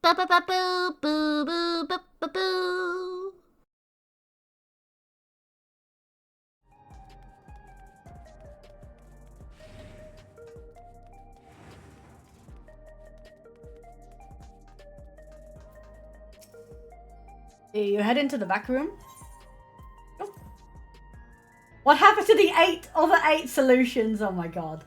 Ba ba ba boo boo boo ba ba boo. You head into the back room. Oh. What happened to the other eight solutions? Oh my god.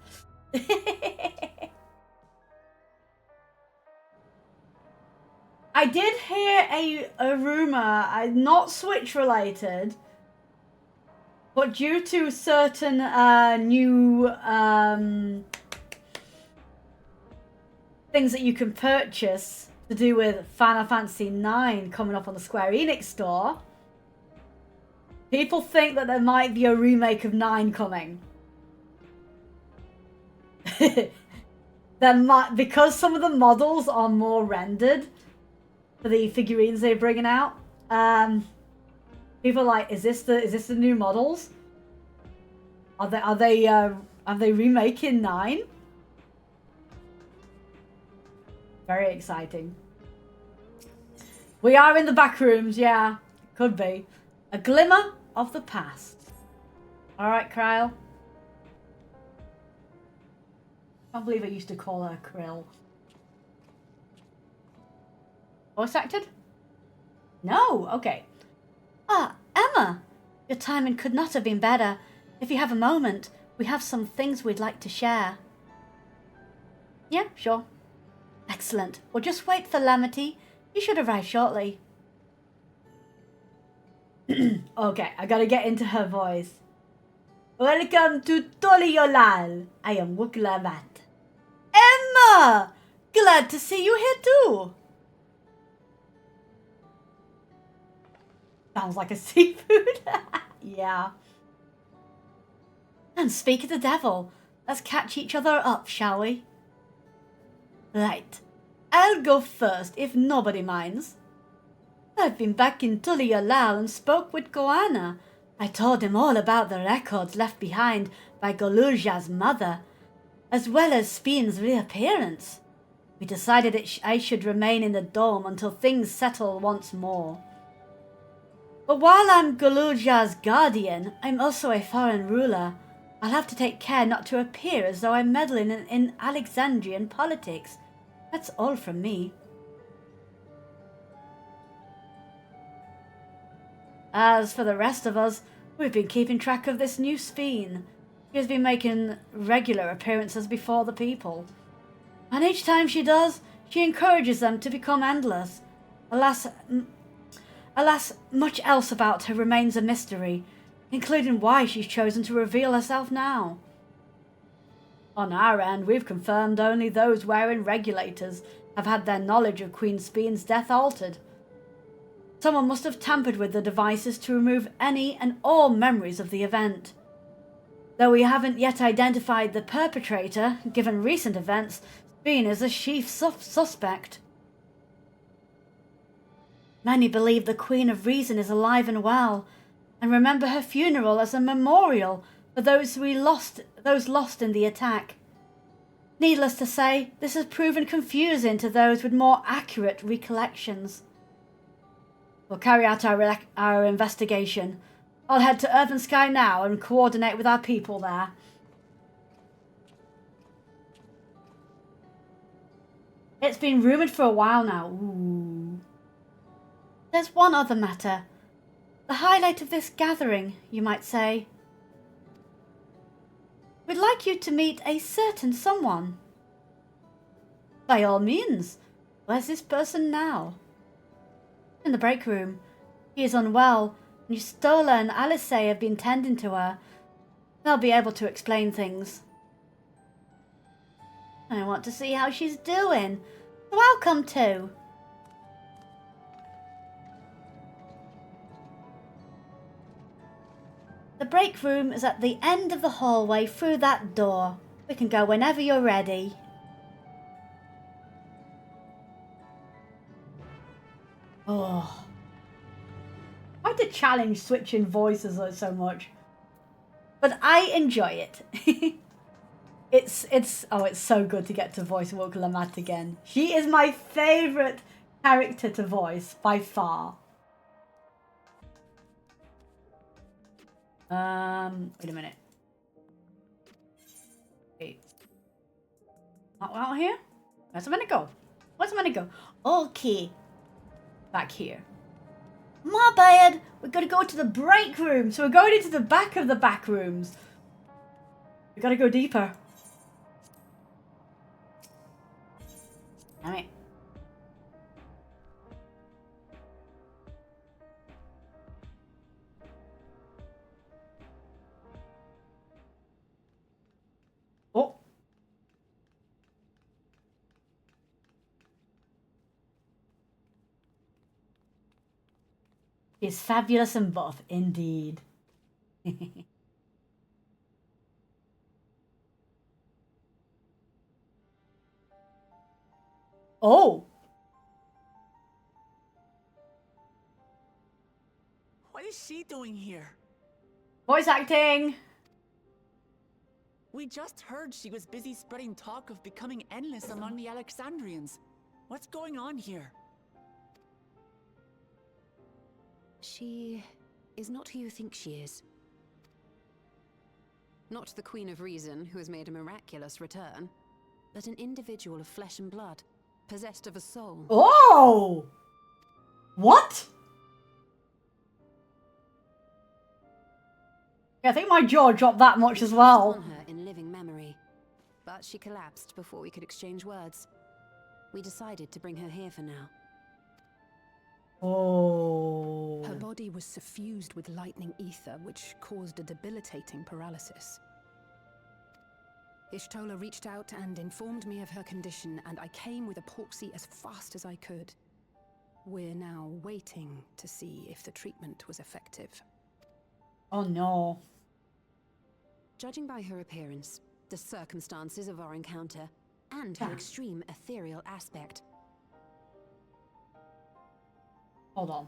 I did hear a rumor, not Switch related, but due to certain new things that you can purchase to do with Final Fantasy IX coming up on the Square Enix store, people think that there might be a remake of 9 coming. Because some of the models are more rendered for the figurines they're bringing out. People are like, is this the new models? Are they remaking 9? Very exciting. We are in the back rooms, yeah. Could be. A glimmer of the past. Alright, Kryl. I can't believe I used to call her Krill. Voice acted? No, okay. Ah, Emma! Your timing could not have been better. If you have a moment, we have some things we'd like to share. Yeah, sure. Excellent. We'll just wait for Lamity. He should arrive shortly. Okay, I gotta get into her voice. Welcome to Toliolal. I am Wuklamat. Emma! Glad to see you here too. Sounds like a seafood. Yeah. And speak of the devil, let's catch each other up, shall we? Right. I'll go first, if nobody minds. I've been back in Tuliolal and spoke with Goanna. I told him all about the records left behind by Golurja's mother, as well as Speen's reappearance. We decided I should remain in the dome until things settle once more. But while I'm Golurja's guardian, I'm also a foreign ruler. I'll have to take care not to appear as though I'm meddling in Alexandrian politics. That's all from me. As for the rest of us, we've been keeping track of this new Speen. She has been making regular appearances before the people. And each time she does, she encourages them to become endless. Alas, much else about her remains a mystery, including why she's chosen to reveal herself now. On our end, we've confirmed only those wearing regulators have had their knowledge of Queen Speen's death altered. Someone must have tampered with the devices to remove any and all memories of the event. Though we haven't yet identified the perpetrator, given recent events, Speen is a chief suspect. Many believe the Queen of Reason is alive and well, and remember her funeral as a memorial for those lost in the attack. Needless to say, this has proven confusing to those with more accurate recollections. We'll carry out our investigation. I'll head to Earth and Sky now and coordinate with our people there. It's been rumoured for a while now. Ooh. There's one other matter. The highlight of this gathering, you might say. We'd like you to meet a certain someone. By all means. Where's this person now? In the break room. He is unwell, and Stola and Alice have been tending to her. They'll be able to explain things. I want to see how she's doing. So I'll come too. The break room is at the end of the hallway through that door. We can go whenever you're ready. Oh. I had to challenge switching voices so much. But I enjoy it. It's so good to get to voice Woke Lamat again. She is my favourite character to voice by far. Wait a minute. Okay. Out here? Where's a minute go? Where's a minute go? Okay. Back here. My bad. We've got to go to the break room. So we're going into the back of the back rooms. We've got to go deeper. Damn it. Oh. Is fabulous and buff, indeed. Oh! What is she doing here? Voice acting! We just heard she was busy spreading talk of becoming endless among the Alexandrians. What's going on here? She is not who you think she is. Not the Queen of Reason, who has made a miraculous return, but an individual of flesh and blood, possessed of a soul. Oh! What? Yeah, I think my jaw dropped that much as well. On her in living memory, but she collapsed before we could exchange words. We decided to bring her here for now. Oh. Her body was suffused with lightning ether, which caused a debilitating paralysis. Ishtola reached out and informed me of her condition, and I came with a porksy as fast as I could. We're now waiting to see if the treatment was effective. Oh no. Judging by her appearance, the circumstances of our encounter, and her extreme ethereal aspect. Hold on.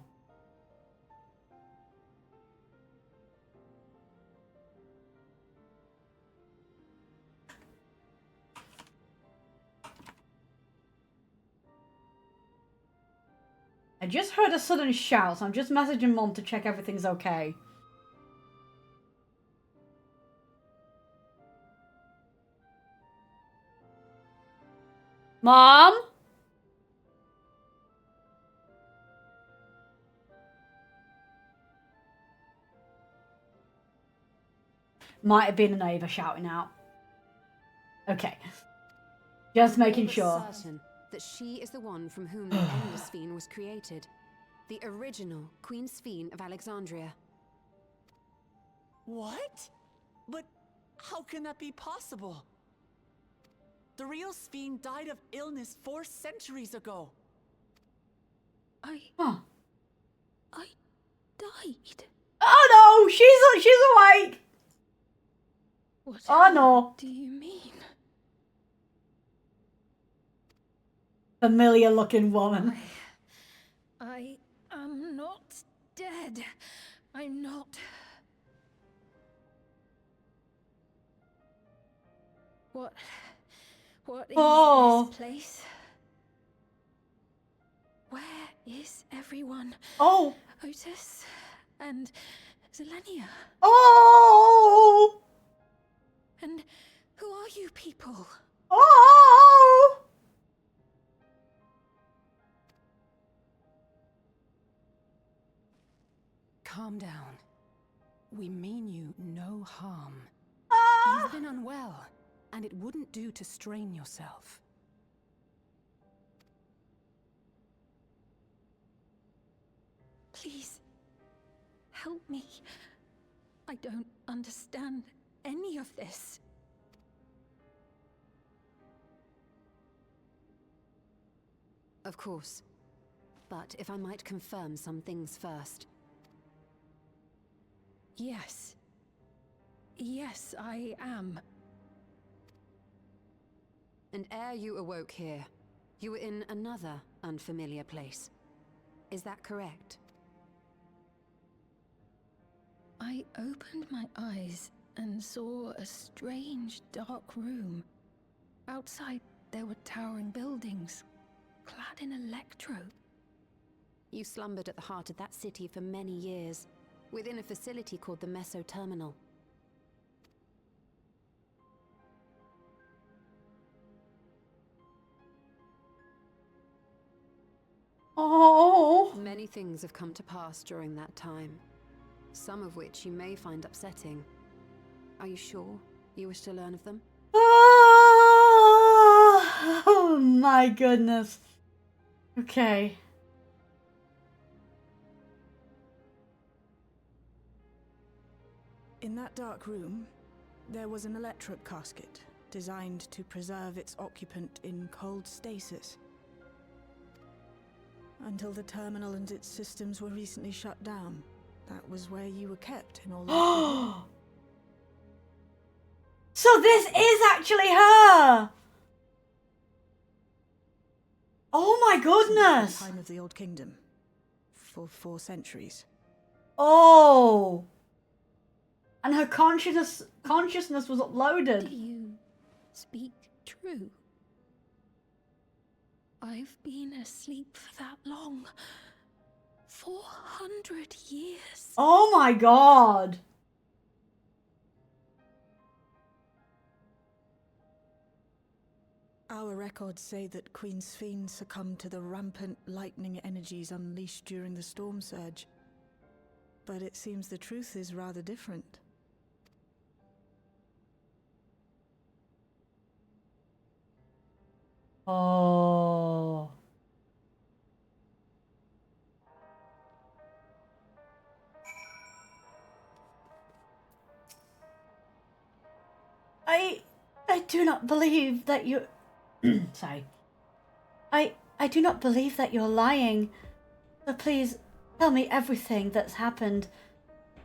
I just heard a sudden shout, so I'm just messaging Mom to check everything's okay. Mom? Might have been a neighbour shouting out. Okay. Just making sure. Certain that she is the one from whom the Endless Fiend was created. The original Queen Sphene of Alexandria. What? But how can that be possible? The real Sphene died of illness 4 centuries ago. I died. Oh no! She's awake! What Oh no. do you mean? Familiar looking woman. I am not dead. I'm not. What is this place? Where is everyone? Oh! Otis and Zelenia. Oh! And who are you people? Oh! Calm down. We mean you no harm. Ah! You've been unwell, and it wouldn't do to strain yourself. Please, help me. I don't understand any of this. Of course. But if I might confirm some things first. Yes. Yes, I am. And ere you awoke here, you were in another unfamiliar place. Is that correct? I opened my eyes and saw a strange, dark room. Outside, there were towering buildings, clad in electro. You slumbered at the heart of that city for many years, within a facility called the Meso Terminal. Oh. Many things have come to pass during that time, some of which you may find upsetting. Are you sure you wish to learn of them? Oh my goodness. Okay. In that dark room, there was an electric casket designed to preserve its occupant in cold stasis. Until the terminal and its systems were recently shut down. That was where you were kept in all likelihood. So this is actually her! Oh my Since goodness! the time of the Old Kingdom. For 4 centuries. Oh! And her consciousness was Do uploaded. you speak true? I've been asleep for that long. 400 years. Oh my god! Our records say that Queen Sphene succumbed to the rampant lightning energies unleashed during the storm surge. But it seems the truth is rather different. Oh. I do not believe that you sorry. I do not believe that you're lying. So please tell me everything that's happened.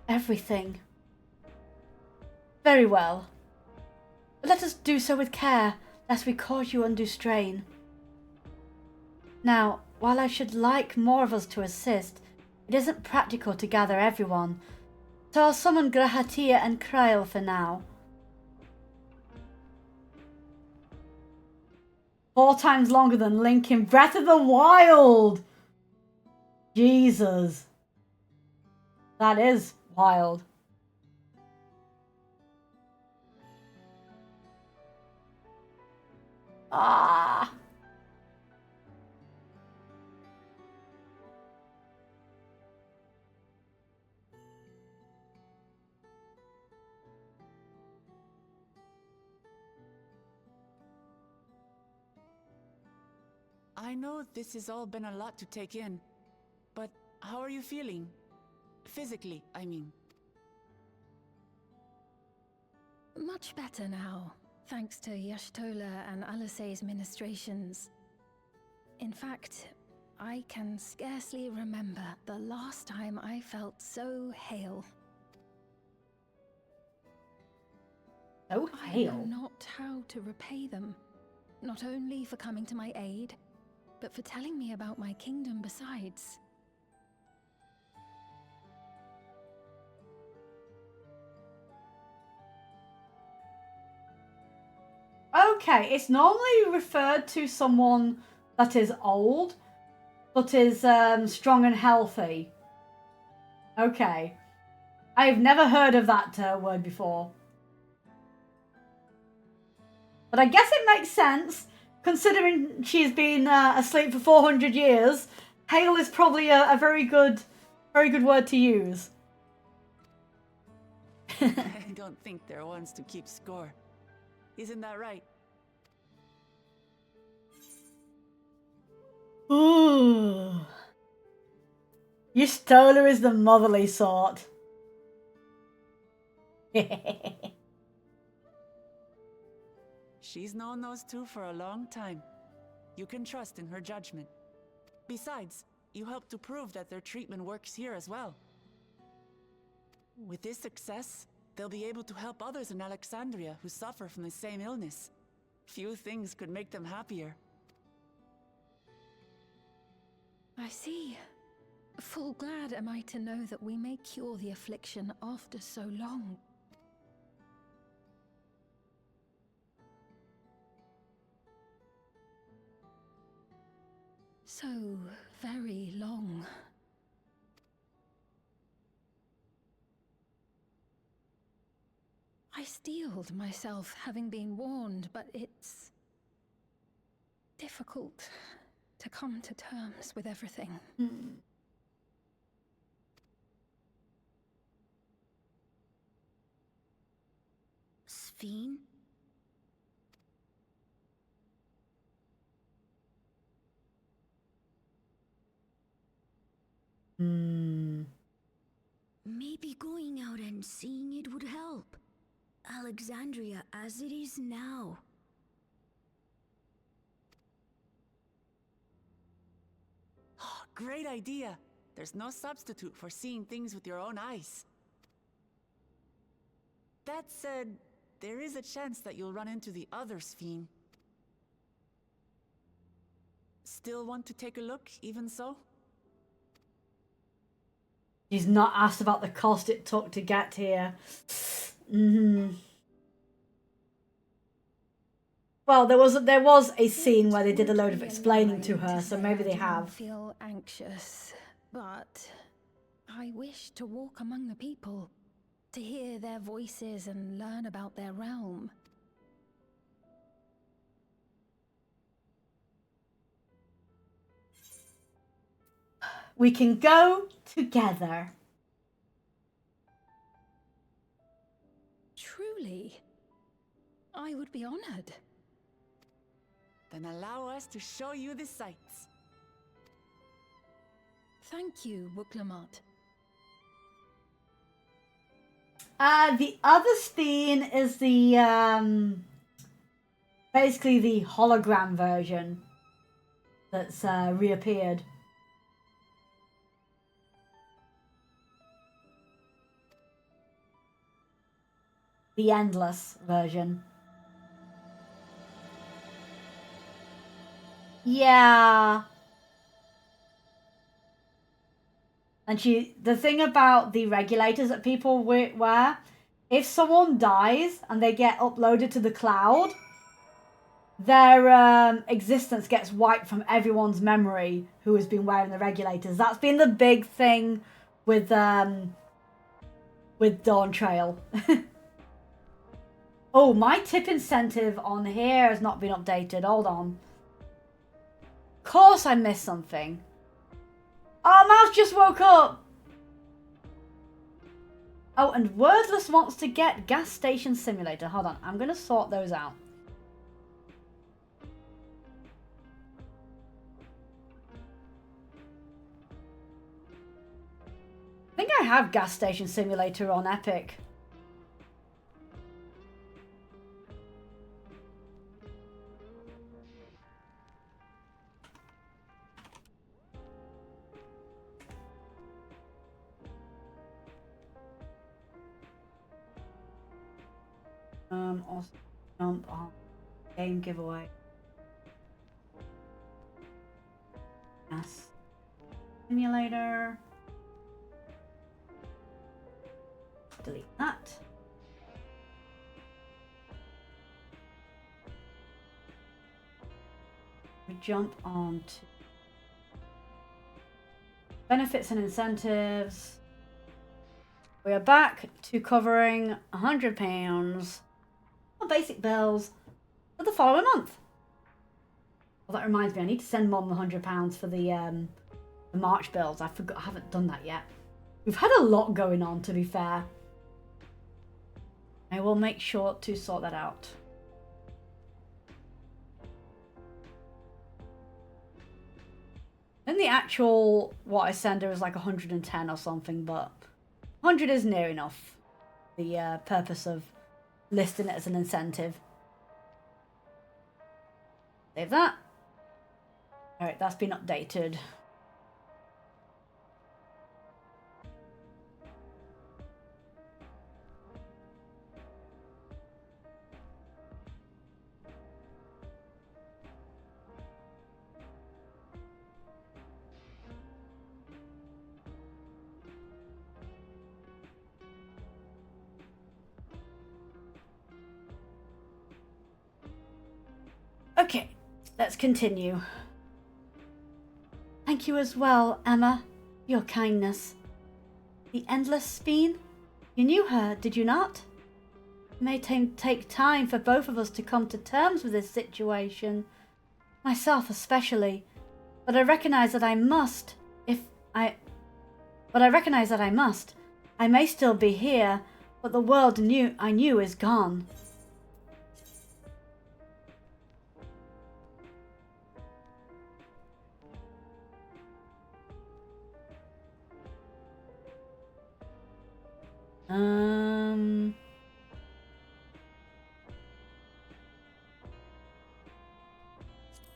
Everything. Very well. But let us do so with care, lest we cause you undue strain. Now, while I should like more of us to assist, it isn't practical to gather everyone, so I'll summon Grahatia and Kryl for now. 4 times longer than Link in Breath of the Wild! Jesus. That is wild. Ah! I know this has all been a lot to take in, but how are you feeling? Physically, I mean. Much better now, thanks to Yashtola and Alisei's ministrations. In fact, I can scarcely remember the last time I felt so hale. So I hale. know not how to repay them, not only for coming to my aid, but for telling me about my kingdom besides. Okay, it's normally referred to someone that is old, but is strong and healthy. Okay. I've never heard of that word before. But I guess it makes sense, considering she's been asleep for 400 years. Hale is probably a very good word to use. I don't think they're ones to keep score. Isn't that right? Ooh. Yustola is the motherly sort. She's known those two for a long time. You can trust in her judgment. Besides, you helped to prove that their treatment works here as well. With this success, they'll be able to help others in Alexandria who suffer from the same illness. Few things could make them happier. I see. Full glad am I to know that we may cure the affliction after so long. so very long. I steeled myself, having been warned, but it's difficult to come to terms with everything. Sphene? Maybe going out and seeing it would help. Alexandria as it is now. Great idea. There's no substitute for seeing things with your own eyes. That said, there is a chance that you'll run into the other Sphene. Still want to take a look, even so? He's not asked about the cost it took to get here. Well, there was a scene where they did a load of explaining to her, so maybe they have. I feel anxious, but I wish to walk among the people, to hear their voices and learn about their realm. We can go together. Truly, I would be honored. Then allow us to show you the sights. Thank you, Wuklamot. The other Sphene is the basically the hologram version that's reappeared. The endless version. Yeah. And the thing about the regulators that people wear, if someone dies and they get uploaded to the cloud, their existence gets wiped from everyone's memory who has been wearing the regulators. That's been the big thing with Dawn Trail. Oh, my tip incentive on here has not been updated. Hold on. Of course I missed something. Oh, Mouse just woke up. Oh, and Wordless wants to get Gas Station Simulator. Hold on, I'm going to sort those out. I think I have Gas Station Simulator on Epic. Also jump on game giveaway. Yes. Simulator. Delete that. We jump on to benefits and incentives. We are back to covering £100 on basic bills for the following month. Well, that reminds me, I need to send Mum £100 for the March bills. I forgot, I haven't done that yet. We've had a lot going on, to be fair. I will make sure to sort that out. And the actual, what I send her is like 110 or something, but 100 is near enough. The purpose of listing it as an incentive. Save that. Alright, that's been updated. Okay, let's continue. Thank you as well, Emma, for your kindness. The Endless Speen? You knew her, did you not? It may take time for both of us to come to terms with this situation. Myself especially. But I recognize that I must. I may still be here, but the world I knew is gone.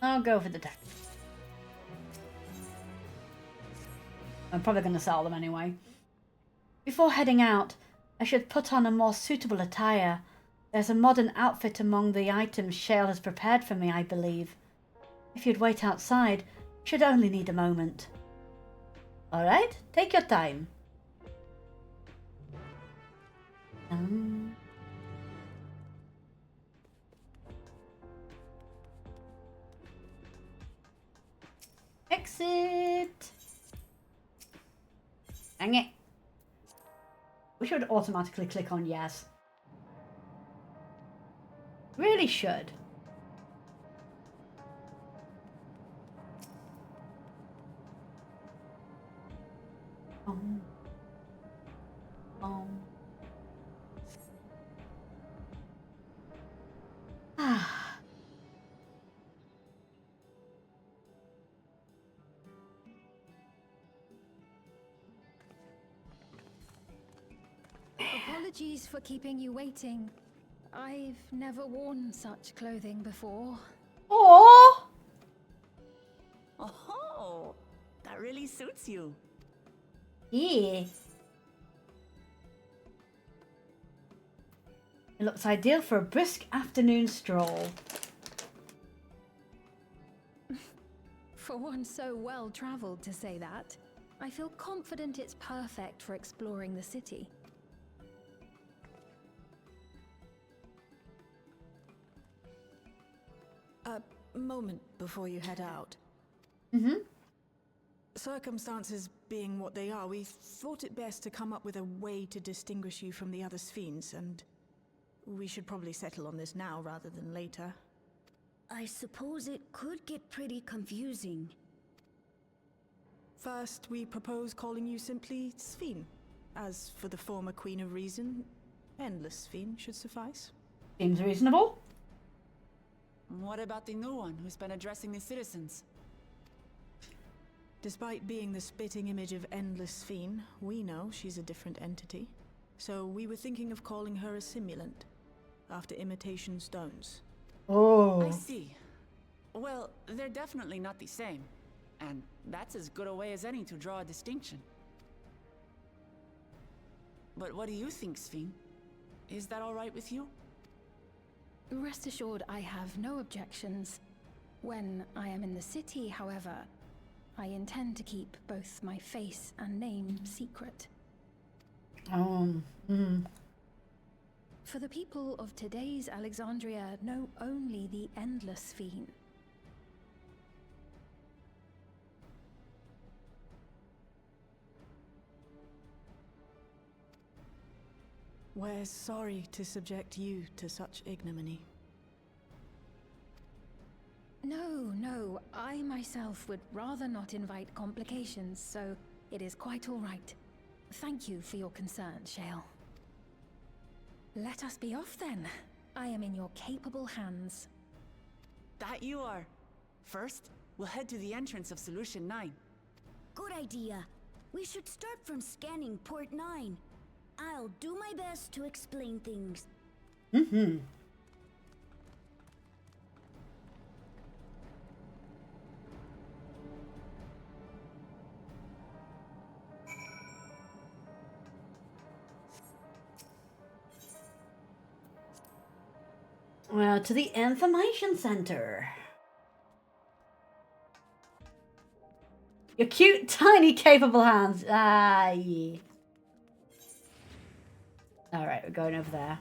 I'll go for detective. I'm probably going to sell them anyway. Before heading out, I should put on a more suitable attire. There's a modern outfit among the items Shale has prepared for me, I believe. If you'd wait outside, should only need a moment. Alright, take your time. Exit! Dang it. We should automatically click on yes. Really should. Apologies for keeping you waiting. I've never worn such clothing before. Aww! Oh, that really suits you. Yeah. It looks ideal for a brisk afternoon stroll. For one so well traveled to say that, I feel confident it's perfect for exploring the city. A moment before you head out. Circumstances being what they are, we thought it best to come up with a way to distinguish you from the other Sphenes, and we should probably settle on this now rather than later. I suppose it could get pretty confusing. First, we propose calling you simply Sphene. As for the former Queen of Reason, Endless Sphene should suffice. Seems reasonable. What about the new one who's been addressing the citizens? Despite being the spitting image of Endless Sphene, we know she's a different entity. So we were thinking of calling her a simulant, after imitation stones. Oh. I see. Well, they're definitely not the same. And that's as good a way as any to draw a distinction. But what do you think, Sphene? Is that all right with you? Rest assured, I have no objections. When I am in the city, however, I intend to keep both my face and name secret. For the people of today's Alexandria know only the Endless Sphene. We're sorry to subject you to such ignominy. No, I myself would rather not invite complications, so it is quite all right. Thank you for your concern, Shale. Let us be off then. I am in your capable hands. That you are. First, we'll head to the entrance of Solution 9. Good idea. We should start from scanning Port 9. I'll do my best to explain things. Well, to the information center. Your cute, tiny, capable hands. Ah, yeah. Alright, we're going over there.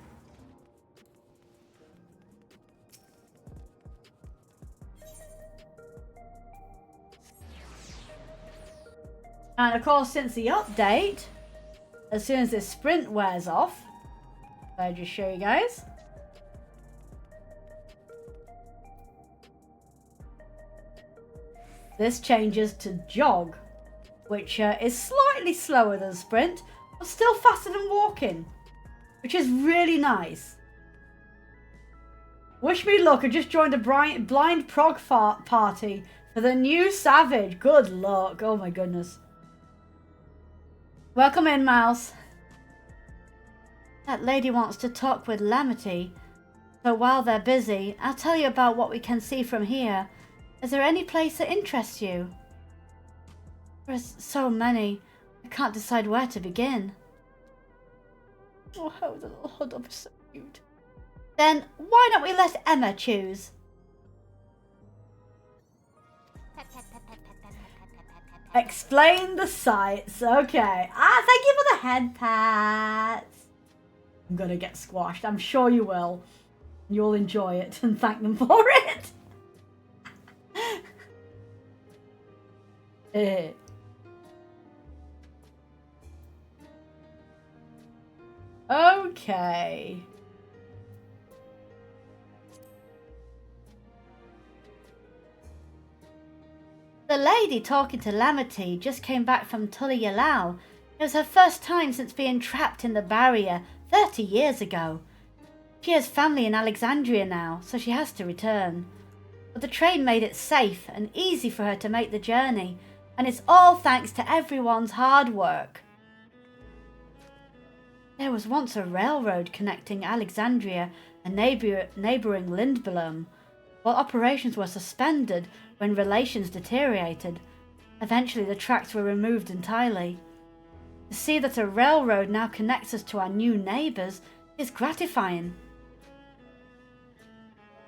And of course, since the update, as soon as this sprint wears off, I'll just show you guys. This changes to jog, which is slightly slower than sprint, but still faster than walking, which is really nice. Wish me luck, I just joined a blind prog party for the new Savage. Good luck. Oh my goodness. Welcome in, Mouse. That lady wants to talk with Lamity, so while they're busy, I'll tell you about what we can see from here. Is there any place that interests you? There's so many, I can't decide where to begin. Oh, how the little hood up is so cute. Then, why don't we let Emma choose? Explain the sights. Okay. Thank you for the head pats. I'm gonna get squashed. I'm sure you will. You'll enjoy it and thank them for it. Okay. The lady talking to Lamity just came back from Tully-Yalau. It was her first time since being trapped in the barrier 30 years ago. She has family in Alexandria now, so she has to return. But the train made it safe and easy for her to make the journey, and it's all thanks to everyone's hard work. There was once a railroad connecting Alexandria and neighbouring Lindblom, while operations were suspended when relations deteriorated. Eventually the tracks were removed entirely. To see that a railroad now connects us to our new neighbours is gratifying.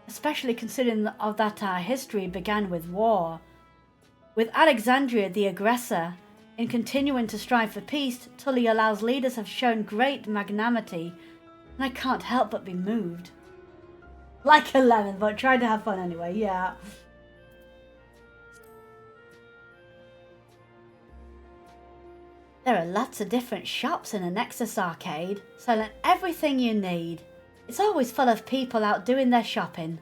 Especially considering that our history began with war. With Alexandria the aggressor, in continuing to strive for peace, Tully-Yalau's leaders have shown great magnanimity, and I can't help but be moved. Like a lemon, but tried to have fun anyway, yeah. There are lots of different shops in the Nexus Arcade, selling everything you need. It's always full of people out doing their shopping.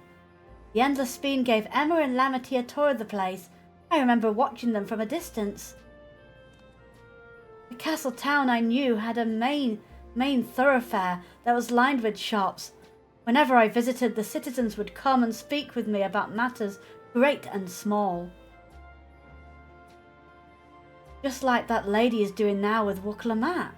The Endless Spoon gave Emma and Lamity a tour of the place. I remember watching them from a distance. The castle town I knew had a main thoroughfare that was lined with shops. Whenever I visited, the citizens would come and speak with me about matters great and small. Just like that lady is doing now with Wuk-Lamat.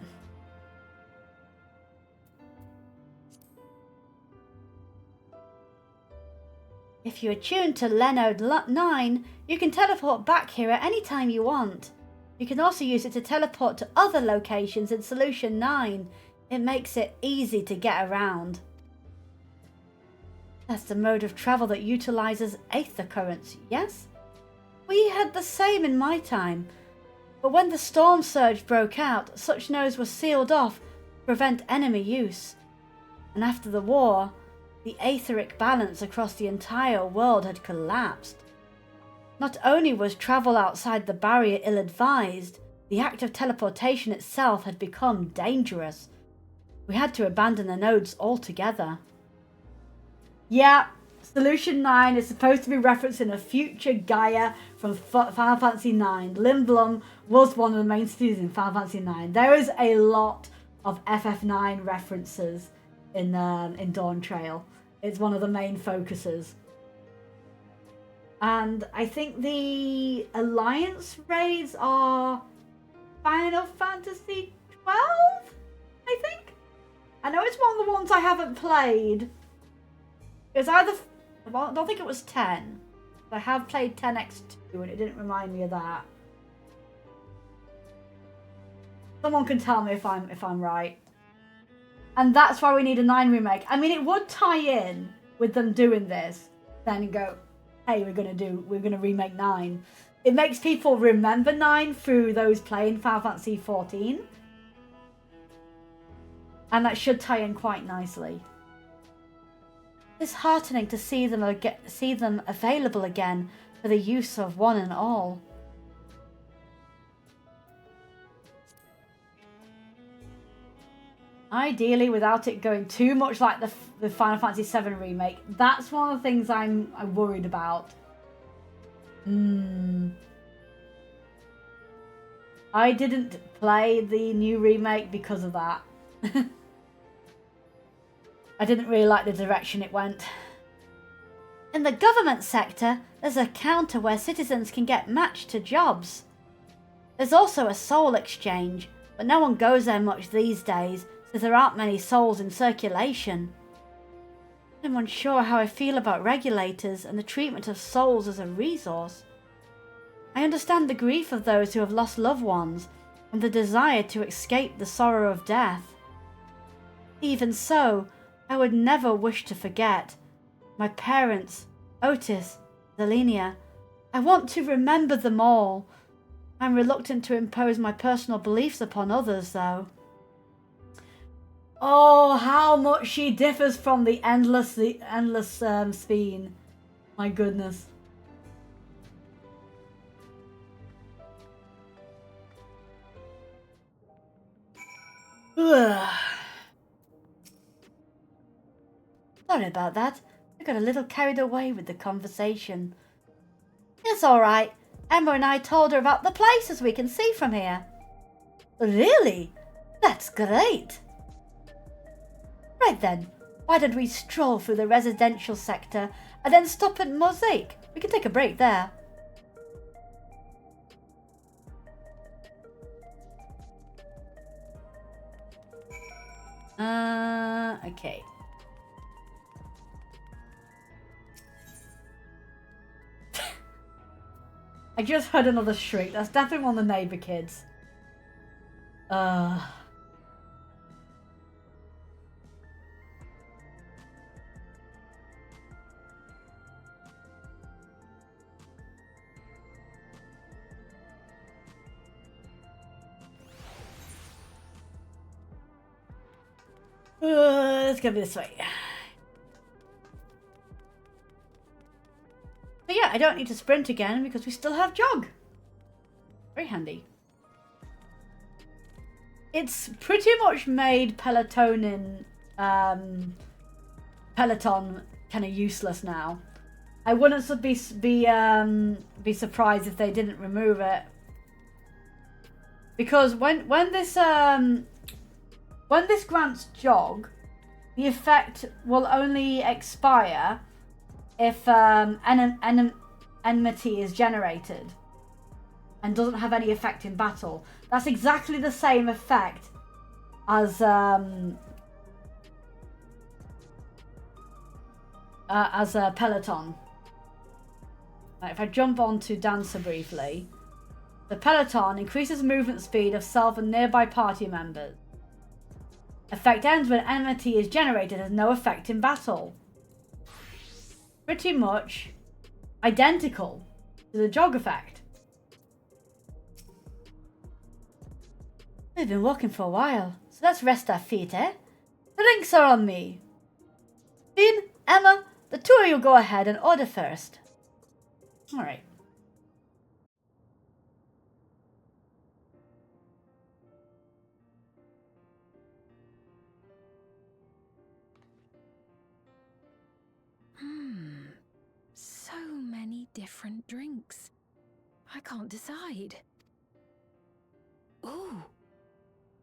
If you are tuned to Lenode 9, you can teleport back here at any time you want. You can also use it to teleport to other locations in Solution 9. It makes it easy to get around. That's the mode of travel that utilizes Aether currents, yes? We had the same in my time. But when the storm surge broke out, such nodes were sealed off to prevent enemy use. And after the war, the aetheric balance across the entire world had collapsed. Not only was travel outside the barrier ill-advised, the act of teleportation itself had become dangerous. We had to abandon the nodes altogether. Yeah, Solution 9 is supposed to be referencing a future Gaia from Final Fantasy IX. Lindblom was one of the main cities in Final Fantasy IX. There is a lot of FF9 references in Dawn Trail. It's one of the main focuses. And I think the Alliance raids are Final Fantasy 12, I think? I know it's one of the ones I haven't played. It's either... Well, I don't think it was 10. I have played 10x2 and it didn't remind me of that. Someone can tell me if I'm right. And that's why we need a 9 remake. I mean, it would tie in with them doing this. Then go, hey, we're gonna remake 9. It makes people remember 9 through those playing Final Fantasy XIV. And that should tie in quite nicely. It's heartening to see them available again for the use of one and all. Ideally, without it going too much like the Final Fantasy VII remake. That's one of the things I'm worried about. I didn't play the new remake because of that. I didn't really like the direction it went. In the government sector, there's a counter where citizens can get matched to jobs. There's also a soul exchange, but no one goes there much these days, since there aren't many souls in circulation. I'm unsure how I feel about regulators and the treatment of souls as a resource. I understand the grief of those who have lost loved ones and the desire to escape the sorrow of death. Even so, I would never wish to forget my parents, Otis, Zelenia. I want to remember them all. I'm reluctant to impose my personal beliefs upon others, though. Oh, how much she differs from the endless Speen. My goodness. Ugh. Sorry about that. I got a little carried away with the conversation. It's alright. Emma and I told her about the places we can see from here. Really? That's great. Right then, why don't we stroll through the residential sector and then stop at Mosaic? We can take a break there. Okay. I just heard another shriek. That's definitely one of the neighbour kids. Let's go this way. But yeah, I don't need to sprint again because we still have jog. Very handy. It's pretty much made Peloton kind of useless now. I wouldn't be surprised if they didn't remove it, because when this grants jog, the effect will only expire if enmity is generated and doesn't have any effect in battle. That's exactly the same effect as a Peloton. Right, if I jump onto Dancer briefly, the Peloton increases movement speed of self and nearby party members. Effect ends when enmity is generated, has no effect in battle. Pretty much identical to the jog effect. We've been walking for a while, so let's rest our feet, eh? The drinks are on me. Finn, Emma, the two of you go ahead and order first. Alright. So many different drinks. I can't decide. Ooh.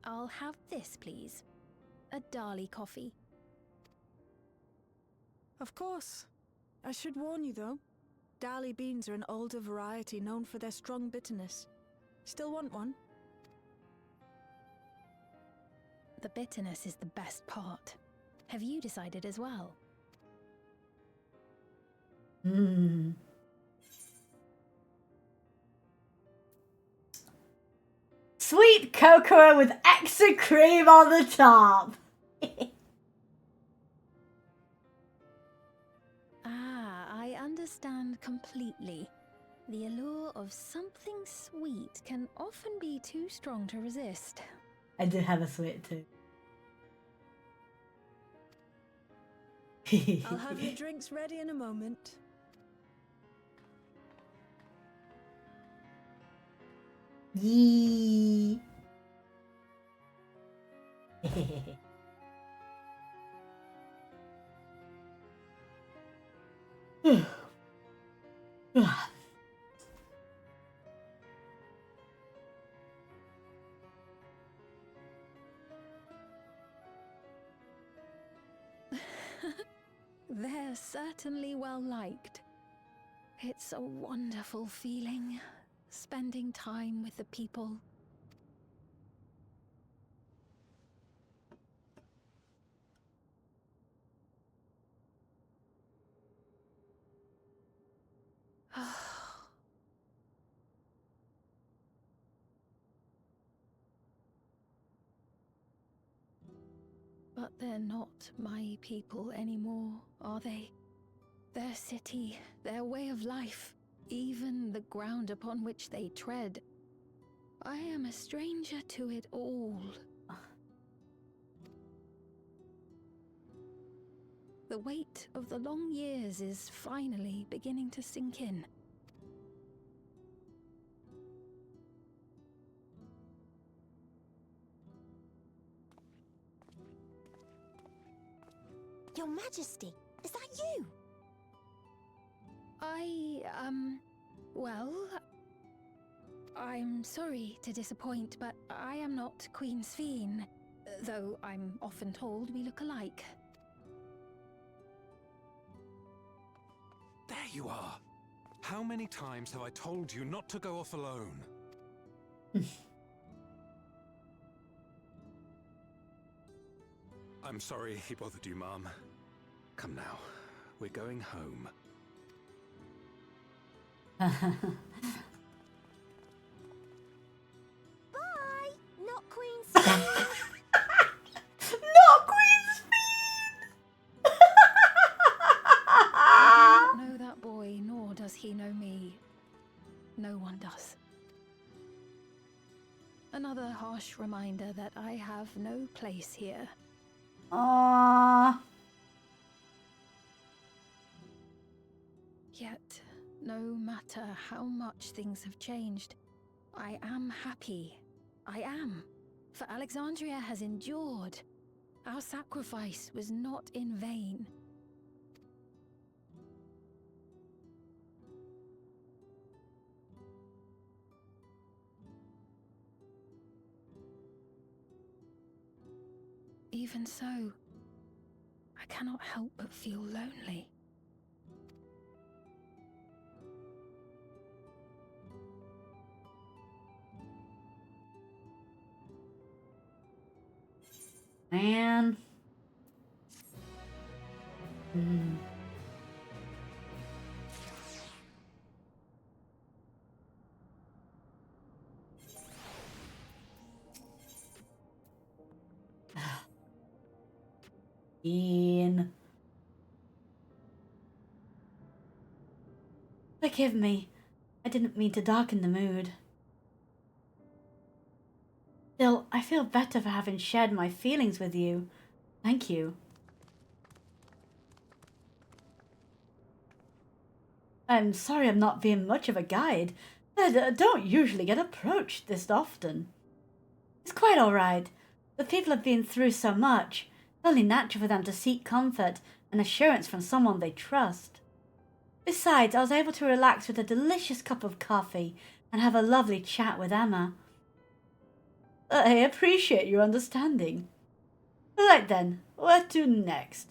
I'll have this, please. A Dali coffee. Of course. I should warn you, though. Dali beans are an older variety known for their strong bitterness. Still want one? The bitterness is the best part. Have you decided as well? Sweet cocoa with extra cream on the top. I understand completely. The allure of something sweet can often be too strong to resist. I do have a sweet too. I'll have your drinks ready in a moment. Yee. they're certainly well liked. It's a wonderful feeling, spending time with the people. But they're not my people anymore, are they? Their city, their way of life, even the ground upon which they tread. I am a stranger to it all. The weight of the long years is finally beginning to sink in. Your Majesty, is that you? Well, I'm sorry to disappoint, but I am not Queen Sphene, though I'm often told we look alike. There you are. How many times have I told you not to go off alone? I'm sorry he bothered you, Mom. Come now, we're going home. Bye! Not Queen Sphene! Not Queen Sphene! I do not know that boy, nor does he know me. No one does. Another harsh reminder that I have no place here. Aww. Yet, no matter how much things have changed, I am happy. I am. For Alexandria has endured. Our sacrifice was not in vain. Even so, I cannot help but feel lonely. Man. Ian. Forgive me. I didn't mean to darken the mood. Still, I feel better for having shared my feelings with you. Thank you. I'm sorry I'm not being much of a guide. I don't usually get approached this often. It's quite alright. The people have been through so much. It's only natural for them to seek comfort and assurance from someone they trust. Besides, I was able to relax with a delicious cup of coffee and have a lovely chat with Emma. I appreciate your understanding. Right then, what to next?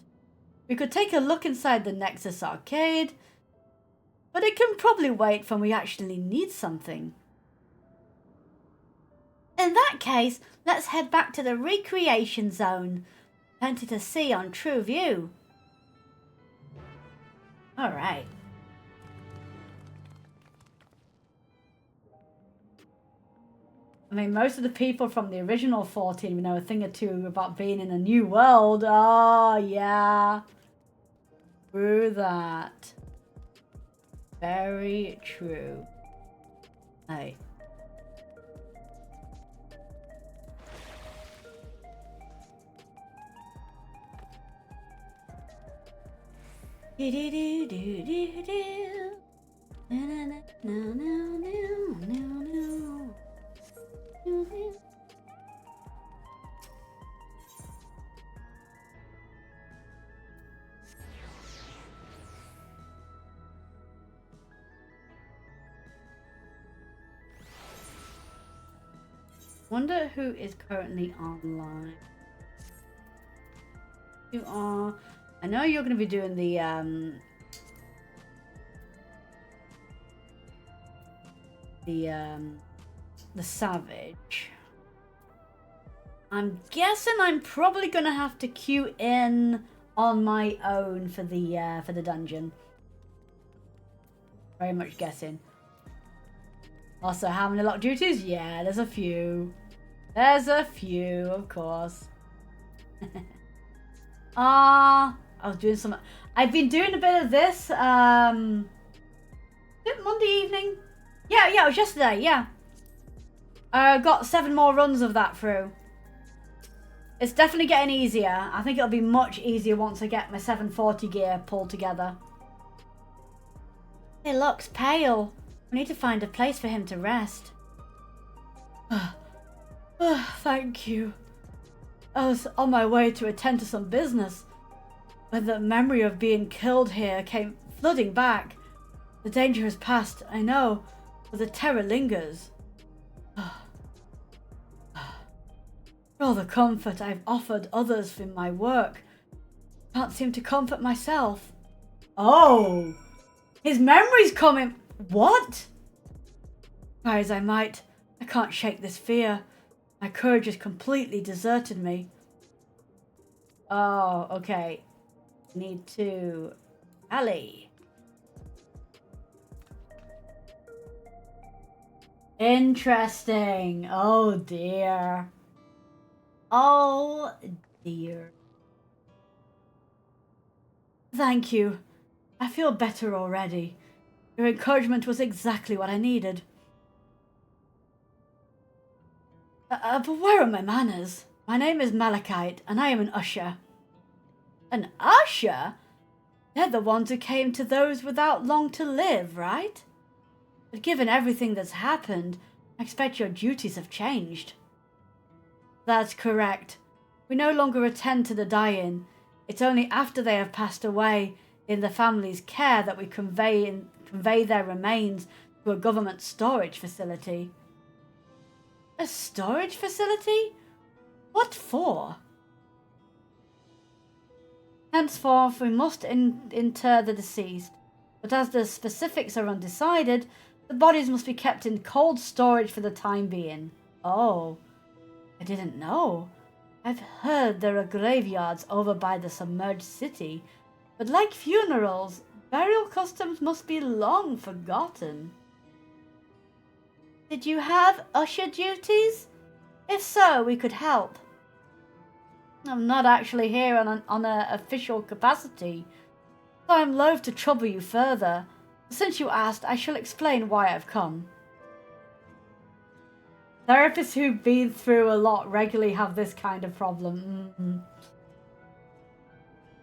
We could take a look inside the Nexus arcade, but it can probably wait when we actually need something. In that case, let's head back to the recreation zone. Plenty to see on True View. Alright. I mean, most of the people from the original 14 know a thing or two about being in a new world. Oh, yeah. True that. Very true. Hey. Do do do do do do. Na na na na na na na. Wonder who is currently online. You are I know you're going to be doing the savage. I'm guessing I'm probably going to have to queue in on my own for the dungeon. Very much guessing. Also, how many lock duties? Yeah, there's a few. There's a few, of course. I was doing some... I've been doing a bit of this, was it Monday evening? Yeah, it was yesterday, yeah. I got 7 more runs of that through. It's definitely getting easier. I think it'll be much easier once I get my 740 gear pulled together. He looks pale. We need to find a place for him to rest. Thank you. I was on my way to attend to some business when the memory of being killed here came flooding back. The danger has passed, I know, but the terror lingers. For all the comfort I've offered others in my work, I can't seem to comfort myself. Oh! His memory's coming... What? Try as I might, I can't shake this fear. My courage has completely deserted me. Oh, okay. Need to... Alley. Interesting. Oh dear. Oh dear. Thank you. I feel better already. Your encouragement was exactly what I needed. But where are my manners? My name is Malachite, and I am an usher. An usher? They're the ones who came to those without long to live, right? But given everything that's happened, I expect your duties have changed. That's correct. We no longer attend to the dying. It's only after they have passed away in the family's care that we convey their remains to a government storage facility. A storage facility? What for? Henceforth, we must inter the deceased, but as the specifics are undecided, the bodies must be kept in cold storage for the time being. Oh, I didn't know. I've heard there are graveyards over by the submerged city, but like funerals, burial customs must be long forgotten. Did you have usher duties? If so, we could help. I'm not actually here on an official capacity, so I'm loath to trouble you further. Since you asked, I shall explain why I've come. Therapists who've been through a lot regularly have this kind of problem.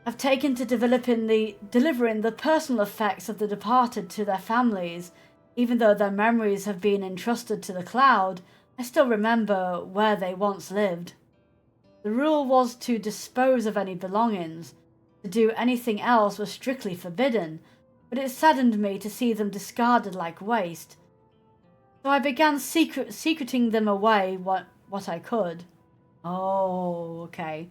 I've taken to delivering the personal effects of the departed to their families. Even though their memories have been entrusted to the cloud, I still remember where they once lived. The rule was to dispose of any belongings. To do anything else was strictly forbidden, but it saddened me to see them discarded like waste. So I began secreting them away what I could. Oh, okay.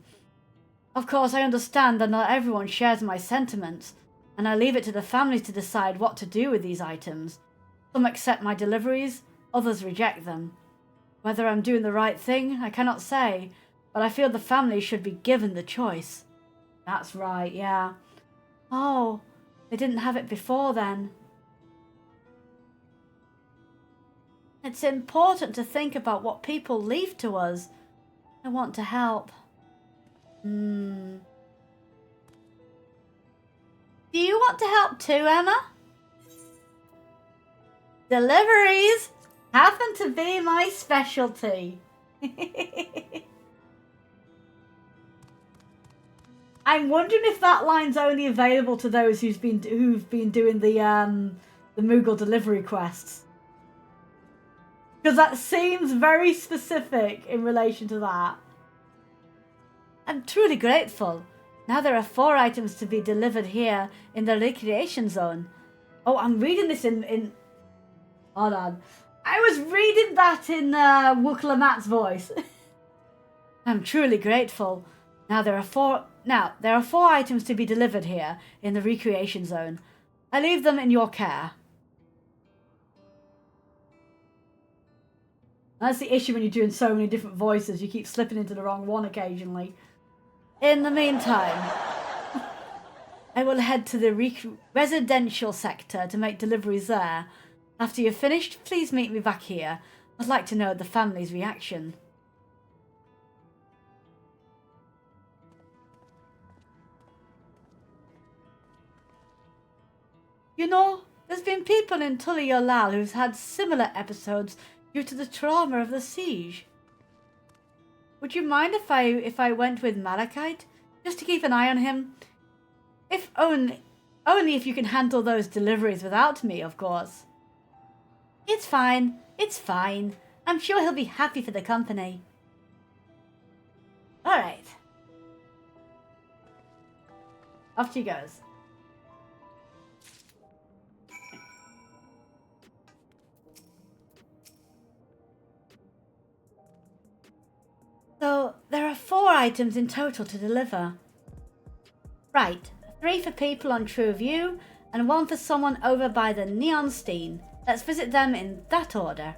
Of course, I understand that not everyone shares my sentiments, and I leave it to the family to decide what to do with these items. Some accept my deliveries, others reject them. Whether I'm doing the right thing, I cannot say, but I feel the family should be given the choice. That's right, yeah. Oh, they didn't have it before then. It's important to think about what people leave to us. I want to help. Do you want to help too, Emma? Deliveries happen to be my specialty. I'm wondering if that line's only available to those who've been doing the Moogle delivery quests. Because that seems very specific in relation to that. I'm truly grateful. Now there are 4 items to be delivered here in the recreation zone. Oh, I'm reading this in hold on. I was reading that in Wukla Matt's voice. I'm truly grateful. Now there are Now, there are 4 items to be delivered here in the recreation zone. I leave them in your care. That's the issue when you're doing so many different voices. You keep slipping into the wrong one occasionally. In the meantime, I will head to the residential sector to make deliveries there. After you're finished, please meet me back here. I'd like to know the family's reaction. You know, there's been people in Tully-Olal who's had similar episodes due to the trauma of the siege. Would you mind if I went with Malachite? Just to keep an eye on him? If only if you can handle those deliveries without me, of course. It's fine. It's fine. I'm sure he'll be happy for the company. Alright. Off she goes. So, there are 4 items in total to deliver. Right, 3 for people on True View, and 1 for someone over by the Neonstein. Let's visit them in that order.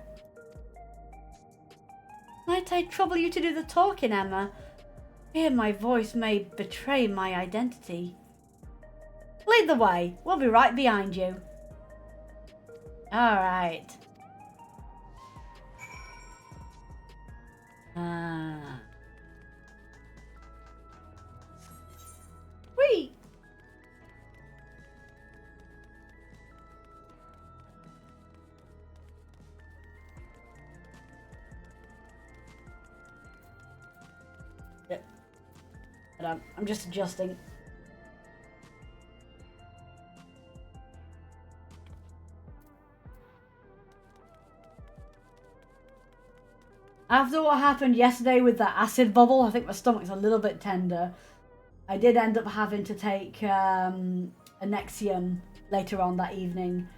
Might I trouble you to do the talking, Emma? Fear my voice may betray my identity. Lead the way, we'll be right behind you. Alright. Whee! Yep. I'm just adjusting. After what happened yesterday with that acid bubble, I think my stomach's a little bit tender. I did end up having to take a Nexium later on that evening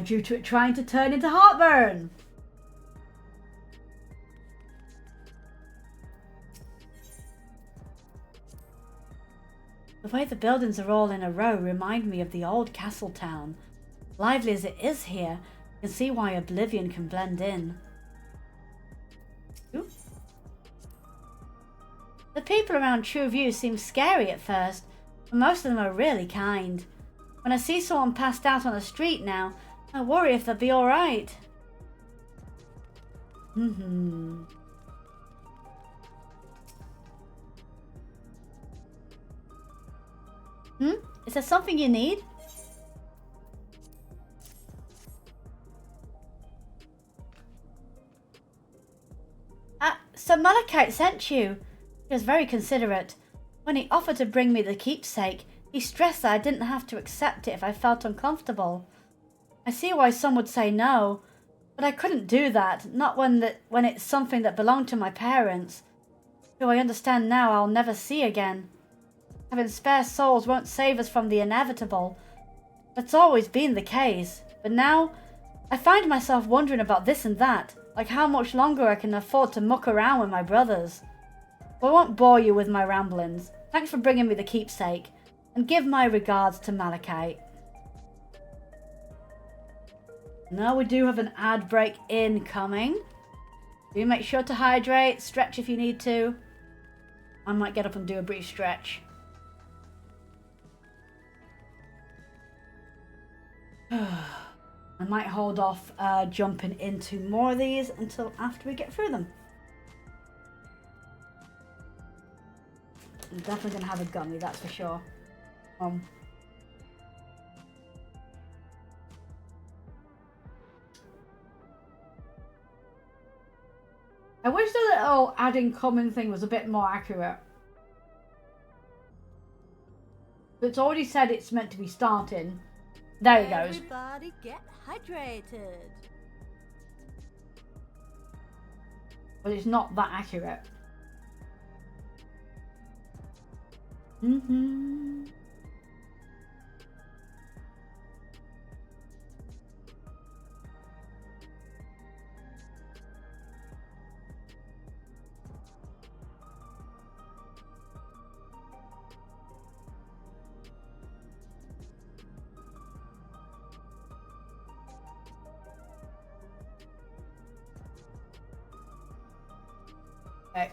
due to it trying to turn into heartburn. The way the buildings are all in a row remind me of the old castle town. Lively as it is here, you can see why oblivion can blend in. Ooh. The people around True View seem scary at first, but most of them are really kind. When I see someone passed out on the street now, I worry if they'll be alright. Is there something you need? So Malachite sent you. He was very considerate. When he offered to bring me the keepsake, he stressed that I didn't have to accept it if I felt uncomfortable. I see why some would say no, but I couldn't do that, not when it's something that belonged to my parents, who I understand now I'll never see again. Having spare souls won't save us from the inevitable. That's always been the case, but now I find myself wondering about this and that, like how much longer I can afford to muck around with my brothers. But I won't bore you with my ramblings. Thanks for bringing me the keepsake, and give my regards to Malachite. Now we do have an ad break incoming. Do make sure to hydrate, stretch if you need to. I might get up and do a brief stretch. I might hold off jumping into more of these until after we get through them. I'm definitely going to have a gummy, that's for sure. I wish the little adding common thing was a bit more accurate. It's already said it's meant to be starting. There he goes. Everybody get hydrated. But it's not that accurate. Okay.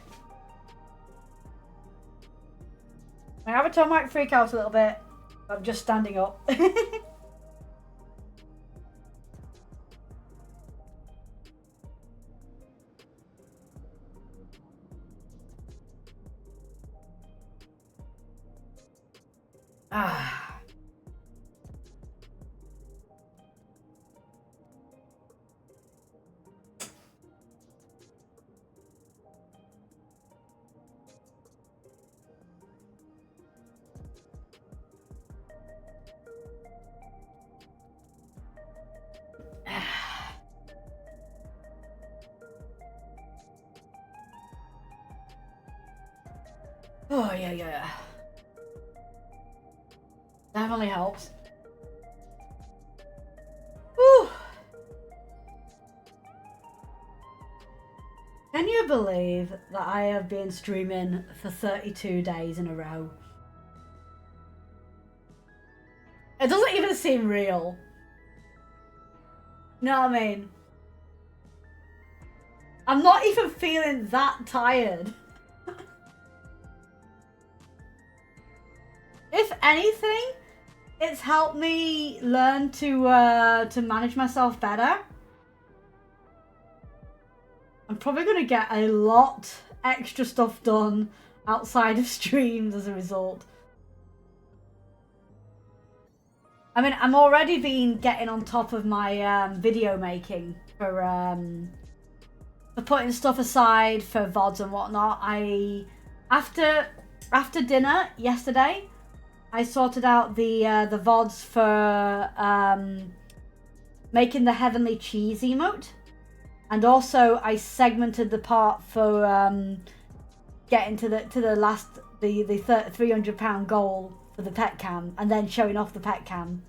My avatar might freak out a little bit. I'm just standing up. Ah. Oh, yeah. Definitely helps. Whew. Can you believe that I have been streaming for 32 days in a row? It doesn't even seem real. You know what I mean? I'm not even feeling that tired. If anything, it's helped me learn to manage myself better. I'm probably gonna get a lot extra stuff done outside of streams as a result. I mean, I'm already been getting on top of my video making for putting stuff aside for VODs and whatnot. After dinner yesterday, I sorted out the VODs for making the heavenly cheese emote, and also I segmented the part for getting to the last the £300 goal for the pet cam, and then showing off the pet cam.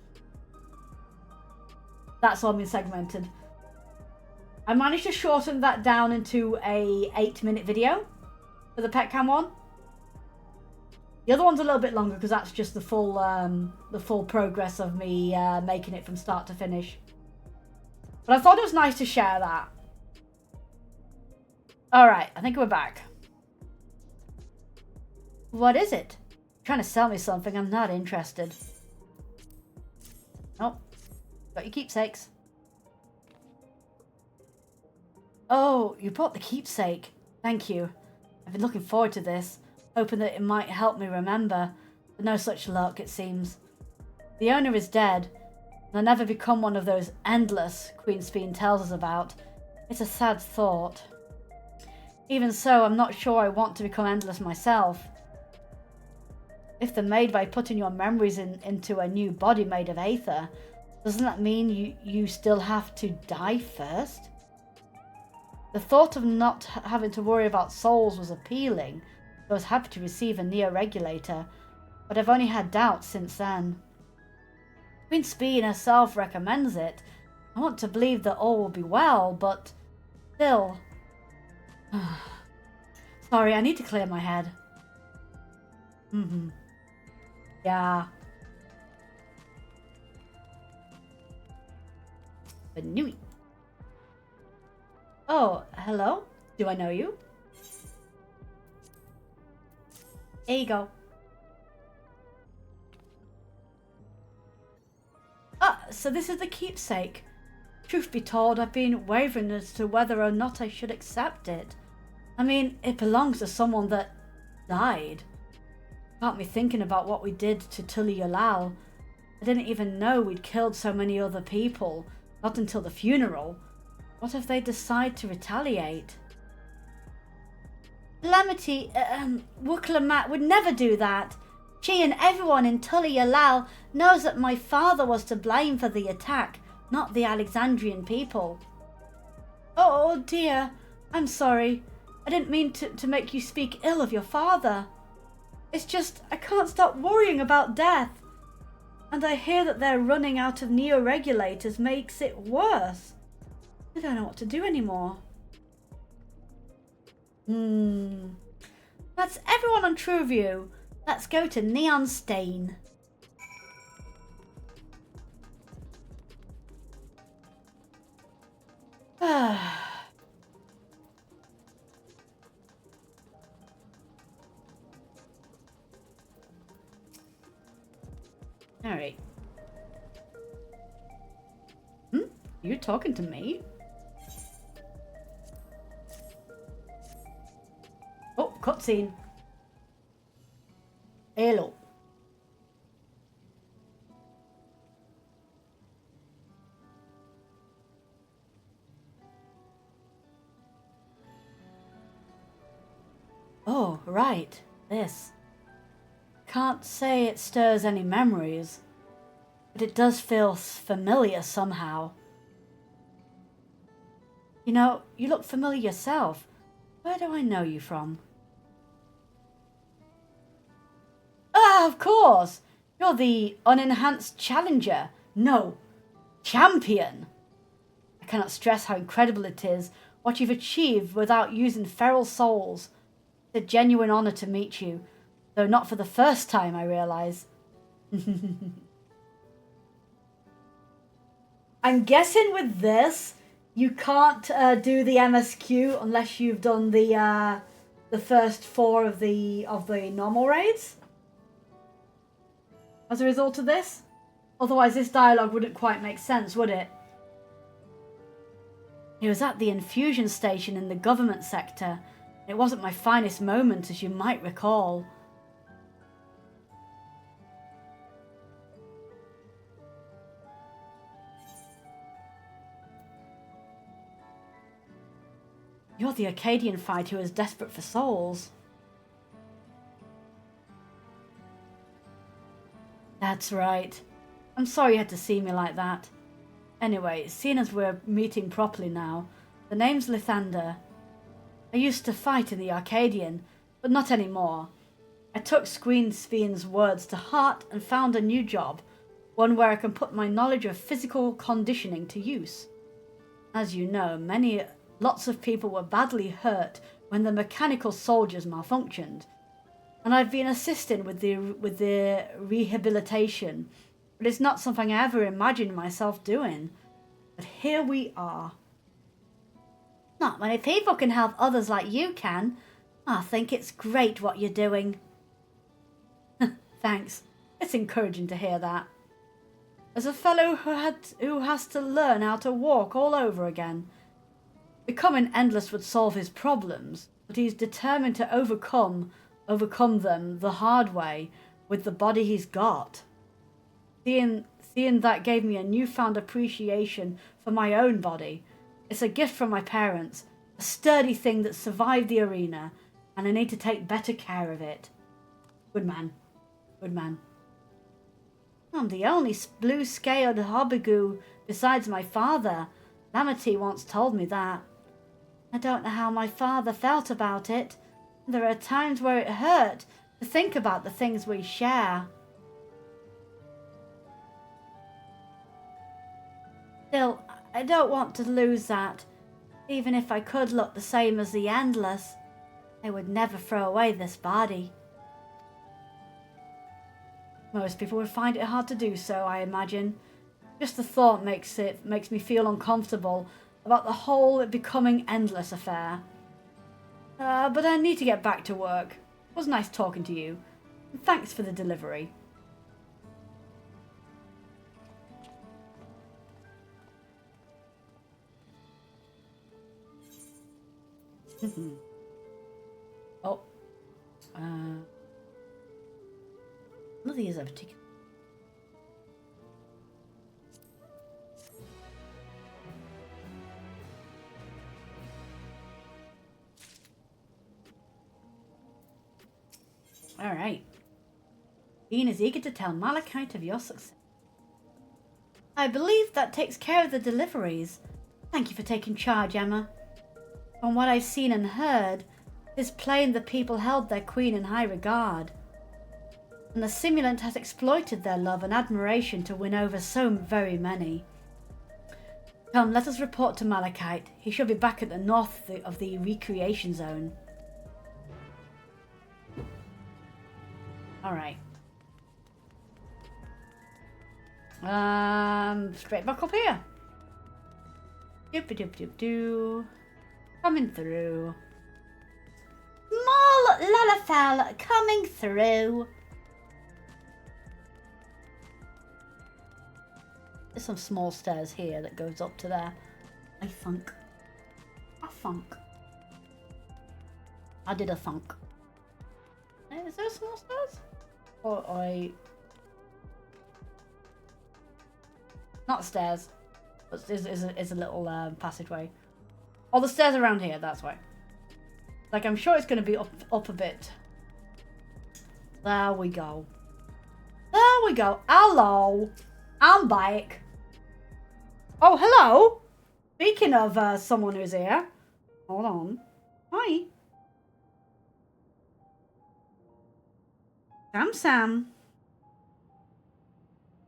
That's all been segmented. I managed to shorten that down into a 8-minute video for the pet cam one. The other one's a little bit longer because that's just the full progress of me making it from start to finish. But I thought it was nice to share that. Alright, I think we're back. What is it? You're trying to sell me something, I'm not interested. Nope. Got your keepsakes. Oh, you brought the keepsake. Thank you. I've been looking forward to this, hoping that it might help me remember, but no such luck, it seems. The owner is dead, and I'll never become one of those endless Queen Speen tells us about. It's a sad thought. Even so, I'm not sure I want to become endless myself. If they're made by putting your memories into a new body made of aether, doesn't that mean you still have to die first? The thought of not having to worry about souls was appealing. I was happy to receive a neo-regulator, but I've only had doubts since then. Queen Speen herself recommends it. I want to believe that all will be well, but still. Sorry, I need to clear my head. Yeah. Banui. Oh, hello? Do I know you? There you go. Ah, so this is the keepsake. Truth be told, I've been wavering as to whether or not I should accept it. I mean, it belongs to someone that died. Got me thinking about what we did to Tully Yalal. I didn't even know we'd killed so many other people. Not until the funeral. What if they decide to retaliate? Lamity, Wuklamat would never do that. She and everyone in Tully Yalal knows that my father was to blame for the attack, not the Alexandrian people. Oh dear, I'm sorry. I didn't mean to make you speak ill of your father. It's just, I can't stop worrying about death. And I hear that they're running out of neo-regulators makes it worse. I don't know what to do anymore. That's everyone on TrueView. Let's go to Neon Stain. Alright. You talking to me? Oh, cutscene. Hello. Oh, right. This. Can't say it stirs any memories, but it does feel familiar somehow. You know, you look familiar yourself. Where do I know you from? Ah, of course! You're the unenhanced challenger. No, champion! I cannot stress how incredible it is what you've achieved without using feral souls. It's a genuine honor to meet you, though not for the first time, I realize. I'm guessing with this, you can't do the MSQ unless you've done the first 4 of the normal raids. As a result of this, otherwise this dialogue wouldn't quite make sense, would it? It was at the infusion station in the government sector. It wasn't my finest moment, as you might recall. You're the Arcadian fighter who is desperate for souls. That's right. I'm sorry you had to see me like that. Anyway, seeing as we're meeting properly now, the name's Lithander. I used to fight in the Arcadian, but not anymore. I took Queen Sphyn's words to heart and found a new job, one where I can put my knowledge of physical conditioning to use. As you know, lots of people were badly hurt when the mechanical soldiers malfunctioned, and I've been assisting with the rehabilitation, but it's not something I ever imagined myself doing. But here we are. Not many people can help others like you can. I think it's great what you're doing. Thanks. It's encouraging to hear that. As a fellow who has to learn how to walk all over again, becoming endless would solve his problems, but he's determined to overcome them the hard way with the body he's got. Seeing that gave me a newfound appreciation for my own body. It's a gift from my parents, a sturdy thing that survived the arena, and I need to take better care of it. Good man. Good man. I'm the only blue-scaled hobbigoo besides my father. Lamity once told me that. I don't know how my father felt about it. There are times where it hurt to think about the things we share. Still, I don't want to lose that. Even if I could look the same as the Endless, I would never throw away this body. Most people would find it hard to do so, I imagine. Just the thought makes me feel uncomfortable about the whole becoming Endless affair. But I need to get back to work. It was nice talking to you. And thanks for the delivery. Oh. None of these are particular. All right. Ian is eager to tell Malachite of your success. I believe that takes care of the deliveries. Thank you for taking charge, Emma. From what I've seen and heard, it's plain the people held their queen in high regard. And the simulant has exploited their love and admiration to win over so very many. Come, let us report to Malachite. He should be back at the north of the recreation zone. Alright. Straight back up here. Doop-a-doop-doop-doo. Coming through. Mol Lalafal coming through. There's some small stairs here that goes up to there. I thunk. I did a thunk. Is there a small stairs? Or not stairs. But is a little passageway. Oh, the stairs around here, that's why. Like, I'm sure it's going to be up a bit. There we go. There we go. Hello. I'm back. Oh, hello. Speaking of someone who's here. Hold on. Hi. Sam.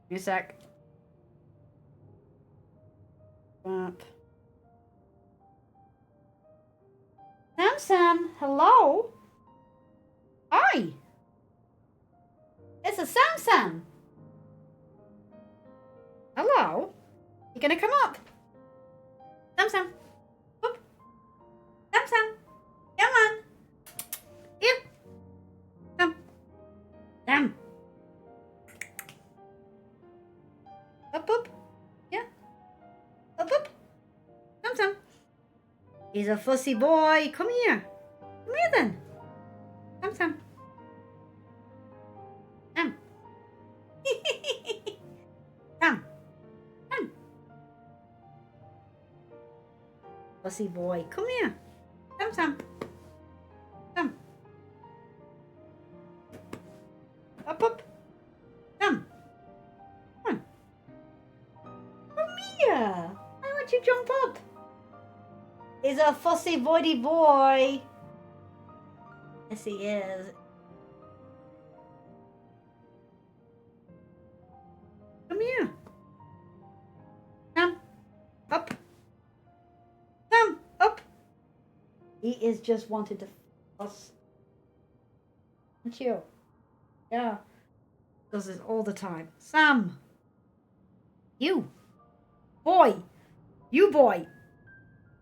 Give me a sec. Up. Sam, hello? Hi! It's a Sam. Hello? You gonna come up? Sam. Whoop. Sam. Come on. Here. Come. Sam. Up. Yeah. Up. Sam. He's a fussy boy. Come here. Come here then. Sam. Sam. Fussy boy. Come here. Sam. Come. Up. Come. Come here. Why won't you jump up? He's a fussy voidy boy. Yes, he is. Come here. Come. Up. Come. Up. He is just wanted to fuss. Aren't you? Yeah. Does this all the time. Sam. You. Boy. You boy.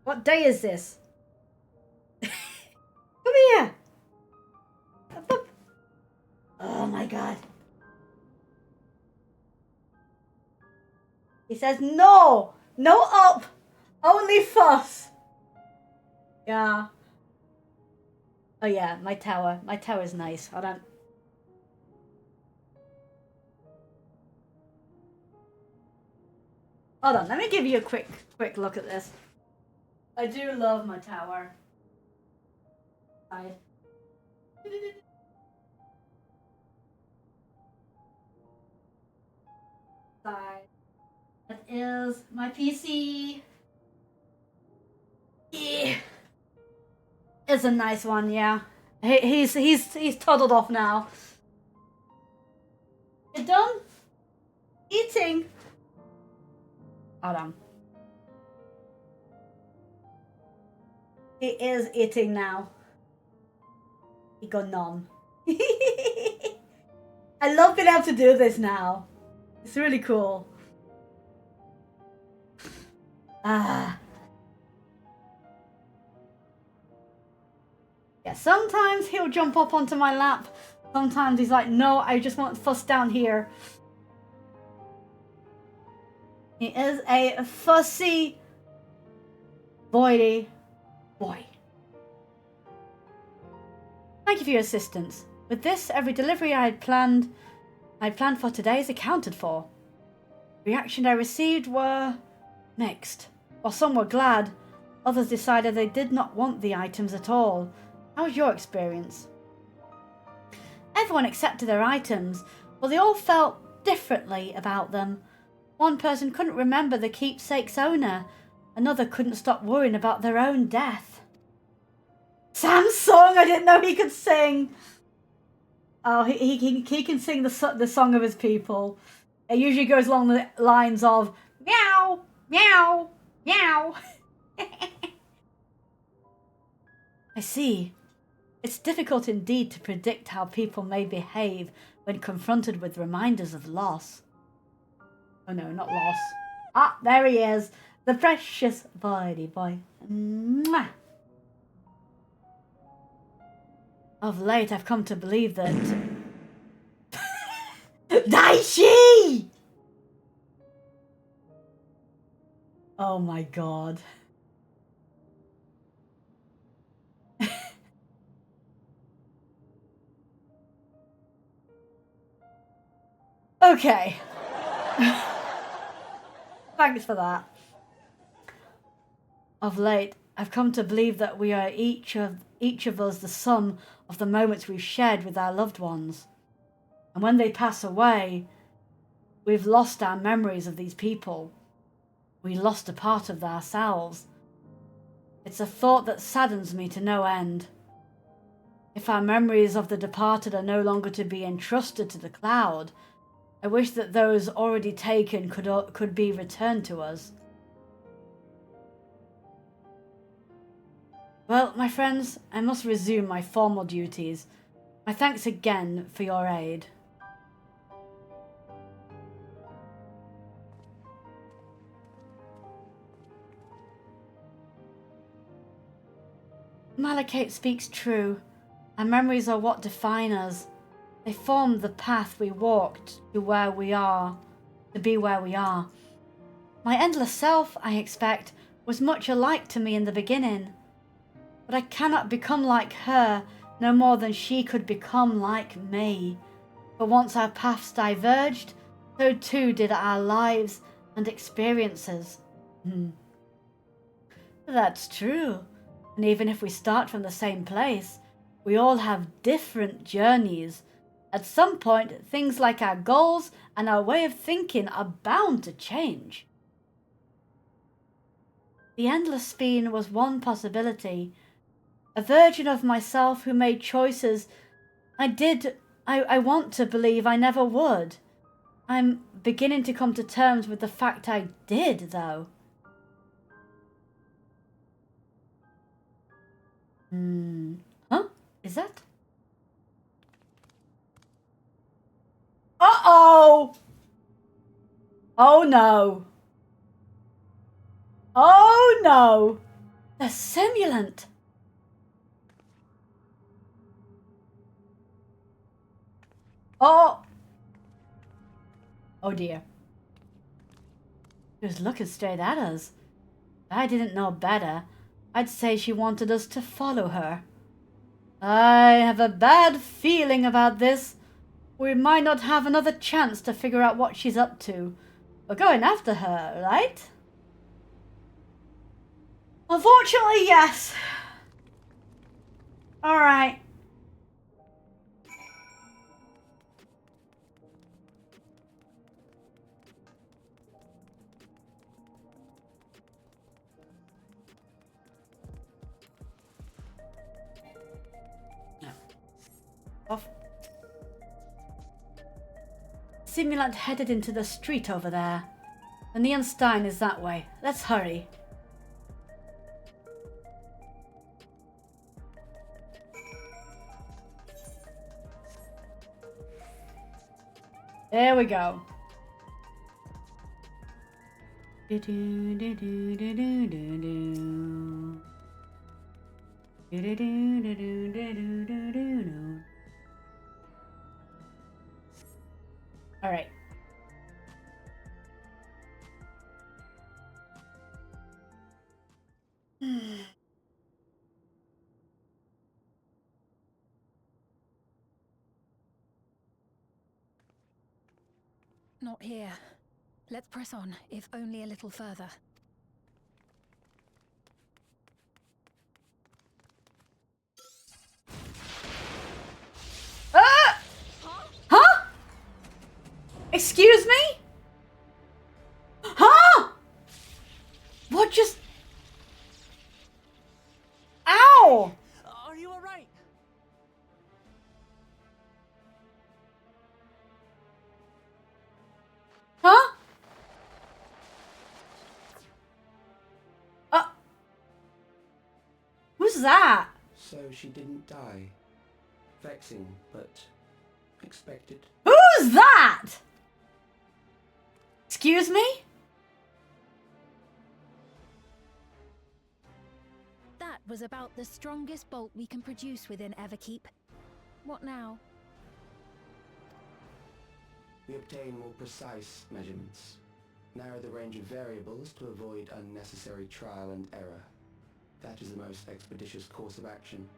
What day is this? Come here. Up. Oh my god. He says no. No up. Only fuss. Yeah. Oh yeah, my tower. My tower's nice. Hold on. Hold on, let me give you a quick look at this. I do love my tower. That is my PC. Yeah. It's a nice one, yeah. He's toddled off now. You done? Eating. Hold on. He is eating now. He got numb. I love being able to do this now. It's really cool. Yeah, sometimes he'll jump up onto my lap. Sometimes he's like, no, I just want fuss down here. He is a fussy boy. Thank you for your assistance. With this, every delivery I had planned for today is accounted for. The reaction I received were mixed. While some were glad, others decided they did not want the items at all. How was your experience? Everyone accepted their items, but they all felt differently about them. One person couldn't remember the keepsake's owner. Another couldn't stop worrying about their own death. Sam's song! I didn't know he could sing! Oh, he can sing the song of his people. It usually goes along the lines of meow, meow, meow. I see. It's difficult indeed to predict how people may behave when confronted with reminders of loss. Oh no, not loss. Ah, there he is. The precious boy. Mwah. Of late, I've come to believe that... Daishi! Oh my god. Okay. Thanks for that. Of late, I've come to believe that we are each of us the sum of the moments we've shared with our loved ones. And when they pass away, we've lost our memories of these people. We lost a part of ourselves. It's a thought that saddens me to no end. If our memories of the departed are no longer to be entrusted to the cloud, I wish that those already taken could be returned to us. Well, my friends, I must resume my formal duties. My thanks again for your aid. Malachite speaks true. Our memories are what define us. They form the path we walked to where we are, to be where we are. My endless self, I expect, was much alike to me in the beginning. But I cannot become like her, no more than she could become like me. For once our paths diverged, so too did our lives and experiences. That's true. And even if we start from the same place, we all have different journeys. At some point, things like our goals and our way of thinking are bound to change. The Endless Fiend was one possibility. A version of myself who made choices I want to believe I never would. I'm beginning to come to terms with the fact I did, though. Huh? Is that? Uh-oh! Oh no! Oh no! The simulant! Oh! Oh dear. She was looking straight at us. If I didn't know better, I'd say she wanted us to follow her. I have a bad feeling about this. We might not have another chance to figure out what she's up to. We're going after her, right? Unfortunately, yes. Alright. Off. Simulant headed into the street over there. The neon stein is that way. Let's hurry. There we go. All right. Not here. Let's press on, if only a little further. Ah! Huh? Excuse me? Huh? What just... Ow! Are you alright? Huh? Who's that? So she didn't die. Vexing, but expected. Who's that? Excuse me? That was about the strongest bolt we can produce within Everkeep. What now? We obtain more precise measurements. Narrow the range of variables to avoid unnecessary trial and error. That is the most expeditious course of action.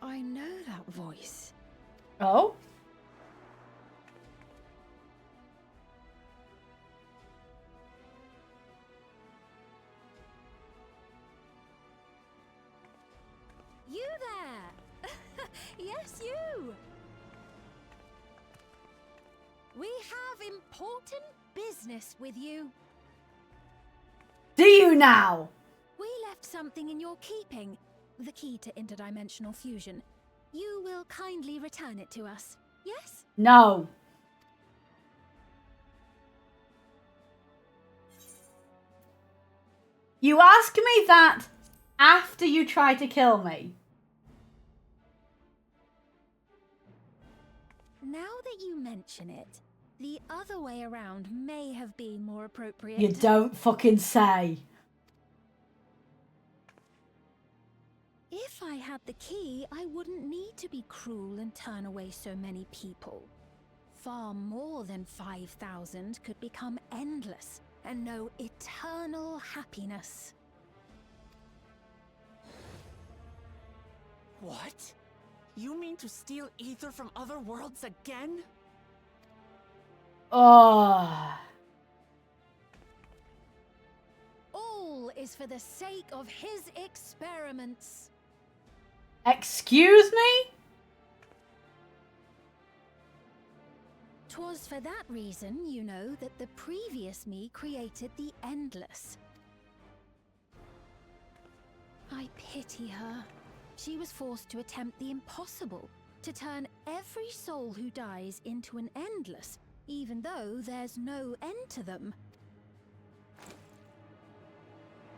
I know that voice. Oh? You there! Yes, you! We have important business with you. Do you now? We left something in your keeping. The key to interdimensional fusion. You will kindly return it to us, yes? No. You ask me that after you try to kill me. Now that you mention it, the other way around may have been more appropriate. You don't fucking say. If I had the key, I wouldn't need to be cruel and turn away so many people. Far more than 5,000 could become endless and know eternal happiness. What? You mean to steal ether from other worlds again? Oh. All is for the sake of his experiments. Excuse me? 'Twas for that reason, you know, that the previous me created the Endless. I pity her. She was forced to attempt the impossible, to turn every soul who dies into an Endless, even though there's no end to them.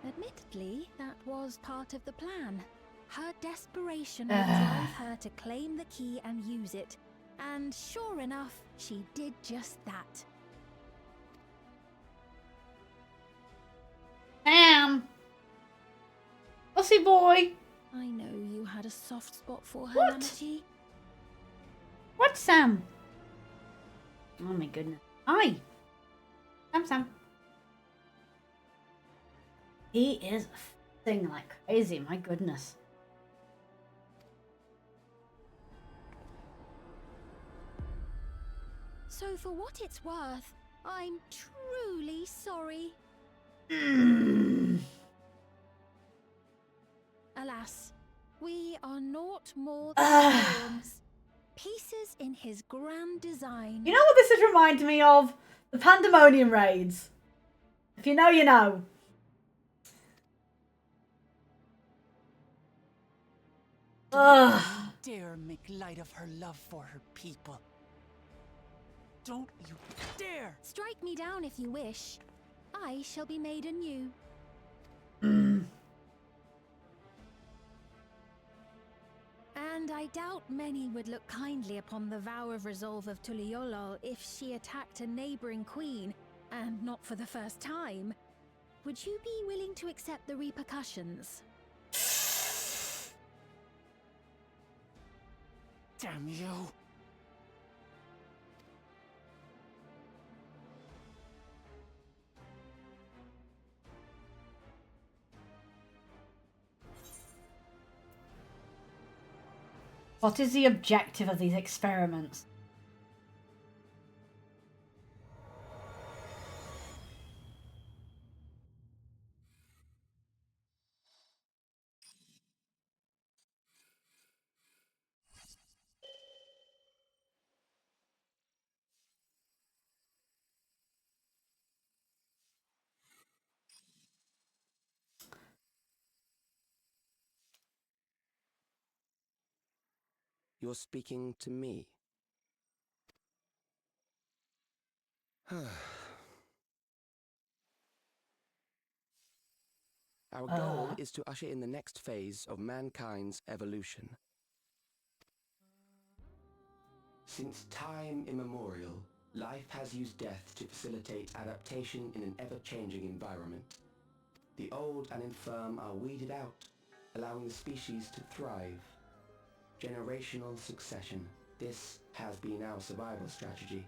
Admittedly, that was part of the plan. Her desperation would drive her to claim the key and use it. And sure enough, she did just that. Sam. Pussy boy. I know you had a soft spot for her, What? Lamachi. What, Sam? Oh my goodness. Hi. Sam. He is f***ing like crazy, my goodness. So for what it's worth, I'm truly sorry. Alas, we are naught more than forms. Pieces in his grand design. You know what this is reminding me of? The Pandemonium raids. If you know, you know. Ugh. Dare make light of her love for her people. Don't you dare! Strike me down if you wish. I shall be made anew. And I doubt many would look kindly upon the vow of resolve of Tuliolol if she attacked a neighboring queen, and not for the first time. Would you be willing to accept the repercussions? Damn you! What is the objective of these experiments? You're speaking to me. Our goal is to usher in the next phase of mankind's evolution. Since time immemorial, life has used death to facilitate adaptation in an ever-changing environment. The old and infirm are weeded out, allowing the species to thrive. Generational succession. This has been our survival strategy.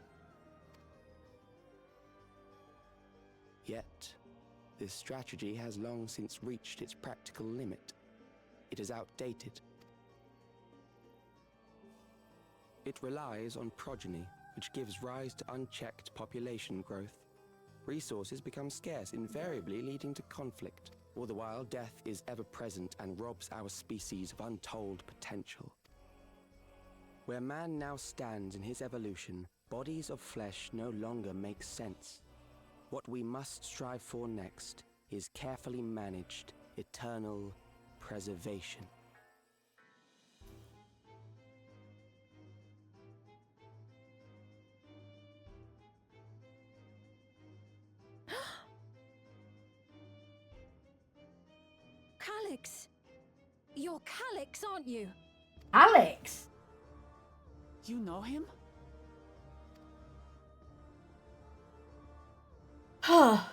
Yet, this strategy has long since reached its practical limit. It is outdated. It relies on progeny, which gives rise to unchecked population growth. Resources become scarce, invariably leading to conflict. All the while, death is ever present and robs our species of untold potential. Where man now stands in his evolution, bodies of flesh no longer make sense. What we must strive for next is carefully managed, eternal preservation. Calyx! You're Calyx, aren't you? Alex? You know him? Alex.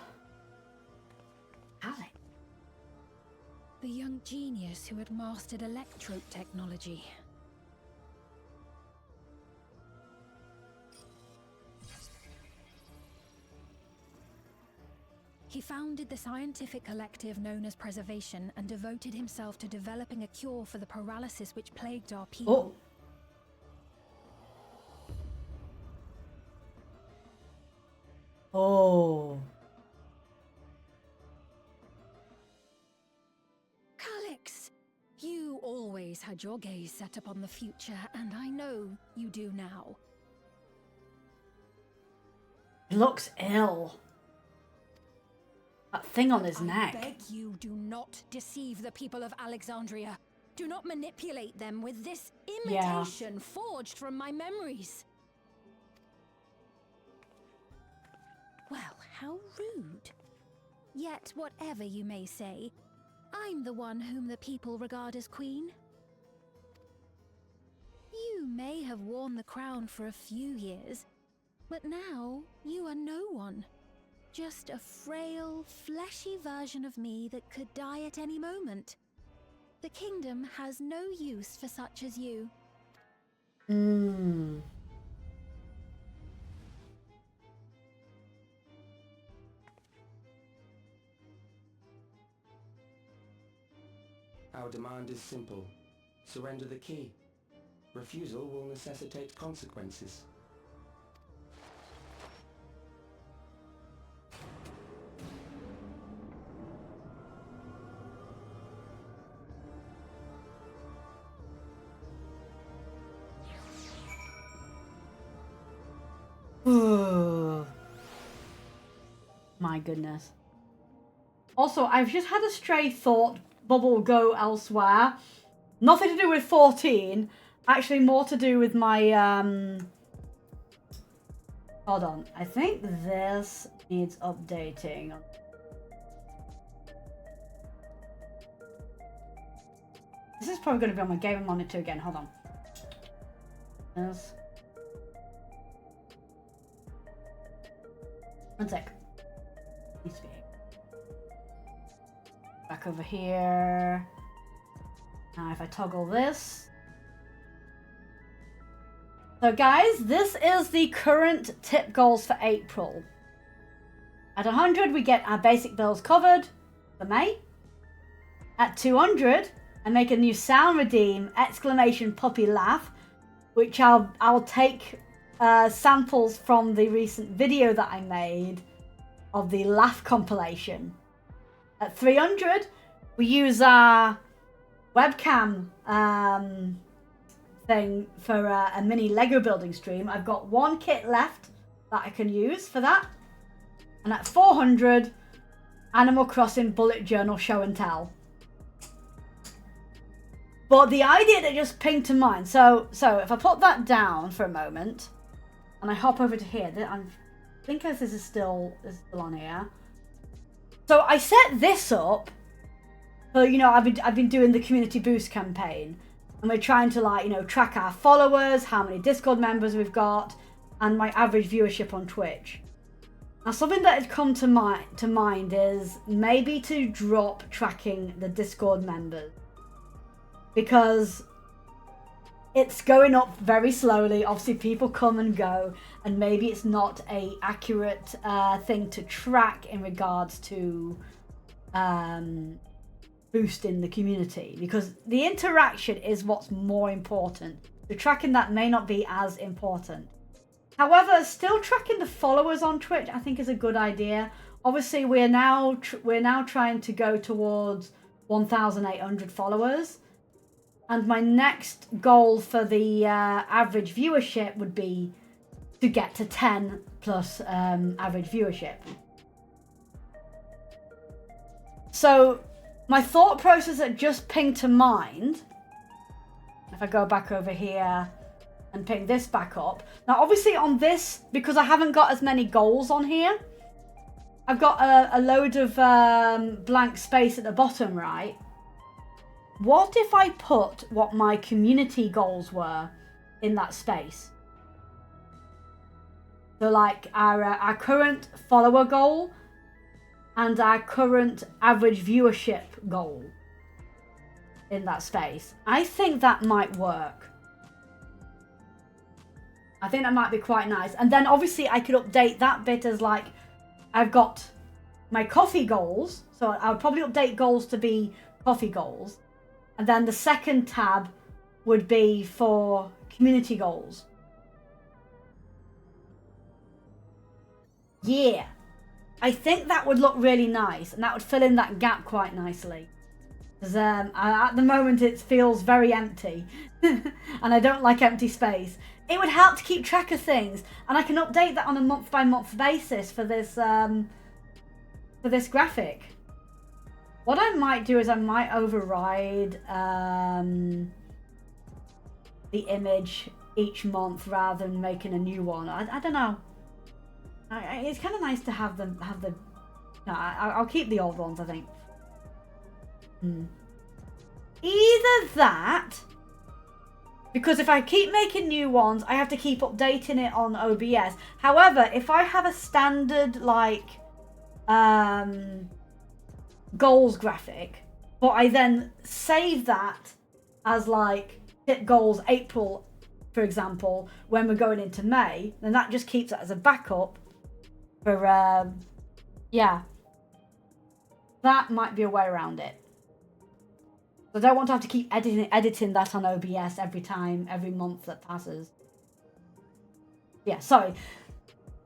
The young genius who had mastered electrope technology. He founded the scientific collective known as Preservation and devoted himself to developing a cure for the paralysis which plagued our people. Oh. Calyx, you always had your gaze set upon the future, and I know you do now. He looks ill. That thing on his I neck. beg you, do not deceive the people of Alexandria. Do not manipulate them with this imitation forged from my memories. Well, how rude. Yet, whatever you may say, I'm the one whom the people regard as queen. You may have worn the crown for a few years, but now you are no one. Just a frail, fleshy version of me that could die at any moment. The kingdom has no use for such as you. Our demand is simple. Surrender the key. Refusal will necessitate consequences. My goodness. Also, I've just had a stray thought bubble go elsewhere. Nothing to do with 14. Actually, more to do with my, Hold on. I think this needs updating. This is probably going to be on my gaming monitor again. Hold on. This. One sec. Needs to be back over here. Now if I toggle this. So guys, this is the current tip goals for April. At 100 we get our basic bills covered for May. At 200 I make a new sound redeem, exclamation puppy laugh, which I'll take samples from the recent video that I made of the laugh compilation. At 300, we use our webcam thing for a mini Lego building stream. I've got one kit left that I can use for that. And at 400, Animal Crossing bullet journal show and tell. But the idea that just pinged to mind, so if I put that down for a moment, and I hop over to here, I think this is still on here. So I set this up, so I've been doing the community boost campaign, and we're trying to track our followers, how many Discord members we've got, and my average viewership on Twitch. Now something that had come to mind is maybe to drop tracking the Discord members, because it's going up very slowly. Obviously, people come and go, and maybe it's not a accurate thing to track in regards to boosting the community, because the interaction is what's more important. The tracking that may not be as important. However, still tracking the followers on Twitch, I think, is a good idea. Obviously, we're now trying to go towards 1,800 followers. And my next goal for the average viewership would be to get to 10 plus average viewership. So my thought process that just pinged to mind, if I go back over here and ping this back up. Now, obviously on this, because I haven't got as many goals on here, I've got a load of blank space at the bottom, right? What if I put what my community goals were in that space? So like our current follower goal and our current average viewership goal in that space. I think that might work. I think that might be quite nice. And then obviously I could update that bit as like, I've got my coffee goals. So I would probably update goals to be coffee goals. And then the second tab would be for community goals. Yeah. I think that would look really nice. And that would fill in that gap quite nicely. Because at the moment it feels very empty. And I don't like empty space. It would help to keep track of things. And I can update that on a month-by-month basis for this graphic. What I might do is I might override the image each month rather than making a new one. I don't know. It's kind of nice to have the. No, I'll keep the old ones, I think. Either that, because if I keep making new ones, I have to keep updating it on OBS. However, if I have a standard like goals graphic, but I then save that as like hit goals April, for example, when we're going into May, then that just keeps it as a backup for yeah, that might be a way around it. So I don't want to have to keep editing that on OBS every month that passes. Yeah, sorry.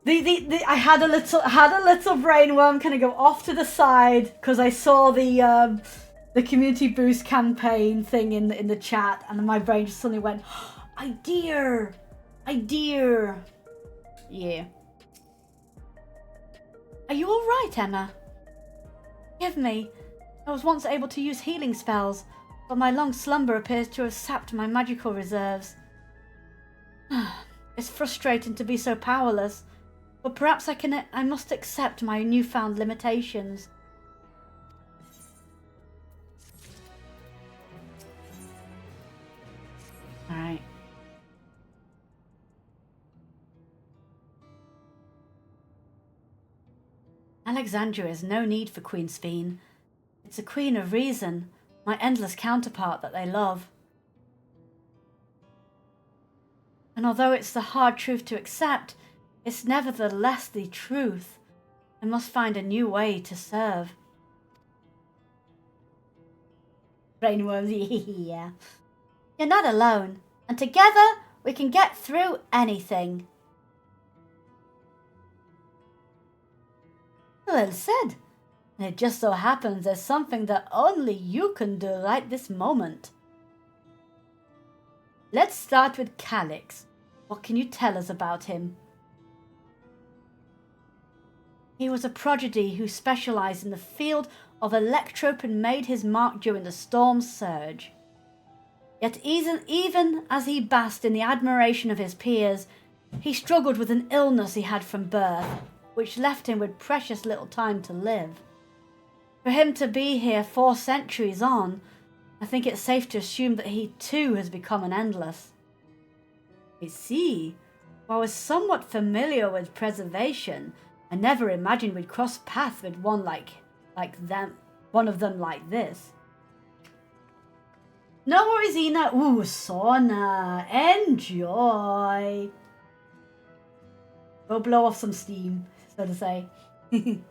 I had a little brainworm kind of go off to the side because I saw the community boost campaign thing in the chat, and then my brain just suddenly went, idea. Yeah. Are you all right, Emma? Forgive me. I was once able to use healing spells, but my long slumber appears to have sapped my magical reserves. It's frustrating to be so powerless, but perhaps I must accept my newfound limitations. Alright. Alexandria has no need for Queen Sphene. It's a queen of reason, my endless counterpart that they love. And although it's the hard truth to accept, it's nevertheless the truth. I must find a new way to serve. Brainworms, yeah. You're not alone, and together we can get through anything. Well said. And it just so happens there's something that only you can do right this moment. Let's start with Calyx. What can you tell us about him? He was a prodigy who specialized in the field of electrope and made his mark during the storm surge. Yet even as he basked in the admiration of his peers, he struggled with an illness he had from birth, which left him with precious little time to live. For him to be here 4 centuries on, I think it's safe to assume that he too has become an endless. I see. While I was somewhat familiar with preservation, I never imagined we'd cross paths with one of them like this. No worries, Ina. Ooh, sauna. Enjoy. Go blow off some steam, so to say. You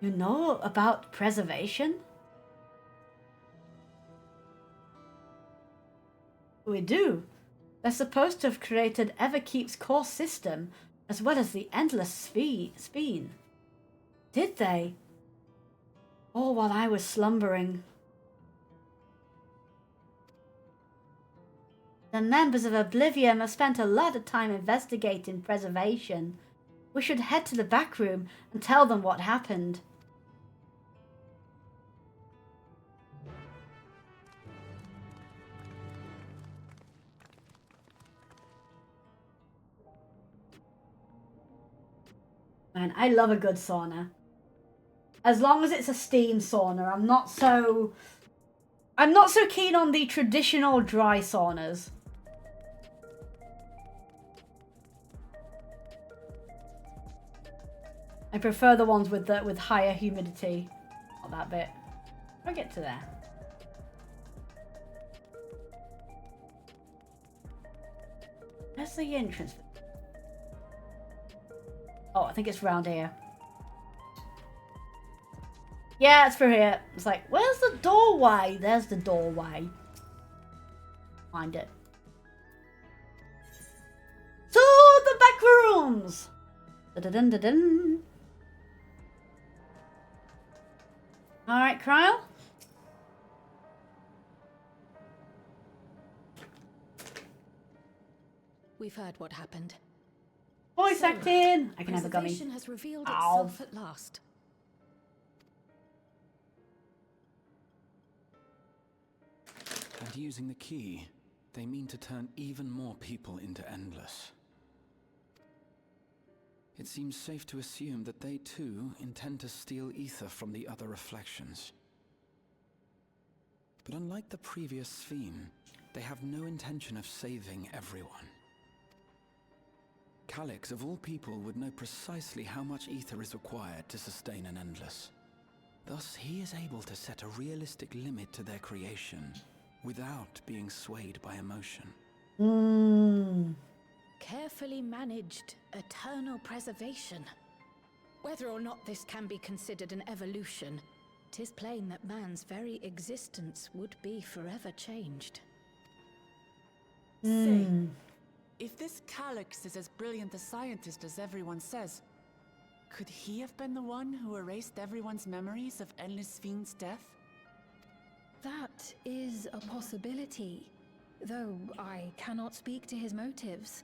know about preservation? We do. They're supposed to have created Everkeep's core system, as well as the endless spine. Did they? All while I was slumbering. The members of Oblivion have spent a lot of time investigating preservation. We should head to the back room and tell them what happened. Man, I love a good sauna. As long as it's a steam sauna, I'm not so keen on the traditional dry saunas. I prefer the ones with higher humidity. Not that bit. I'll get to there. Where's the entrance? Oh, I think it's round here. Yeah, it's through here. It's like, where's the doorway? There's the doorway. Find it. So, the back rooms! Da-da-dun-da-dun. Alright, Cryle? We've heard what happened. Voice acting! I can have a gummy. Preservation has revealed Ow. itself at last. And using the key, they mean to turn even more people into Endless. It seems safe to assume that they too intend to steal ether from the other reflections. But unlike the previous Sphere, they have no intention of saving everyone. Calyx, of all people, would know precisely how much ether is required to sustain an Endless. Thus, he is able to set a realistic limit to their creation, without being swayed by emotion. Carefully managed eternal preservation. Whether or not this can be considered an evolution, 'tis plain that man's very existence would be forever changed. Say, if this Calyx is as brilliant a scientist as everyone says, could he have been the one who erased everyone's memories of Endless Sphere's death? That is a possibility, though I cannot speak to his motives.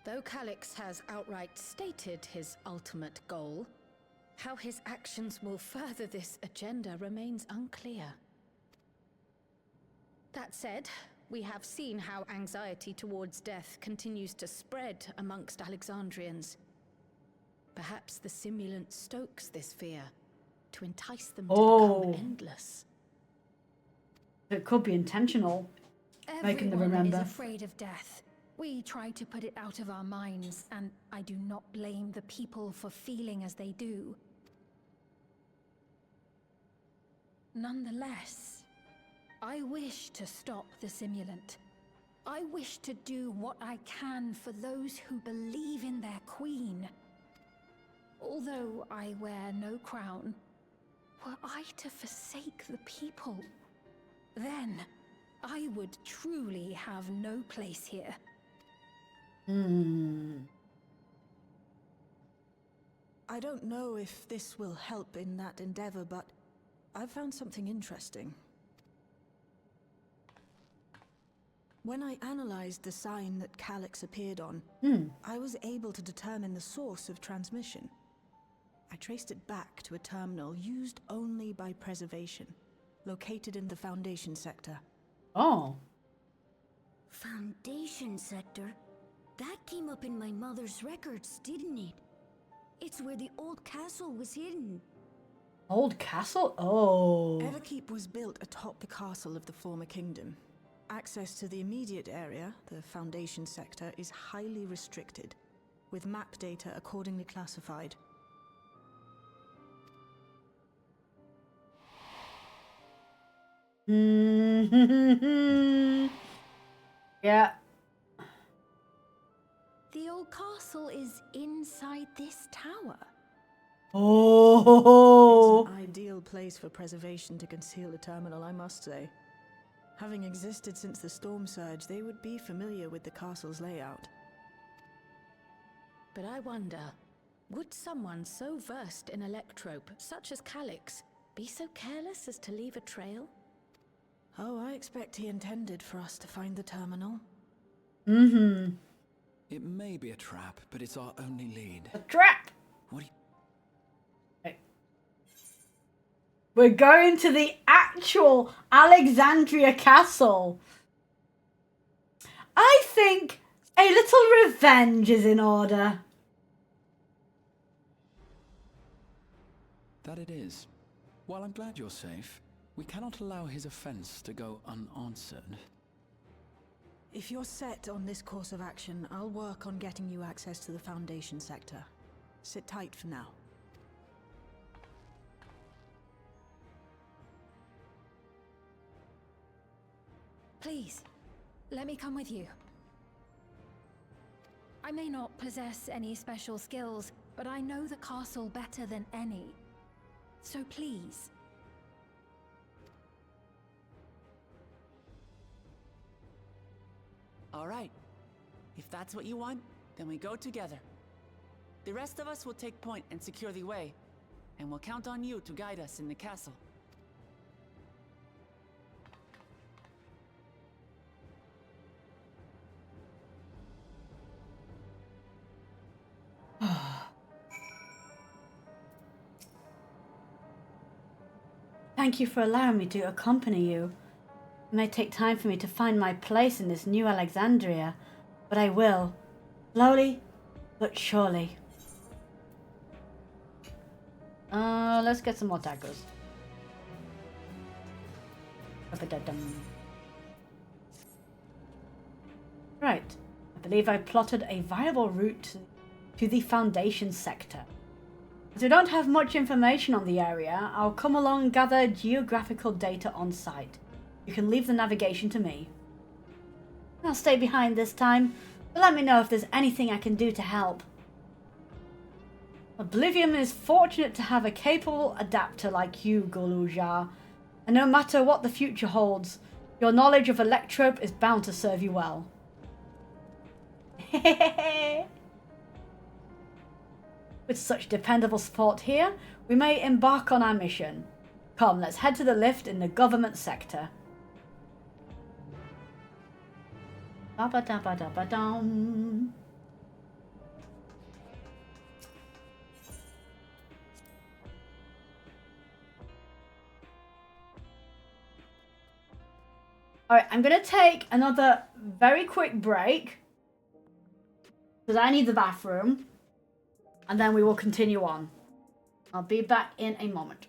Though Calyx has outright stated his ultimate goal, how his actions will further this agenda remains unclear. That said, we have seen how anxiety towards death continues to spread amongst Alexandrians. Perhaps the simulant stokes this fear to entice them to become endless. It could be intentional. Making them Everyone is remember. afraid of death. We try to put it out of our minds, and I do not blame the people for feeling as they do. Nonetheless, I wish to stop the simulant. I wish to do what I can for those who believe in their queen. Although I wear no crown, were I to forsake the people, then I would truly have no place here. I don't know if this will help in that endeavor, but I've found something interesting. When I analyzed the sign that Calyx appeared on, I was able to determine the source of transmission. I traced it back to a terminal used only by preservation, located in the Foundation sector. Oh. Foundation sector? That came up in my mother's records, didn't it? It's where the old castle was hidden. Old castle? Oh. Everkeep was built atop the castle of the former kingdom. Access to the immediate area, the Foundation sector, is highly restricted, with map data accordingly classified. Yeah. The old castle is inside this tower. Oh. It's an ideal place for preservation to conceal the terminal, I must say. Having existed since the storm surge, they would be familiar with the castle's layout. But I wonder, would someone so versed in electrope, such as Calix, be so careless as to leave a trail? Oh, I expect he intended for us to find the terminal. Mm-hmm. It may be a trap, but it's our only lead. A trap! What do you... We're going to the actual Alexandria Castle. I think a little revenge is in order. That it is. While I'm glad you're safe, we cannot allow his offense to go unanswered. If you're set on this course of action, I'll work on getting you access to the Foundation sector. Sit tight for now. Please, let me come with you. I may not possess any special skills, but I know the castle better than any. So please. All right. If that's what you want, then we go together. The rest of us will take point and secure the way, and we'll count on you to guide us in the castle. Thank you for allowing me to accompany you. It may take time for me to find my place in this new Alexandria, but I will. Slowly, but surely. Let's get some more tacos. Right. I believe I plotted a viable route to the Foundation sector. As we don't have much information on the area, I'll come along and gather geographical data on site. You can leave the navigation to me. I'll stay behind this time, but let me know if there's anything I can do to help. Oblivion is fortunate to have a capable adapter like you, Gulujar, and no matter what the future holds, your knowledge of Electrope is bound to serve you well. With such dependable support here, we may embark on our mission. Come, let's head to the lift in the government sector. Ba-ba-da-ba-da-ba-dum. Alright, I'm going to take another very quick break because I need the bathroom, and then we will continue on. I'll be back in a moment.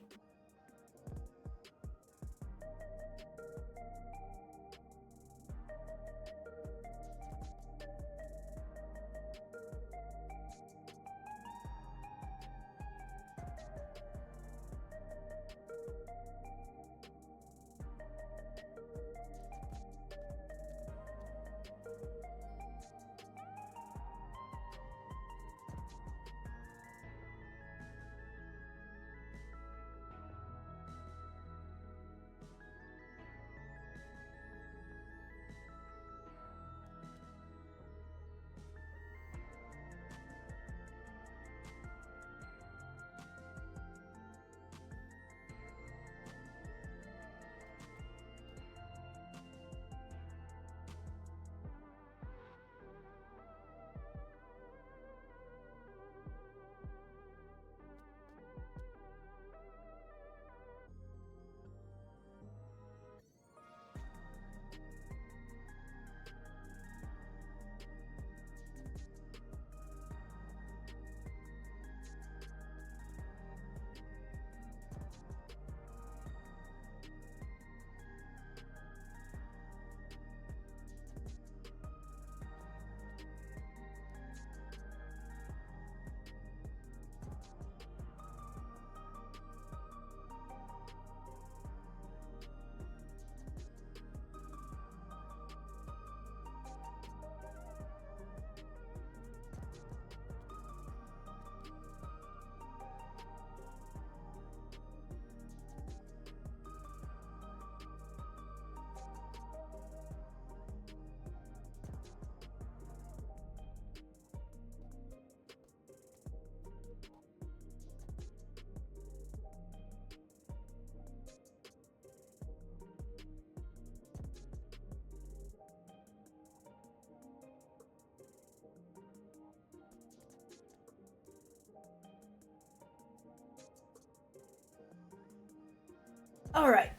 Alright.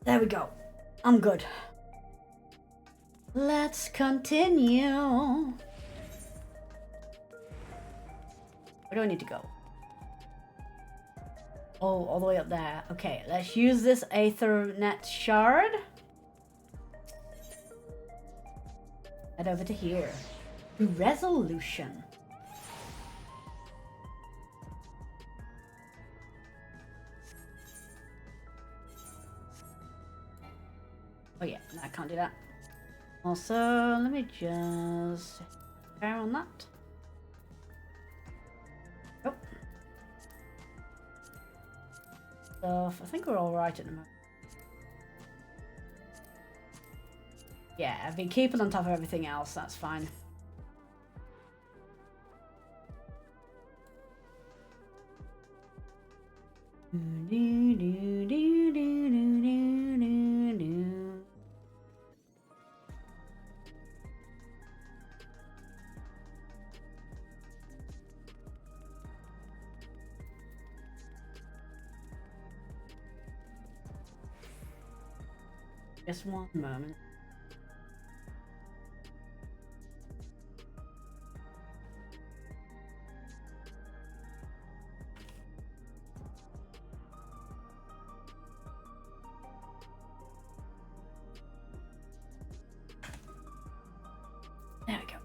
There we go. I'm good. Let's continue. Where do I need to go? Oh, all the way up there. Okay, let's use this Aethernet shard. Head over to here. Resolution. Oh yeah, no, I can't do that. Also, let me just fire on that. Oh. Stuff. I think we're all right at the moment. Yeah, I've been keeping on top of everything else. That's fine. Just one moment. There we go.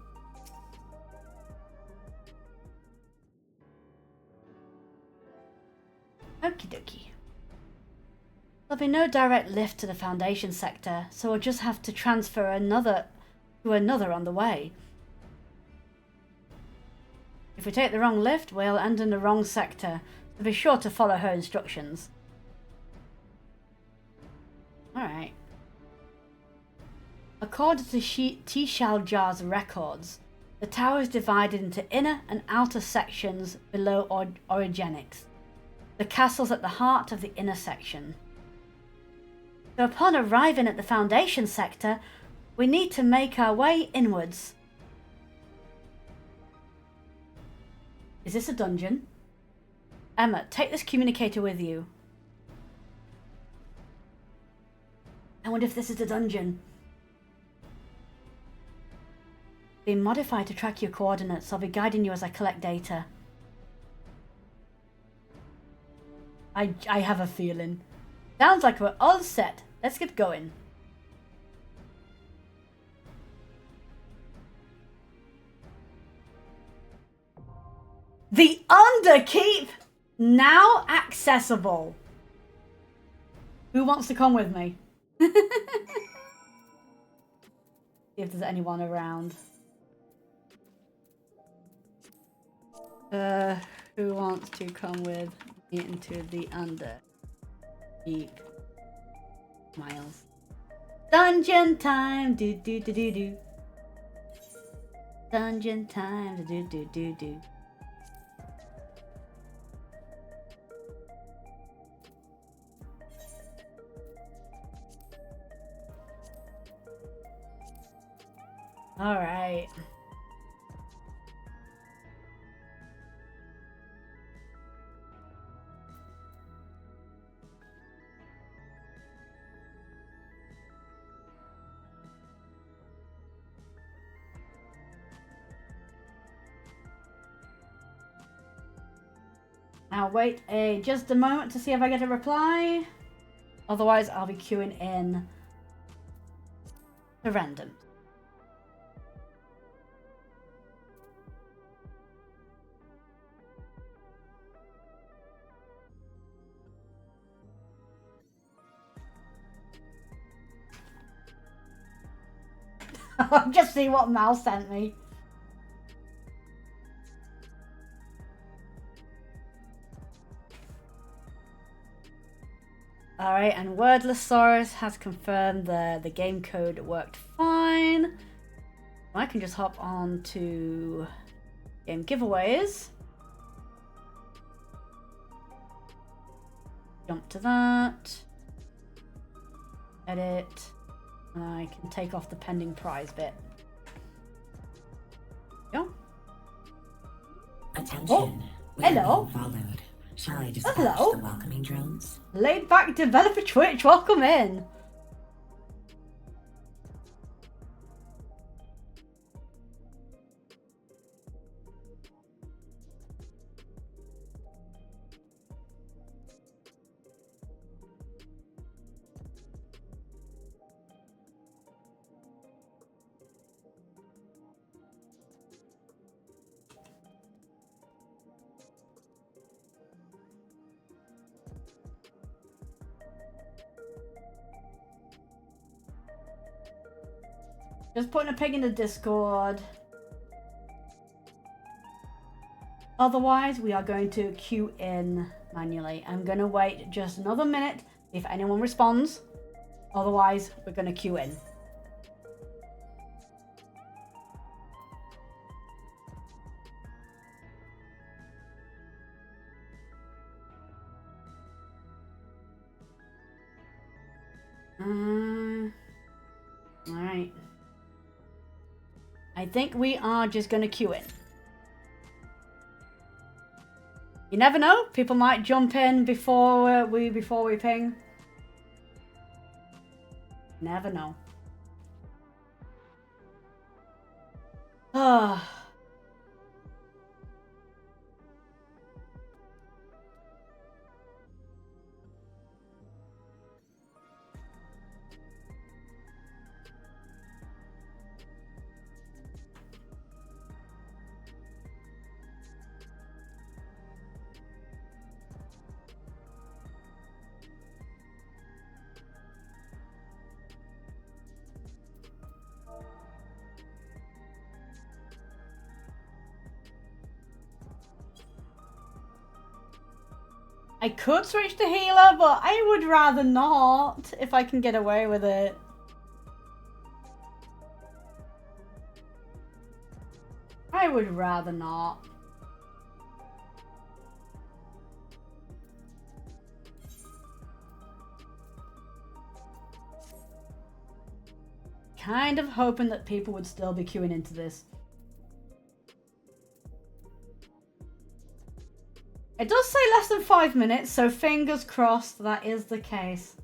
Okie dokie. There'll be no direct lift to the Foundation sector, so we'll just have to transfer another on the way. If we take the wrong lift, we'll end in the wrong sector, so be sure to follow her instructions. Alright. According to T-Shell Jar's records, the tower is divided into inner and outer sections below Origenics. The castle's at the heart of the inner section. So upon arriving at the Foundation sector, we need to make our way inwards. Is this a dungeon? Emma, take this communicator with you. I wonder if this is a dungeon. Been modified to track your coordinates. I'll be guiding you as I collect data. I have a feeling. Sounds like we're all set. Let's get going. The Underkeep now accessible. Who wants to come with me? See if there's anyone around. Who wants to come with me into the Underkeep? Miles. Dungeon time, do do do do do. Dungeon time, do do do do. All right. I'll wait just a moment to see if I get a reply. Otherwise, I'll be queuing in the random. I'll just see what Mal sent me. Alright, and Wordless has confirmed the game code worked fine. I can just hop on to game giveaways. Jump to that. Edit. And I can take off the pending prize bit. Go. Attention. Oh, hello. Followed. Shall I dispatch Hello. the welcoming drones? Laid back developer Twitch, welcome in. Just putting a pig in the Discord. Otherwise, we are going to queue in manually. I'm going to wait just another minute if anyone responds. Otherwise, we're going to queue in. All right. I think we are just going to queue in. You never know. People might jump in before we ping. Never know. Ah. I could switch to healer, but I would rather not if I can get away with it. I would rather not. Kind of hoping that people would still be queuing into this. It does say less than 5 minutes, so fingers crossed that is the case.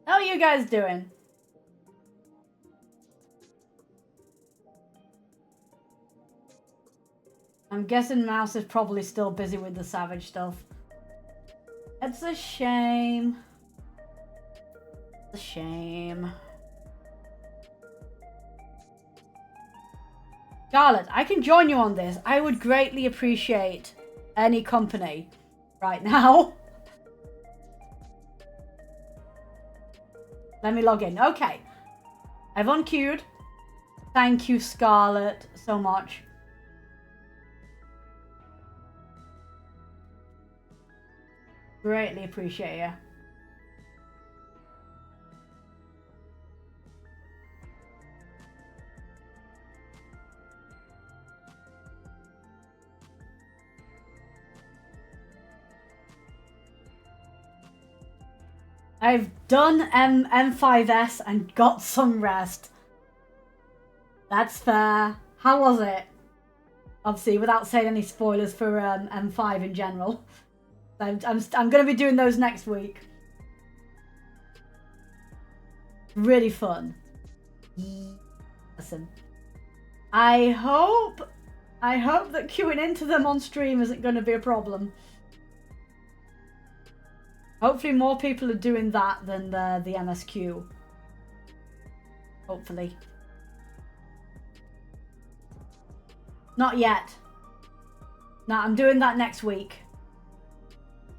How are you guys doing? I'm guessing Mouse is probably still busy with the Savage stuff. It's a shame. It's a shame. Scarlett, I can join you on this. I would greatly appreciate any company right now. Let me log in. Okay. I've unqueued. Thank you, Scarlett, so much. Greatly appreciate you. I've done M5S and got some rest. That's fair. How was it? Obviously, without saying any spoilers for M5 in general. I'm going to be doing those next week. Really fun. Listen, I hope that queuing into them on stream isn't going to be a problem. Hopefully more people are doing that than the MSQ. Hopefully. Not yet. No, I'm doing that next week.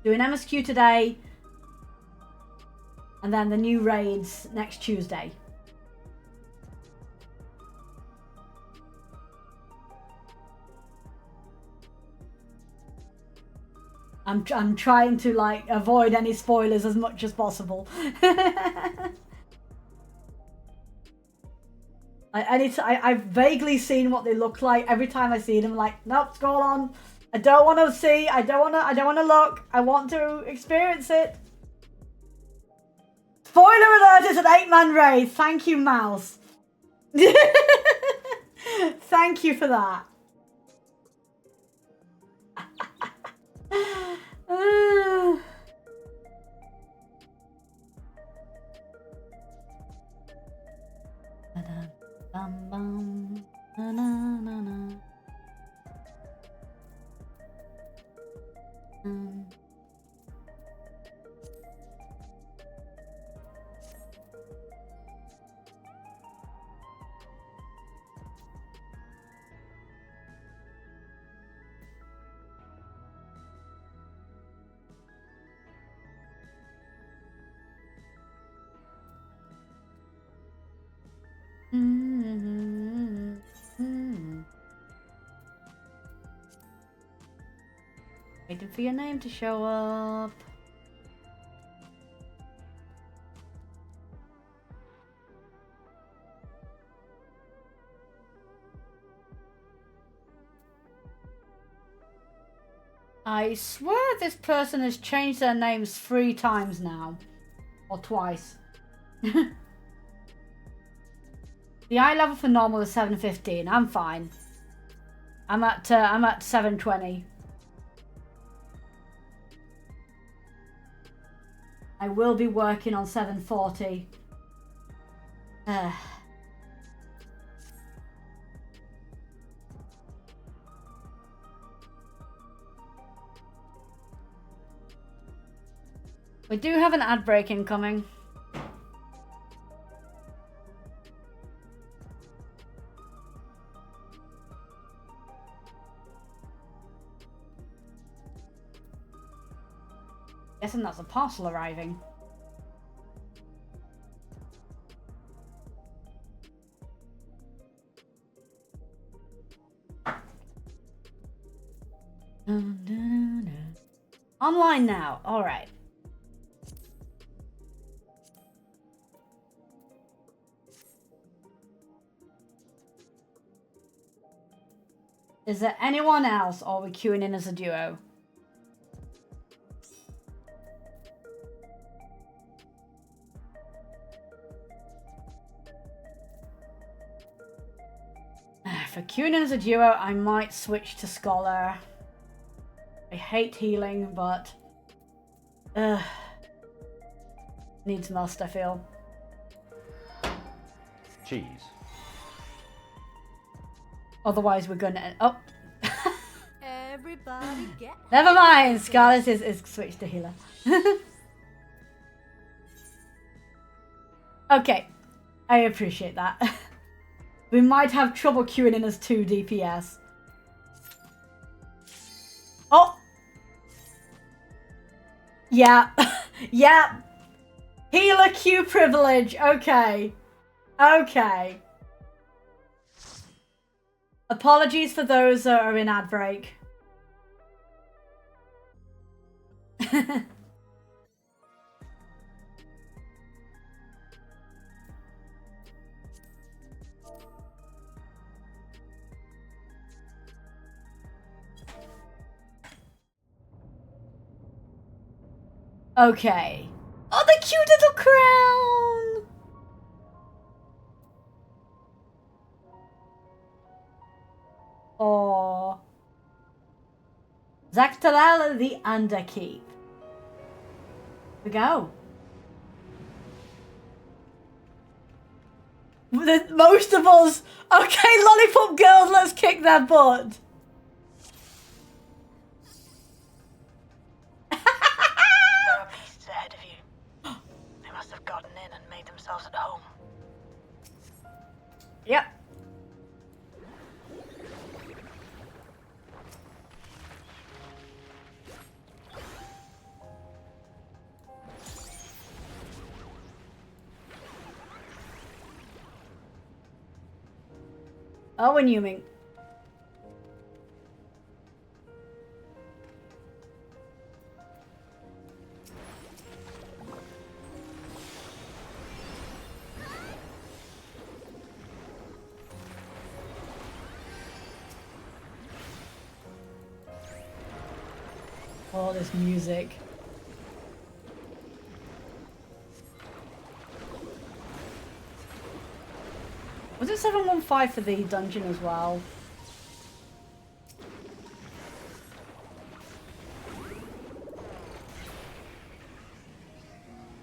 Doing MSQ today. And then the new raids next Tuesday. I'm trying to like avoid any spoilers as much as possible. I've vaguely seen what they look like. Every time I see them, I'm like, nope, scroll on. I don't want to see. I don't want to look. I want to experience it. Spoiler alert! It's an 8-man raid. Thank you, Mouse. Thank you for that. Waiting for your name to show up. I swear this person has changed their names 3 times now. Or twice. The eye level for normal is 715. I'm fine. I'm at 720. I will be working on 740. We do have an ad break incoming. Guessing that's a parcel arriving. Online now. All right. Is there anyone else, or are we queuing in as a duo? For queuing in as a duo, I might switch to Scholar. I hate healing, but needs must, I feel. Cheese. Otherwise, we're gonna. Oh. Everybody get. Never mind. Scarlet is switched to healer. Okay, I appreciate that. We might have trouble queuing in as 2 DPS. Oh! Yeah. Yeah. Healer queue privilege. Okay. Okay. Apologies for those that are in ad break. Okay. Oh, the cute little crown! Oh. Zaktalal the Underkeep. Here we go. Most of us. Okay, Lollipop Girls, let's kick their butt. There are beasts ahead of you. They must have gotten in and made themselves at home. Yep. Oh, and Yuming. Oh, this music. Was it 715 for the dungeon as well?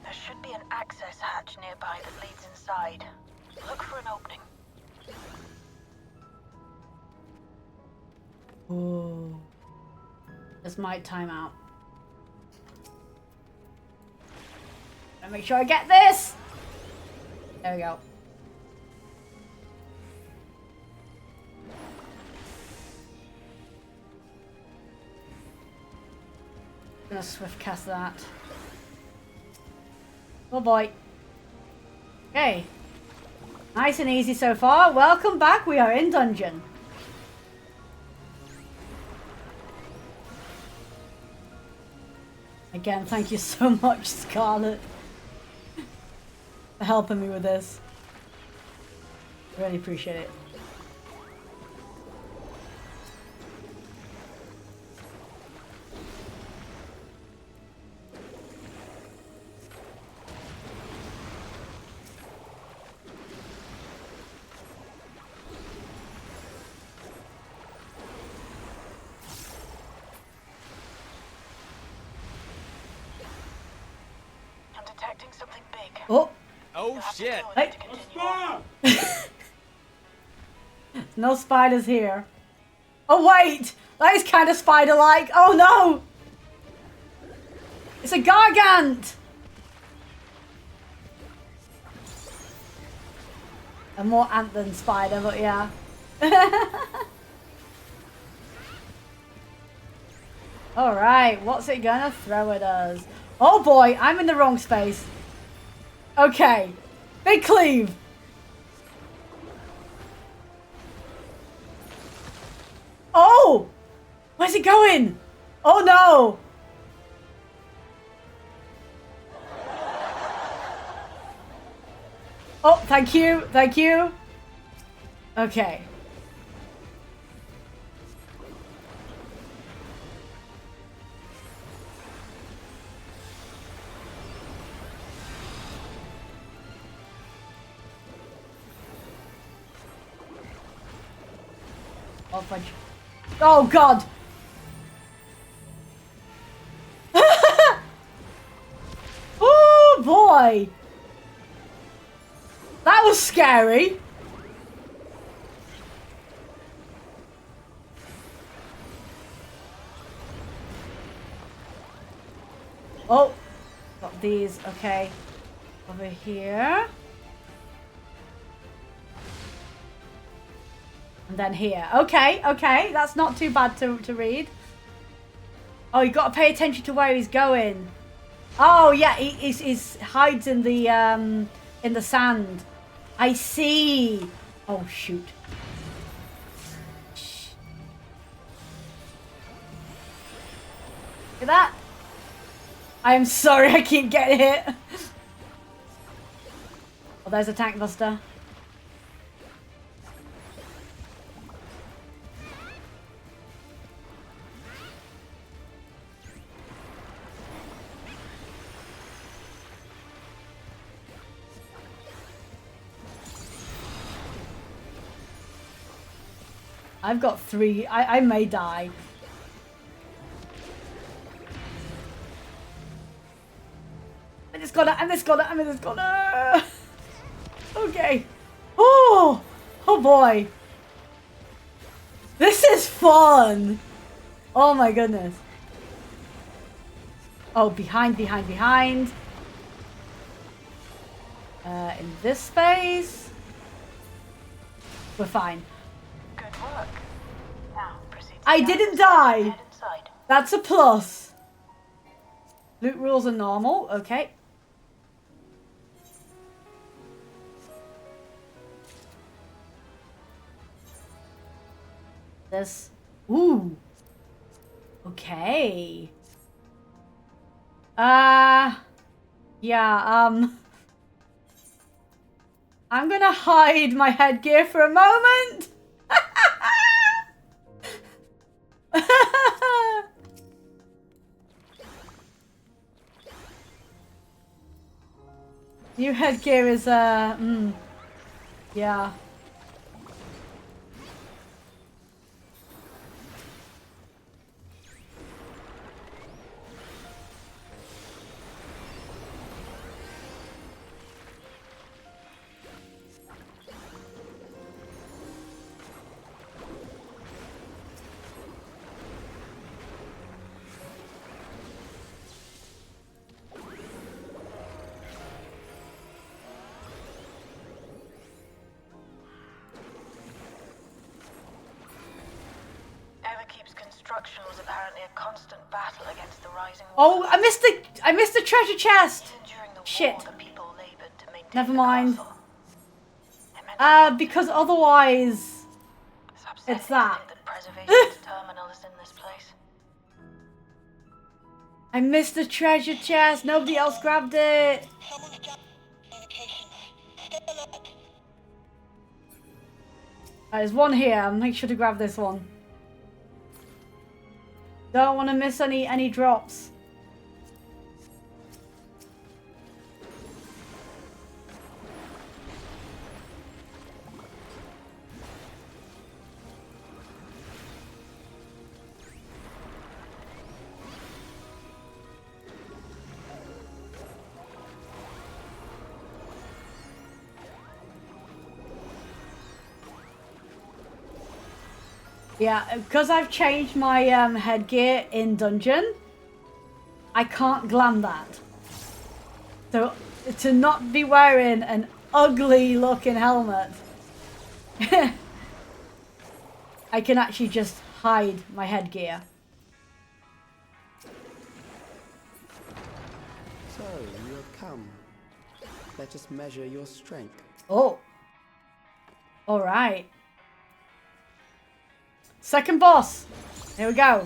There should be an access hatch nearby that leads inside. Look for an opening. Oh. This might time out. And make sure I get this. There we go. I'm gonna swift cast that. Oh boy. Okay. Nice and easy so far. Welcome back. We are in dungeon. Again, thank you so much, Scarlet, for helping me with this. Really appreciate it. Detecting something big. Oh! Oh shit! Hey. No spiders here. Oh wait! That is kind of spider-like. Oh no! It's a gargant! A more ant than spider, but yeah. Alright, what's it gonna throw at us? Oh boy, I'm in the wrong space. Okay. Big cleave. Oh! Where's it going? Oh no! Oh, thank you. Thank you. Okay. Oh, fudge. Oh, God! Oh, boy! That was scary! Oh! Got these, okay. Over here. And then here. Okay, okay. That's not too bad to read. Oh, you got to pay attention to where he's going. Oh, yeah. He hides in the sand. I see. Oh, shoot. Shh. Look at that. I am sorry I keep getting hit. Oh, there's a tank buster. I've got 3. I may die. I just gotta. Okay. Oh! Oh boy. This is fun! Oh my goodness. Oh, behind. In this space. We're fine. Good work. Now proceed to I didn't die! head inside. That's a plus. Loot rules are normal. Okay. This. Ooh. Okay. Yeah, I'm gonna hide my headgear for a moment. New headgear is, yeah. destruction was apparently a constant battle against the rising Oh, waters. I missed the treasure chest. During the Shit. war, the people labored to maintain Never the mind. castle. It meant a lot Because otherwise, upsetting it's that. to think preservation's terminal is in this place. I missed the treasure chest. Nobody else grabbed it. Someone's jammed communications. Stay alert. There's one here. Make sure to grab this one. Don't want to miss any drops. Yeah, because I've changed my headgear in dungeon, I can't glam that. So to not be wearing an ugly looking helmet, I can actually just hide my headgear. So, you have come. Let us measure your strength. Oh. Alright. Second boss. Here we go.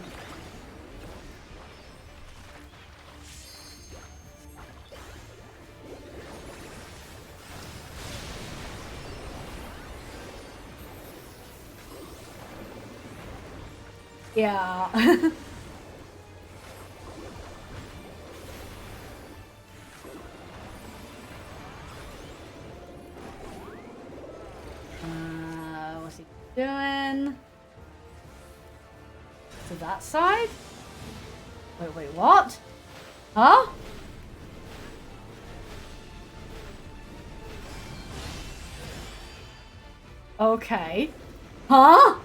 Yeah. What's he doing? To that side? Wait, what? Huh? Okay. Huh?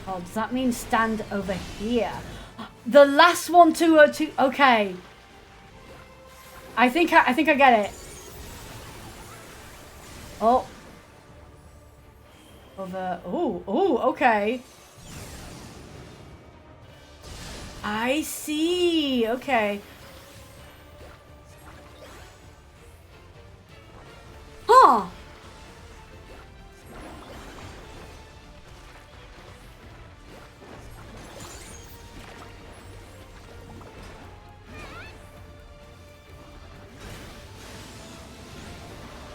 Oh, does that mean stand over here? The last one to okay. I think I get it. Oh. Over. Oh, okay. I see. Okay. Huh.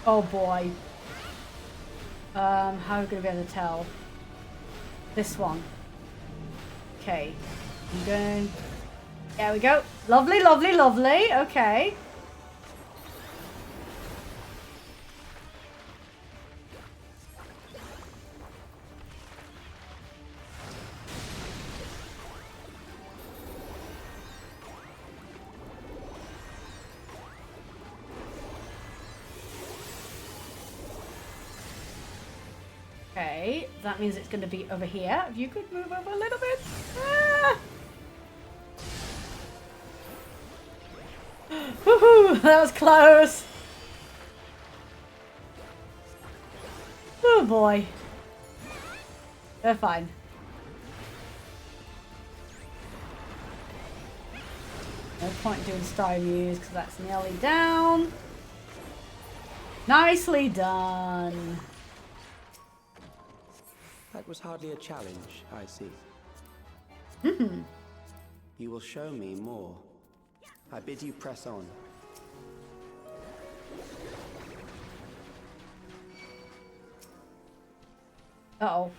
Oh boy. How are we gonna be able to tell? This one. Okay. I'm going. There we go. Lovely, lovely, lovely. Okay. Okay, that means it's going to be over here. If you could move over a little bit. Ah! Woohoo! That was close. Oh boy. They're fine. No point in doing star news because that's nearly down. Nicely done. That was hardly a challenge, I see. Mm-hmm. You will show me more. I bid you press on. Uh-oh.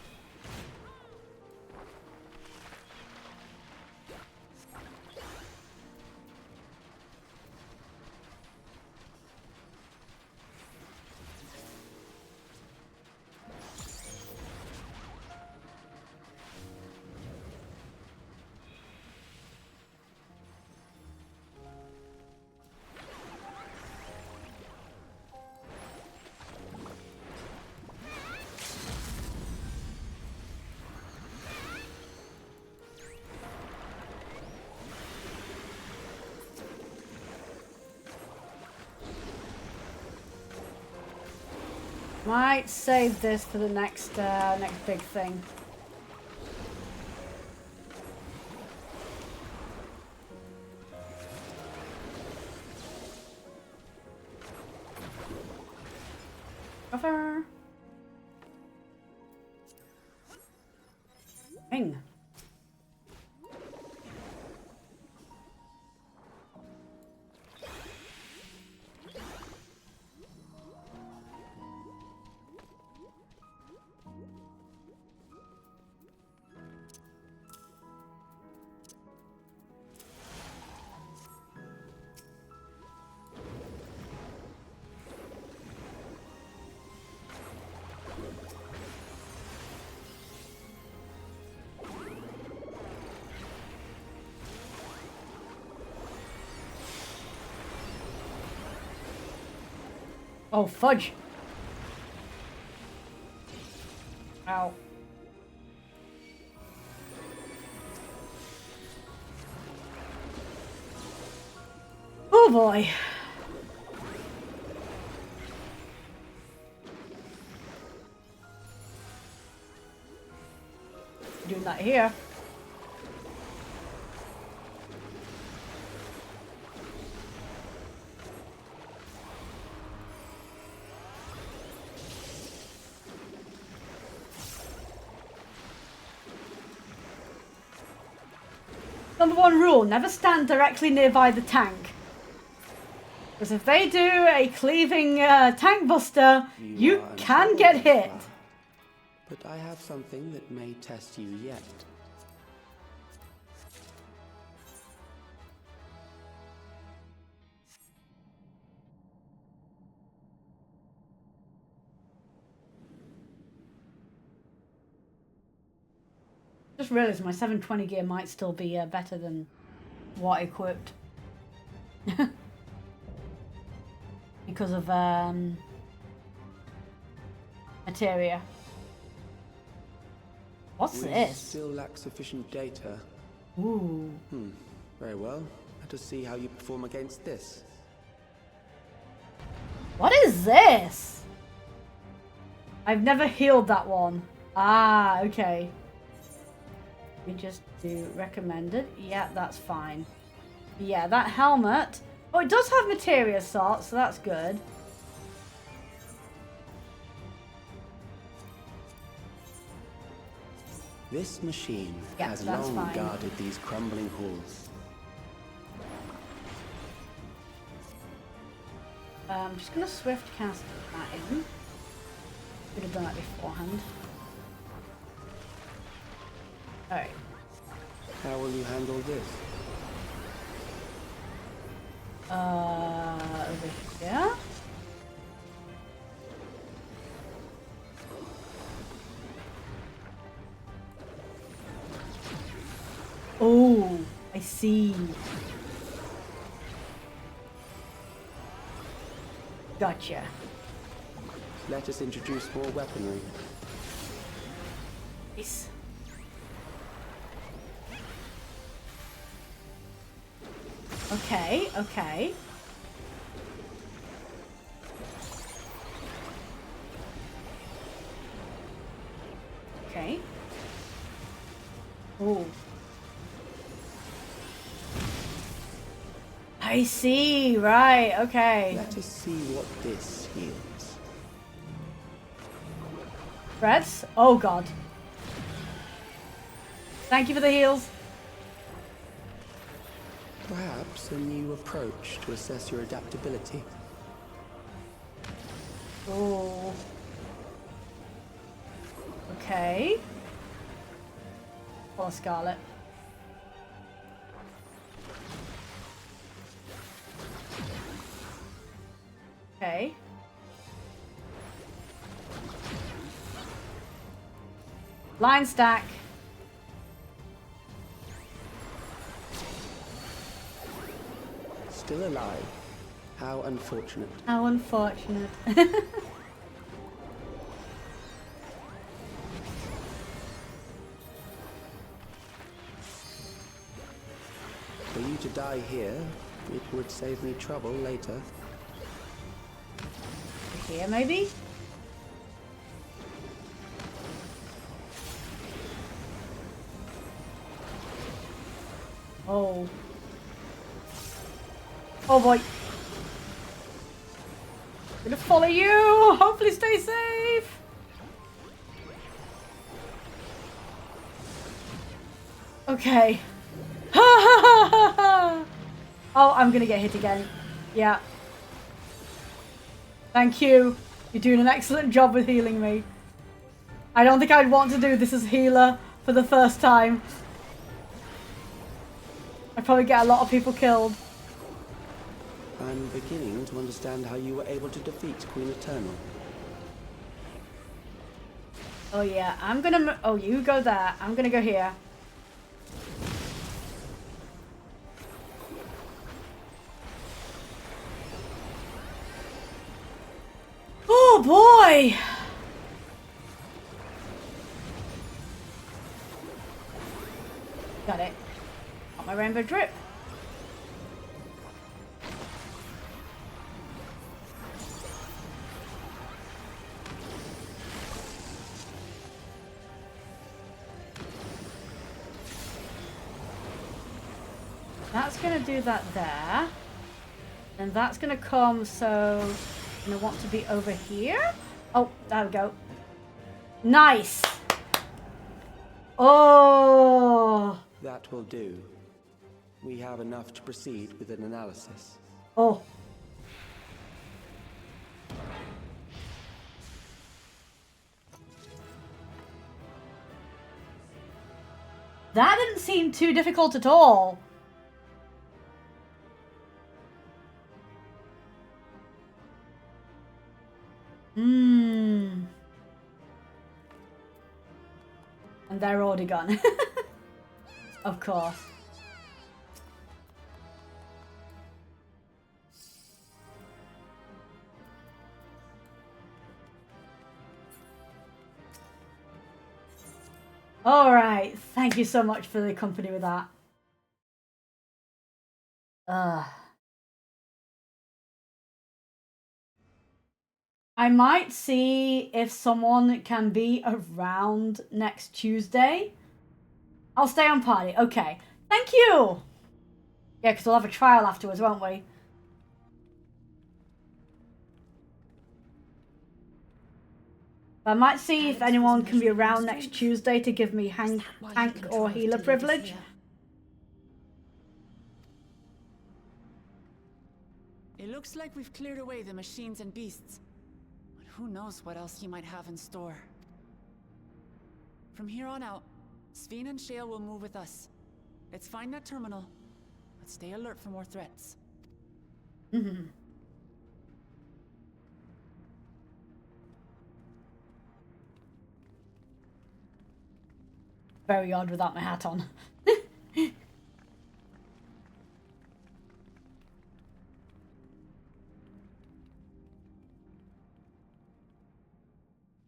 Might save this for the next next big thing. Cover. Ring. Oh, fudge. Ow. Oh boy. Doing that here. Number one rule, never stand directly nearby the tank. Because if they do a cleaving tank buster, you can get hit. But I have something that may test you yet. Just realised my 720 gear might still be better than what equipped. Because of materia. What's this? Still lack sufficient data. Ooh. Very well. Let us see how you perform against this. What is this? I've never healed that one. Ah, okay. We just do recommended. Yeah, that's fine. Yeah, that helmet. Oh, it does have materia sort, so that's good. This machine Yeah, has that's long fine. guarded these crumbling halls. I'm just gonna swift cast that in. Could have done that beforehand. Alright. How will you handle this? Over here. Oh, I see. Gotcha. Let us introduce more weaponry. Nice. Okay, okay. Okay. Oh. I see, right, okay. Let us see what this heals. Threads? Oh god. Thank you for the heals. Perhaps a new approach to assess your adaptability. Oh. Okay. Or Scarlet. Okay. Line stack. Still alive. How unfortunate. How unfortunate. For you to die here, it would save me trouble later. Here, maybe? Oh. Oh boy. I'm gonna follow you. Hopefully stay safe. Okay. Oh, I'm gonna get hit again. Yeah. Thank you. You're doing an excellent job with healing me. I don't think I'd want to do this as healer for the first time. I'd probably get a lot of people killed. I'm beginning to understand how you were able to defeat Queen Eternal. Oh yeah, I'm gonna... Oh, you go there. I'm gonna go here. Oh boy! Got it. Got my rainbow drip. That's gonna do that there. And that's gonna come, so I'm gonna want to be over here. Oh, there we go. Nice! Oh! That will do. We have enough to proceed with an analysis. Oh. That didn't seem too difficult at all. And they're already gone. Of course. Alright, thank you so much for the company with that. I might see if someone can be around next Tuesday. I'll stay on party. Okay. Thank you! Yeah, because we'll have a trial afterwards, won't we? I might see if anyone can be around next Tuesday to give me tank or healer privilege. It looks like we've cleared away the machines and beasts. But who knows what else he might have in store. From here on out, Sveen and Shale will move with us. Let's find that terminal, but stay alert for more threats. Very odd without my hat on.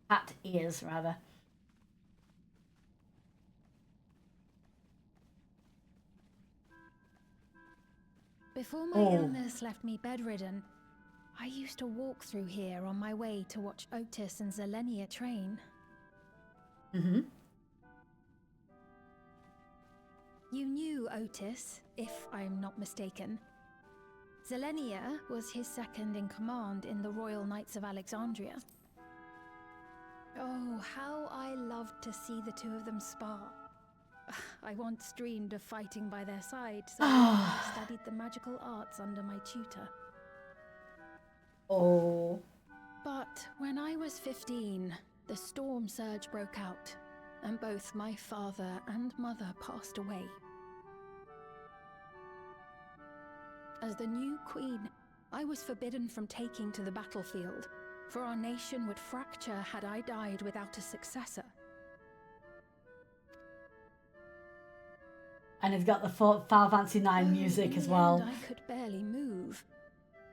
Hat ears, rather. Before my illness left me bedridden, I used to walk through here on my way to watch Otis and Zelenia train. You knew Otis, if I'm not mistaken. Zelenia was his second in command in the Royal Knights of Alexandria. Oh, how I loved to see the two of them spar. I once dreamed of fighting by their side, so I studied the magical arts under my tutor. Oh. But when I was 15, the storm surge broke out, and both my father and mother passed away. As the new queen, I was forbidden from taking to the battlefield, for our nation would fracture had I died without a successor. And it's got the Final Fantasy IX music as well. And I could barely move.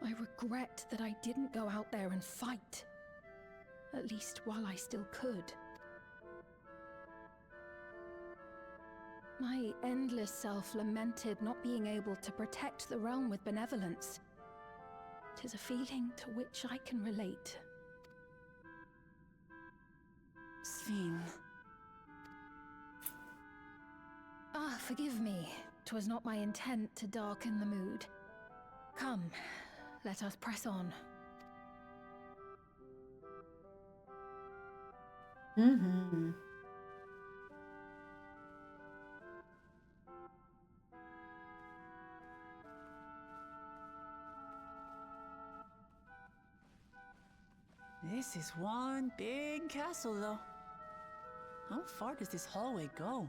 I regret that I didn't go out there and fight. At least while I still could. My endless self lamented not being able to protect the realm with benevolence. 'Tis a feeling to which I can relate. Sveen. Ah, forgive me. 'Twas not my intent to darken the mood. Come, let us press on. Mm-hmm. This is one big castle, though. How far does this hallway go?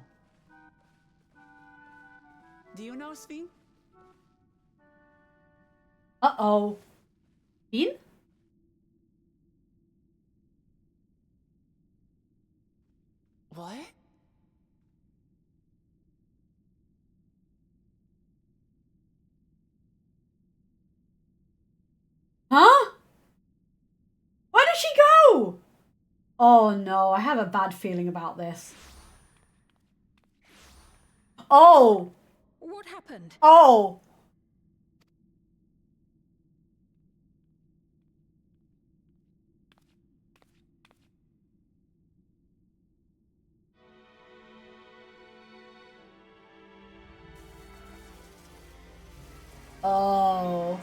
Do you know, Sven? Uh-oh. Bean? What? Huh? Where did she go? Oh no, I have a bad feeling about this. Oh! What happened? Oh! Oh.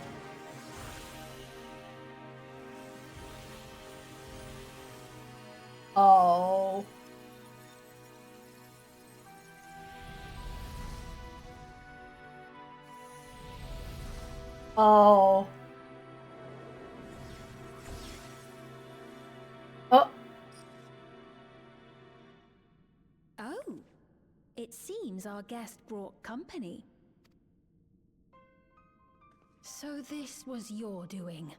Oh. Oh. Oh. Oh, it seems our guest brought company. So this was your doing?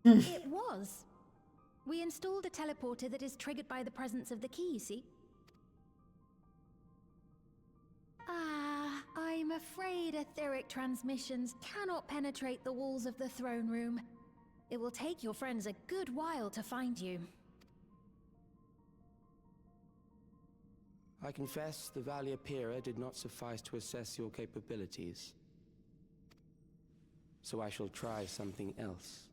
It was. We installed a teleporter that is triggered by the presence of the key, you see? I'm afraid etheric transmissions cannot penetrate the walls of the throne room. It will take your friends a good while to find you. I confess the Valiapira did not suffice to assess your capabilities. So I shall try something else.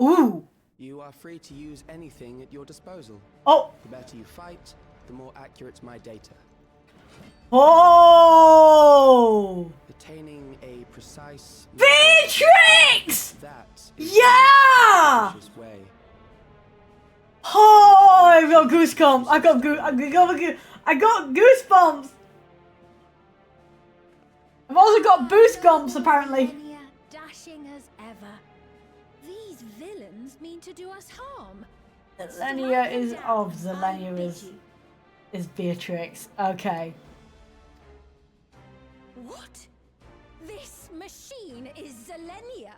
Ooh. You are free to use anything at your disposal. Oh. The better you fight, the more accurate my data. Oh. Attaining a precise Beatrix! That Yeah! way. Oh, I got goosebumps. I got goosebumps. I've also got boost gumps apparently. Zelenia, dashing as ever. These villains mean to do us harm. Zelenia is is Beatrix. Okay. What? This machine is Zelenia?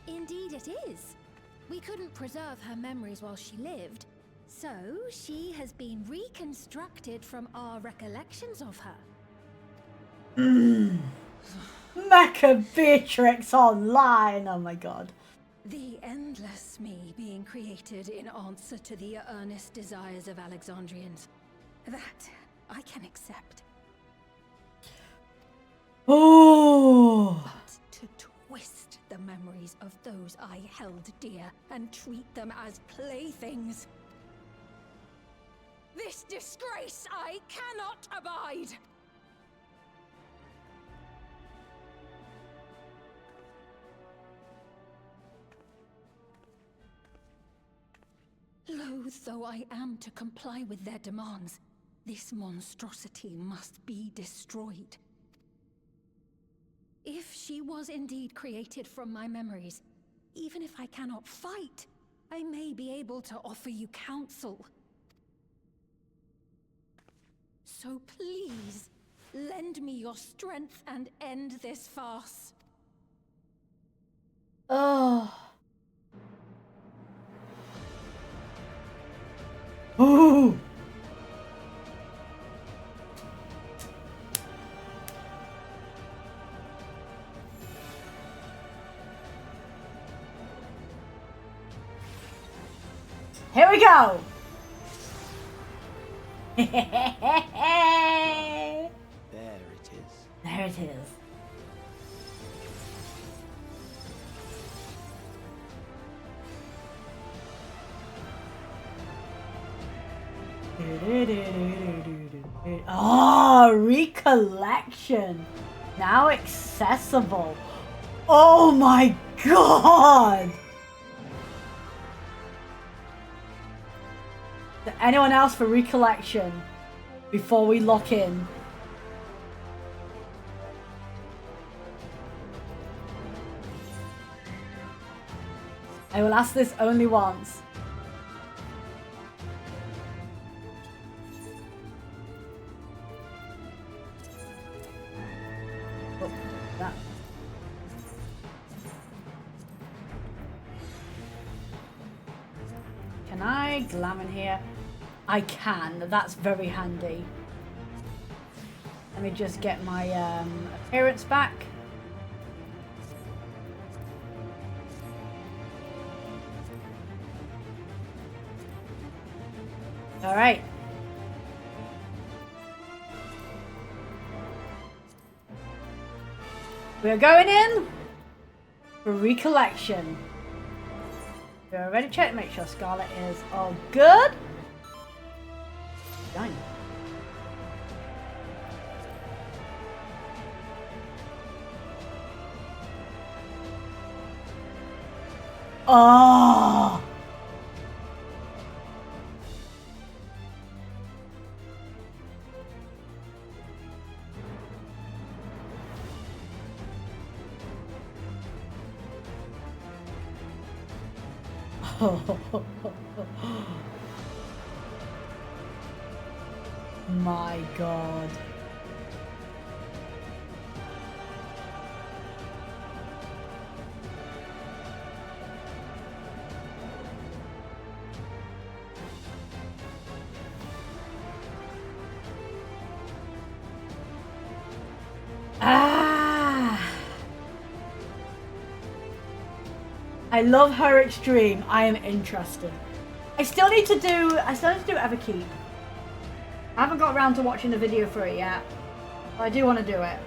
Indeed it is. We couldn't preserve her memories while she lived, so she has been reconstructed from our recollections of her. Mecha Beatrix online. Oh my god. The endless me being created in answer to the earnest desires of Alexandrians. That I can accept. Oh. But to twist the memories of those I held dear and treat them as playthings. This disgrace I cannot abide! Loath though I am to comply with their demands, this monstrosity must be destroyed. If she was indeed created from my memories, even if I cannot fight, I may be able to offer you counsel. So please, lend me your strength and end this farce. Oh. Ooh. Here we go. There it is. There it is. Oh, recollection. Now accessible. Oh my god. Is there anyone else for recollection before we lock in? I will ask this only once. Oh, that. Can I glam in here? I can. That's very handy. Let me just get my appearance back. All right. We're going in for recollection. We already checked to make sure Scarlet is all good. Done. Oh. My God. I love her extreme. I am interested. I still need to do Everkeep. I haven't got around to watching the video for it yet, but I do want to do it.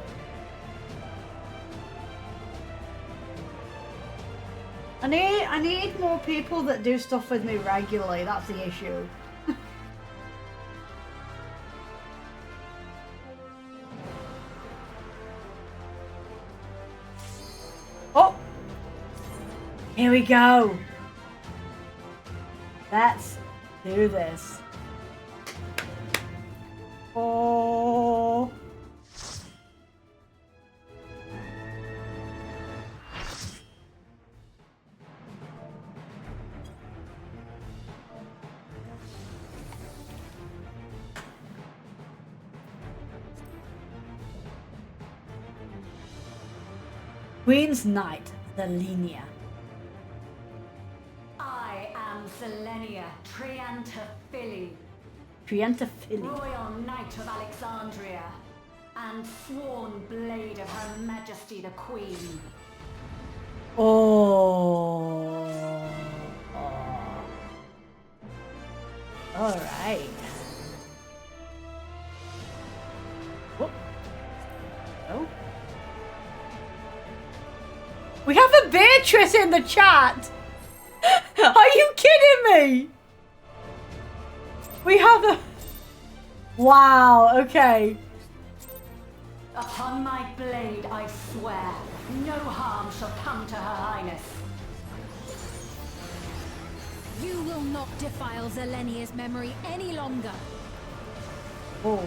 I need more people that do stuff with me regularly. That's the issue. Oh! Here we go. Let's do this. Oh. Queen's Knight, Selenia. I am Selenia Triantaphili, Triantaphili. Royal Knight of Alexandria, and sworn blade of Her Majesty the Queen. Oh. All right. Oh. Oh. We have a Beatrice in the chat. Are you kidding me? We have a... Wow, okay. Upon my blade I swear, no harm shall come to Her Highness. You will not defile Zelenia's memory any longer. Oh.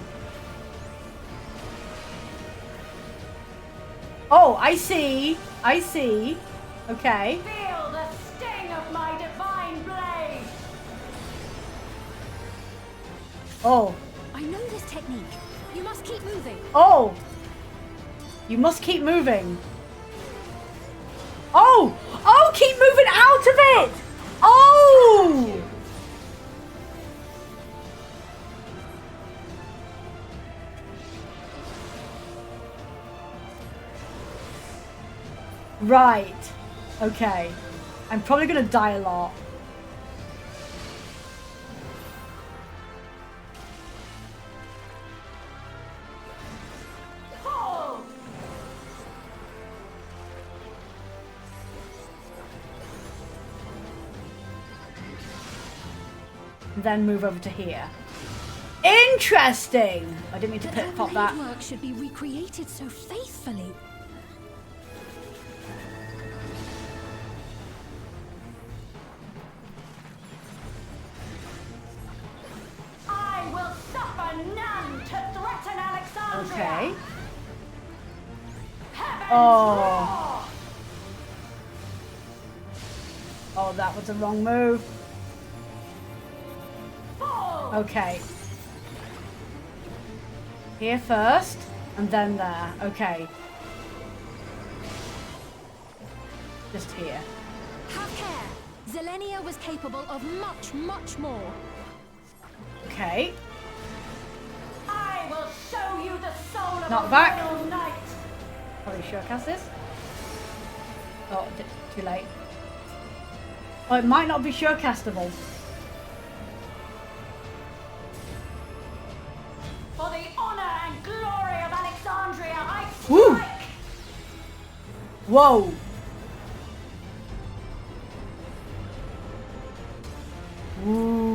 Oh, I see. I see. Okay. Feel the sting of my divine blade! Oh. I know this technique. You must keep moving. Oh. You must keep moving. Oh. Oh, keep moving out of it. Oh. Right. Okay. I'm probably gonna die a lot. Oh! Then move over to here. Interesting. I didn't mean to That pop that. work should be recreated so faithfully. I will suffer none to threaten Alexandria. Okay. Heavens Oh. Oh, that was a wrong move. roar. Okay. Here first, and then there. Okay. Just here. Have care. Zelenia was capable of much, much more. Okay. I will show you the soul of Not a back. royal knight. Probably sure cast this. Oh, too late. Oh, it might not be sure castable. For the honor and glory of Alexandria, I Woo! strike. Whoa. Ooh.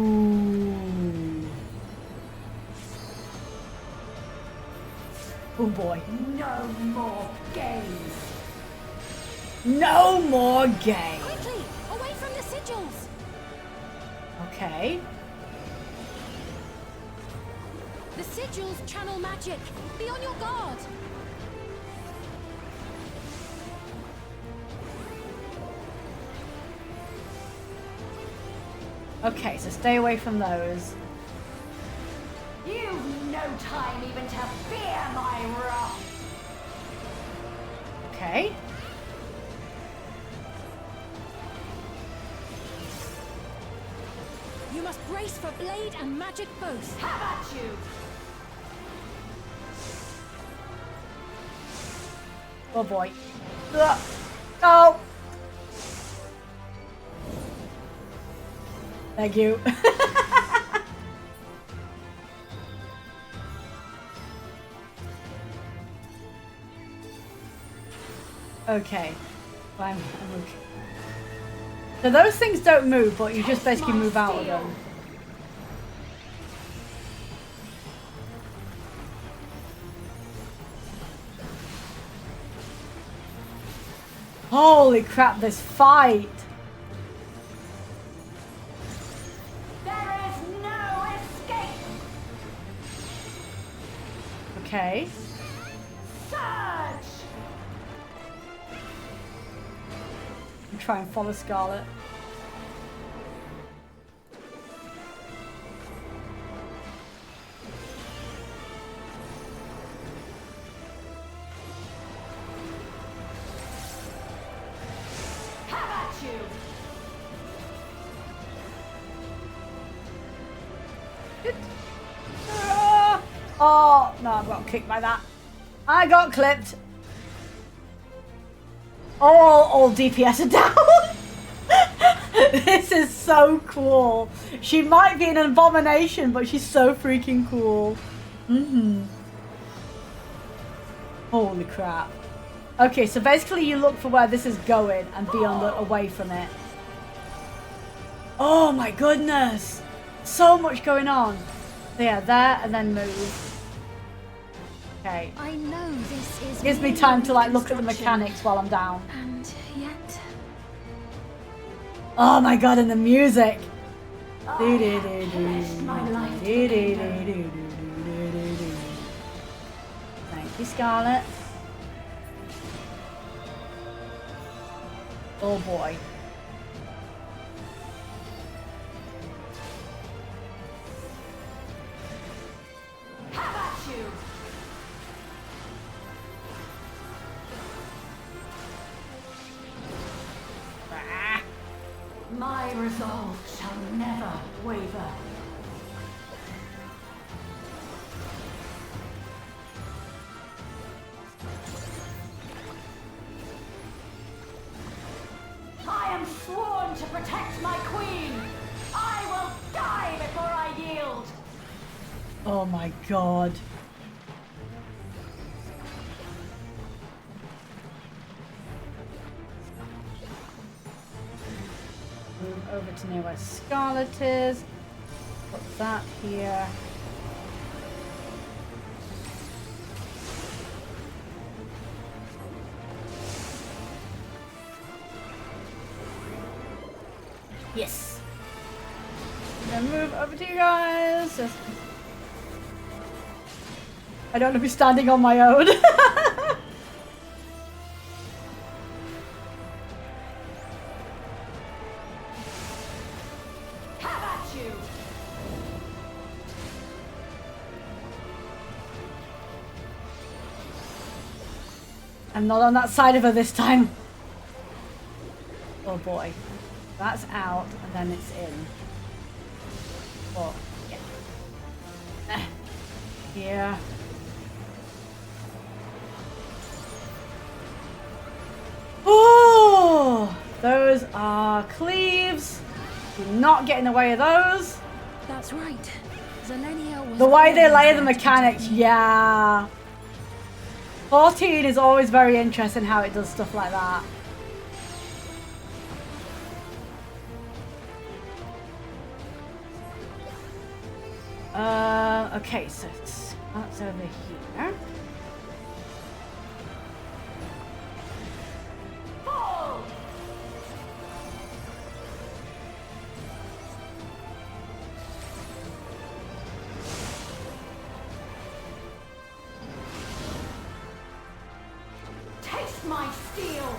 Oh boy. No more games. No more games. Quickly, away from the sigils. Okay. The sigils channel magic. Be on your guard. Okay, so stay away from those. You've no time even to fear my wrath. Okay. You must brace for blade and magic both. Have at you. Oh boy. Ugh. Oh. Thank you. Okay. I'm okay. So those things don't move, but you just basically move out of them. Holy crap, this fight! There is no escape. Okay. Surge. Try and follow Scarlet. Have at you. Oh, no, I got kicked by that. I got clipped. All DPS are down. This is so cool. She might be an abomination, but she's so freaking cool. Holy crap. Okay, so basically you look for where this is going and be on the away from it. Oh my goodness. So much going on. So yeah, there and then move. Okay. I know this is. Gives me time to like look at the mechanics while I'm down. And yet. Oh my god, and the music. My life Thank you, Scarlet. Oh boy. Have at you. My resolve shall never waver. I am sworn to protect my queen. I will die before I yield. Oh my god. Move over to near where Scarlet is. Put that here. Yes. I'm gonna move over to you guys. I don't want to be standing on my own. Have at you! I'm not on that side of her this time. Oh boy. That's out, and then it's in. Oh, yeah. Yeah. Oh! Those are cleaves. Do not get in the way of those. That's right. Zelenia was The way they lay the always there to mechanics, protect me. yeah. 14 is always very interesting how it does stuff like that. Okay, so that's over here. Taste my steel!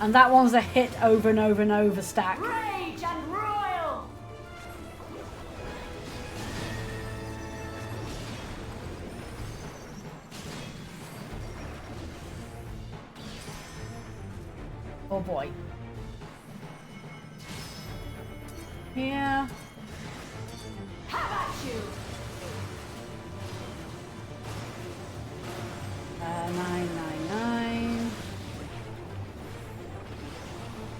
And that one's a hit over and over and over stack. Rage and royal! Oh boy. Here. Have at you! 999.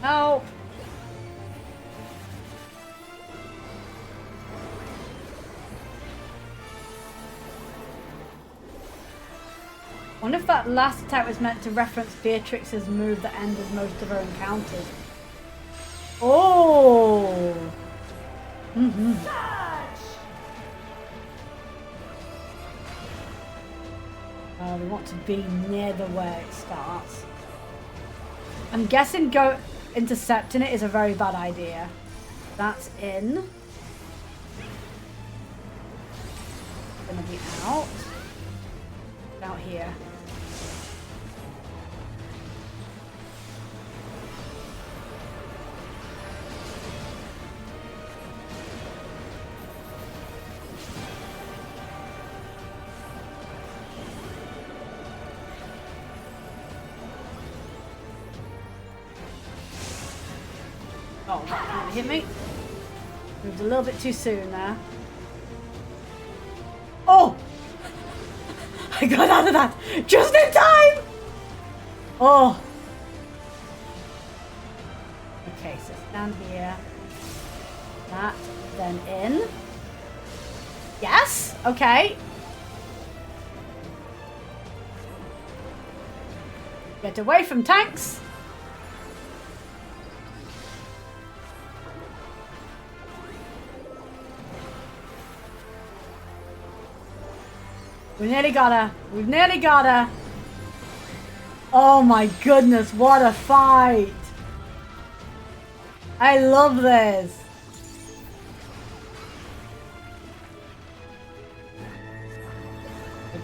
Help! I wonder if that last attack was meant to reference Beatrix's move that ended most of her encounters. Oh! Mm-hmm. We want to be near the where it starts. I'm guessing intercepting it is a very bad idea. That's in. Gonna be out. Out here. Oh, that hit me. Moved a little bit too soon there. Oh! I got out of that just in time! Oh. Okay, so it's down here. That, then in. Yes! Okay. Get away from tanks. We nearly got her. We've nearly got her. Oh my goodness, what a fight. I love this.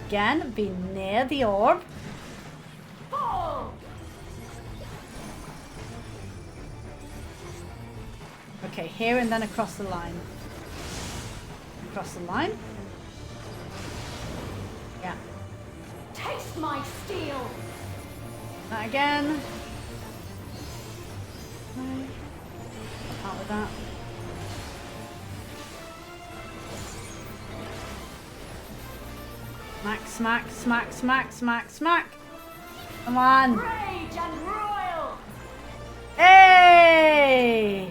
Again, be near the orb. Okay, here and then across the line. Across the line. Yeah. Taste my steel! That again. Out with that. Smack, smack, smack, smack, smack, smack. Come on. Rage and royal! Hey!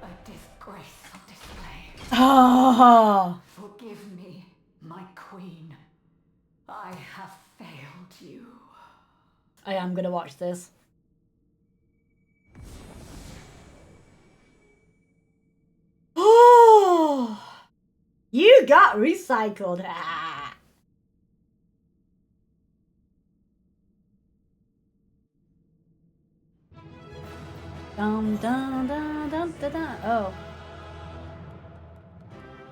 A disgraceful display. Oh! Forgive me, my queen. I have failed you. I am gonna watch this. You got recycled. Ah. Dum dum dum dum dum dum. Oh.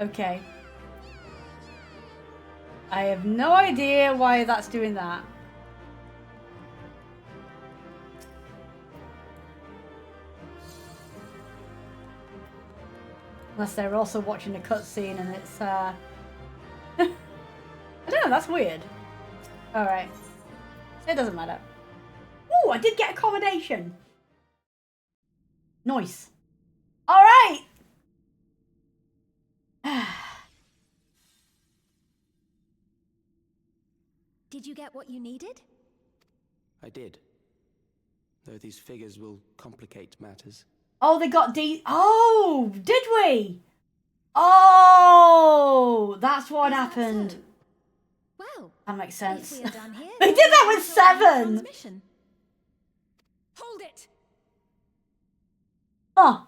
Okay. I have no idea why that's doing that. Unless they're also watching a cutscene and it's I don't know, that's weird. Alright. It doesn't matter. Ooh, I did get accommodation. Nice. Alright! Did you get what you needed? I did. Though these figures will complicate matters. Oh, they got Oh, did we? Oh, that's what happened. So? Well, that makes sense. If we are done here, they did that with 7. Hold it. Oh.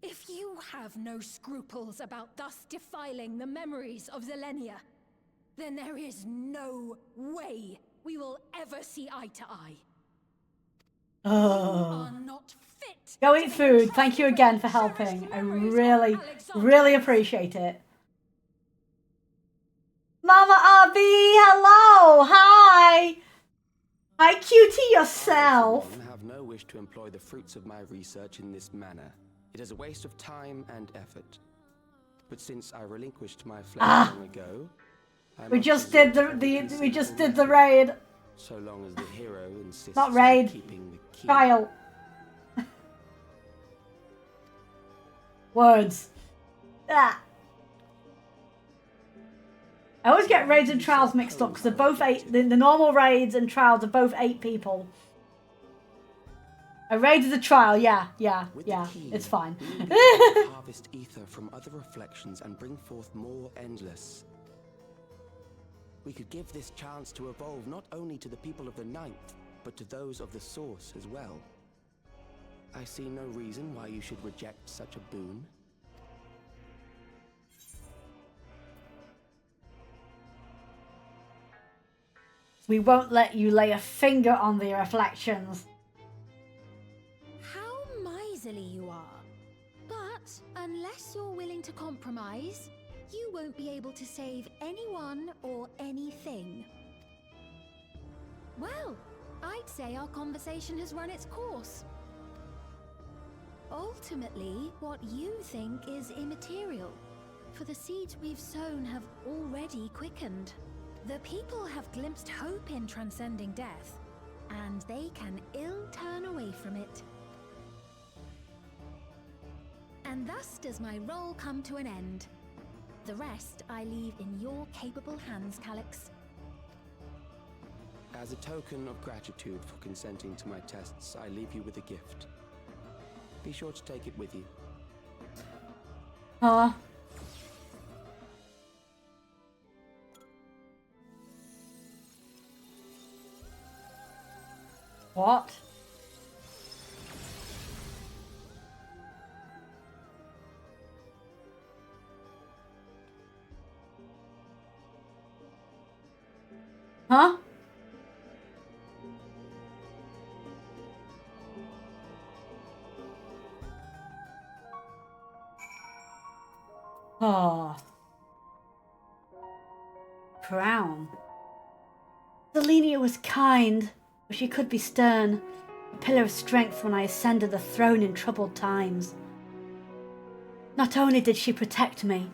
If you have no scruples about thus defiling the memories of Zelenia, then there is no way we will ever see eye to eye. Oh. You are not fit. Go eat food. Thank you again for helping. I really, really appreciate it. Mama RB, hello, hi. Hi, cutie yourself. I have no wish to employ the fruits of my research in this manner. It is a waste of time and effort. But since I relinquished my flesh long ago, we just did the raid. So long as the hero insists Not raid. on keeping the key. Trial. Words. Ah. I always get raids and trials mixed up because they're both 8. The normal raids and trials are both 8 people. A raid is a trial, yeah. It's fine. Harvest ether from other reflections and bring forth more endless. We could give this chance to evolve not only to the people of the Ninth, but to those of the Source as well. I see no reason why you should reject such a boon. We won't let you lay a finger on the reflections. How miserly you are. But unless you're willing to compromise, you won't be able to save anyone or anything. Well, I'd say our conversation has run its course. Ultimately, what you think is immaterial, for the seeds we've sown have already quickened. The people have glimpsed hope in transcending death, and they can ill turn away from it. And thus does my role come to an end. The rest I leave in your capable hands, Calyx. As a token of gratitude for consenting to my tests, I leave you with a gift. Be sure to take it with you. Aw. What? Huh? Oh. Crown. Zelenia was kind, but she could be stern. A pillar of strength when I ascended the throne in troubled times. Not only did she protect me,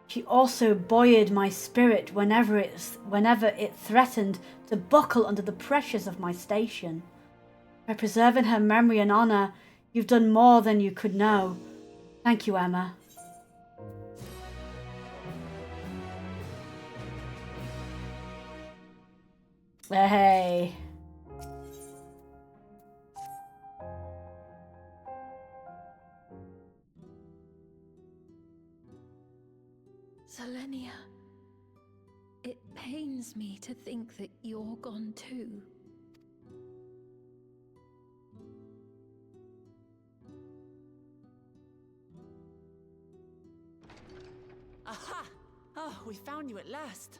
she also buoyed my spirit whenever it threatened to buckle under the pressures of my station. By preserving her memory and honor, you've done more than you could know. Thank you, Emma. Hey. Zelenia, it pains me to think that you're gone too. Aha! Oh, we found you at last.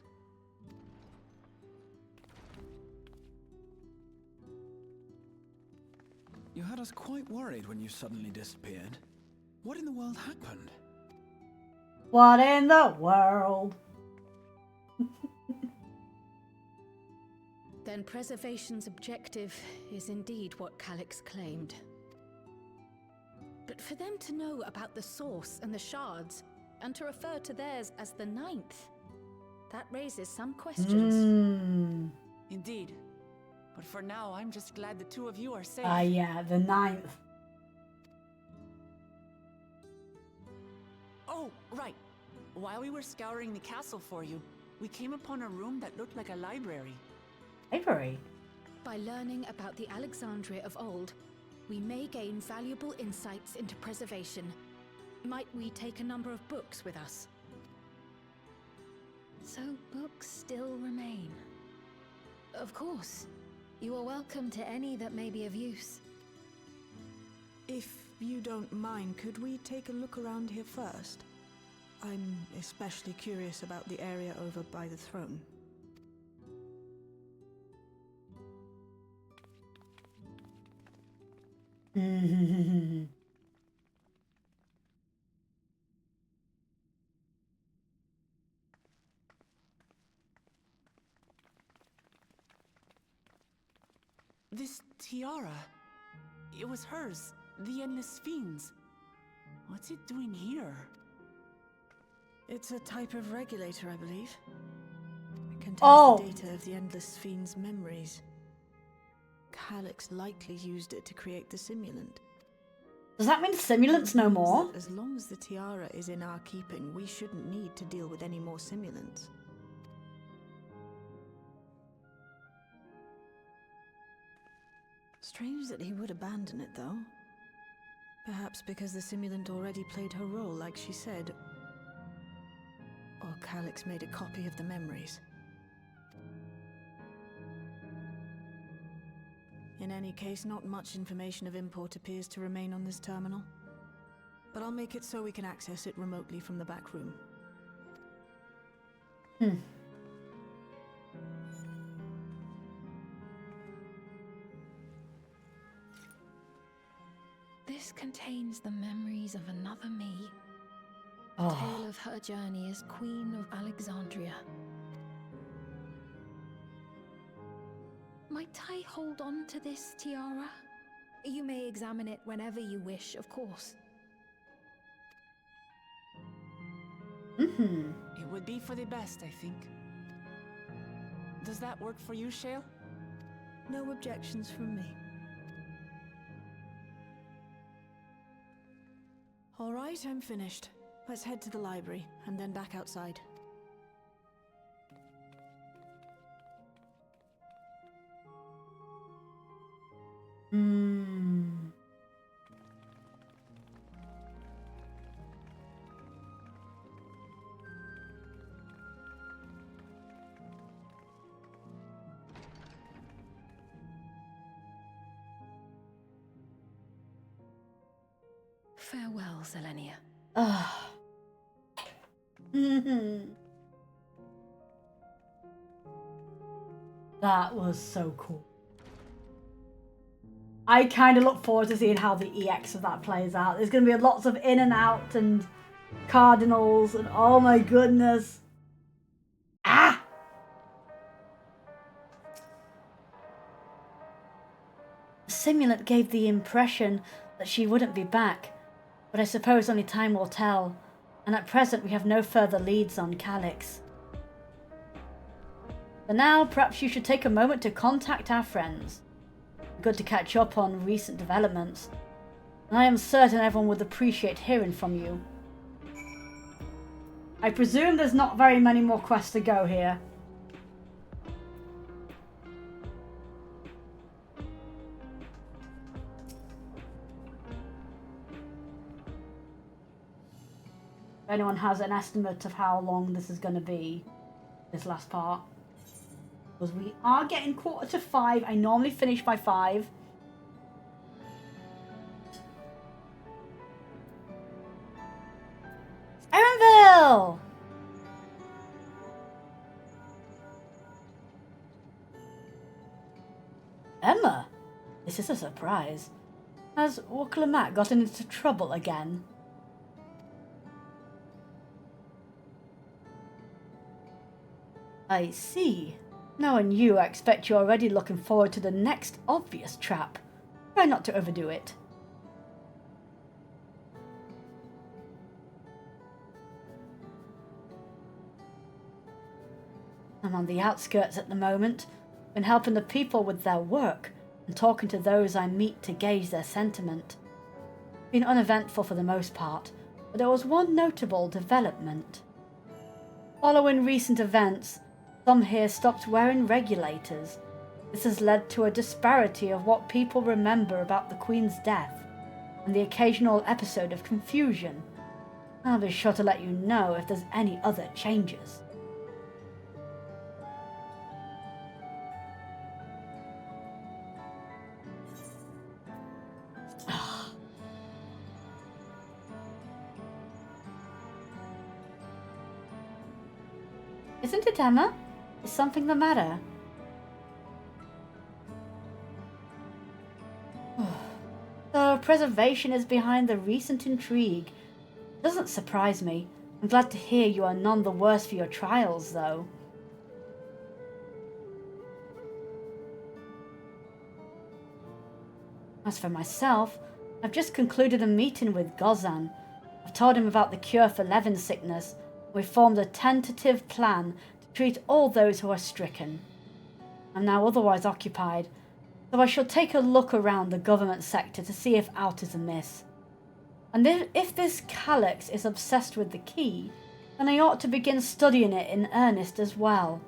You had us quite worried when you suddenly disappeared. What in the world happened? What in the world? Then preservation's objective is indeed what Calyx claimed. But for them to know about the source and the shards, and to refer to theirs as the ninth, that raises some questions. Indeed. But for now, I'm just glad the two of you are safe. Yeah, the ninth. Oh, right. While we were scouring the castle for you, we came upon a room that looked like a library. Library? By learning about the Alexandria of old, we may gain valuable insights into preservation. Might we take a number of books with us? So books still remain. Of course. You are welcome to any that may be of use. If you don't mind, could we take a look around here first? I'm especially curious about the area over by the throne. This tiara. It was hers. The Endless Fiend's. What's it doing here? It's a type of regulator, I believe. It contains the data of the Endless Fiend's memories. Calyx likely used it to create the simulant. Does that mean simulants no more? As long as the tiara is in our keeping, we shouldn't need to deal with any more simulants. Strange that he would abandon it, though. Perhaps because the simulant already played her role, like she said. Or Calyx made a copy of the memories. In any case, not much information of import appears to remain on this terminal. But I'll make it so we can access it remotely from the back room. This contains the memories of another me. A tale of her journey as Queen of Alexandria. Might I hold on to this tiara? You may examine it whenever you wish, of course. It would be for the best, I think. Does that work for you, Shale? No objections from me. All right, I'm finished. Let's head to the library, and then back outside. Farewell, Selenia. That was so cool. I kind of look forward to seeing how the EX of that plays out. There's going to be lots of in and out and cardinals and oh my goodness. The simulant gave the impression that she wouldn't be back, but I suppose only time will tell, and at present we have no further leads on Calyx. For now, perhaps you should take a moment to contact our friends. Good to catch up on recent developments, and I am certain everyone would appreciate hearing from you. I presume there's not very many more quests to go here. If anyone has an estimate of how long this is going to be, this last part. Because we are getting 4:45. I normally finish by 5. Erenville! Emma? This is a surprise. Has Wukalamak gotten into trouble again? I see. Knowing you, I expect you're already looking forward to the next obvious trap. Try not to overdo it. I'm on the outskirts at the moment. Been helping the people with their work and talking to those I meet to gauge their sentiment. Been uneventful for the most part, but there was one notable development. Following recent events, some here stopped wearing regulators. This has led to a disparity of what people remember about the Queen's death, and the occasional episode of confusion. I'll be sure to let you know if there's any other changes. Isn't it, Emma? Is something the matter? The preservation is behind the recent intrigue. Doesn't surprise me. I'm glad to hear you are none the worse for your trials, though. As for myself, I've just concluded a meeting with Gozan. I've told him about the cure for Levin sickness. We've formed a tentative plan to treat all those who are stricken. I'm now otherwise occupied, so I shall take a look around the government sector to see if aught is amiss. And if this Calyx is obsessed with the key, then I ought to begin studying it in earnest as well.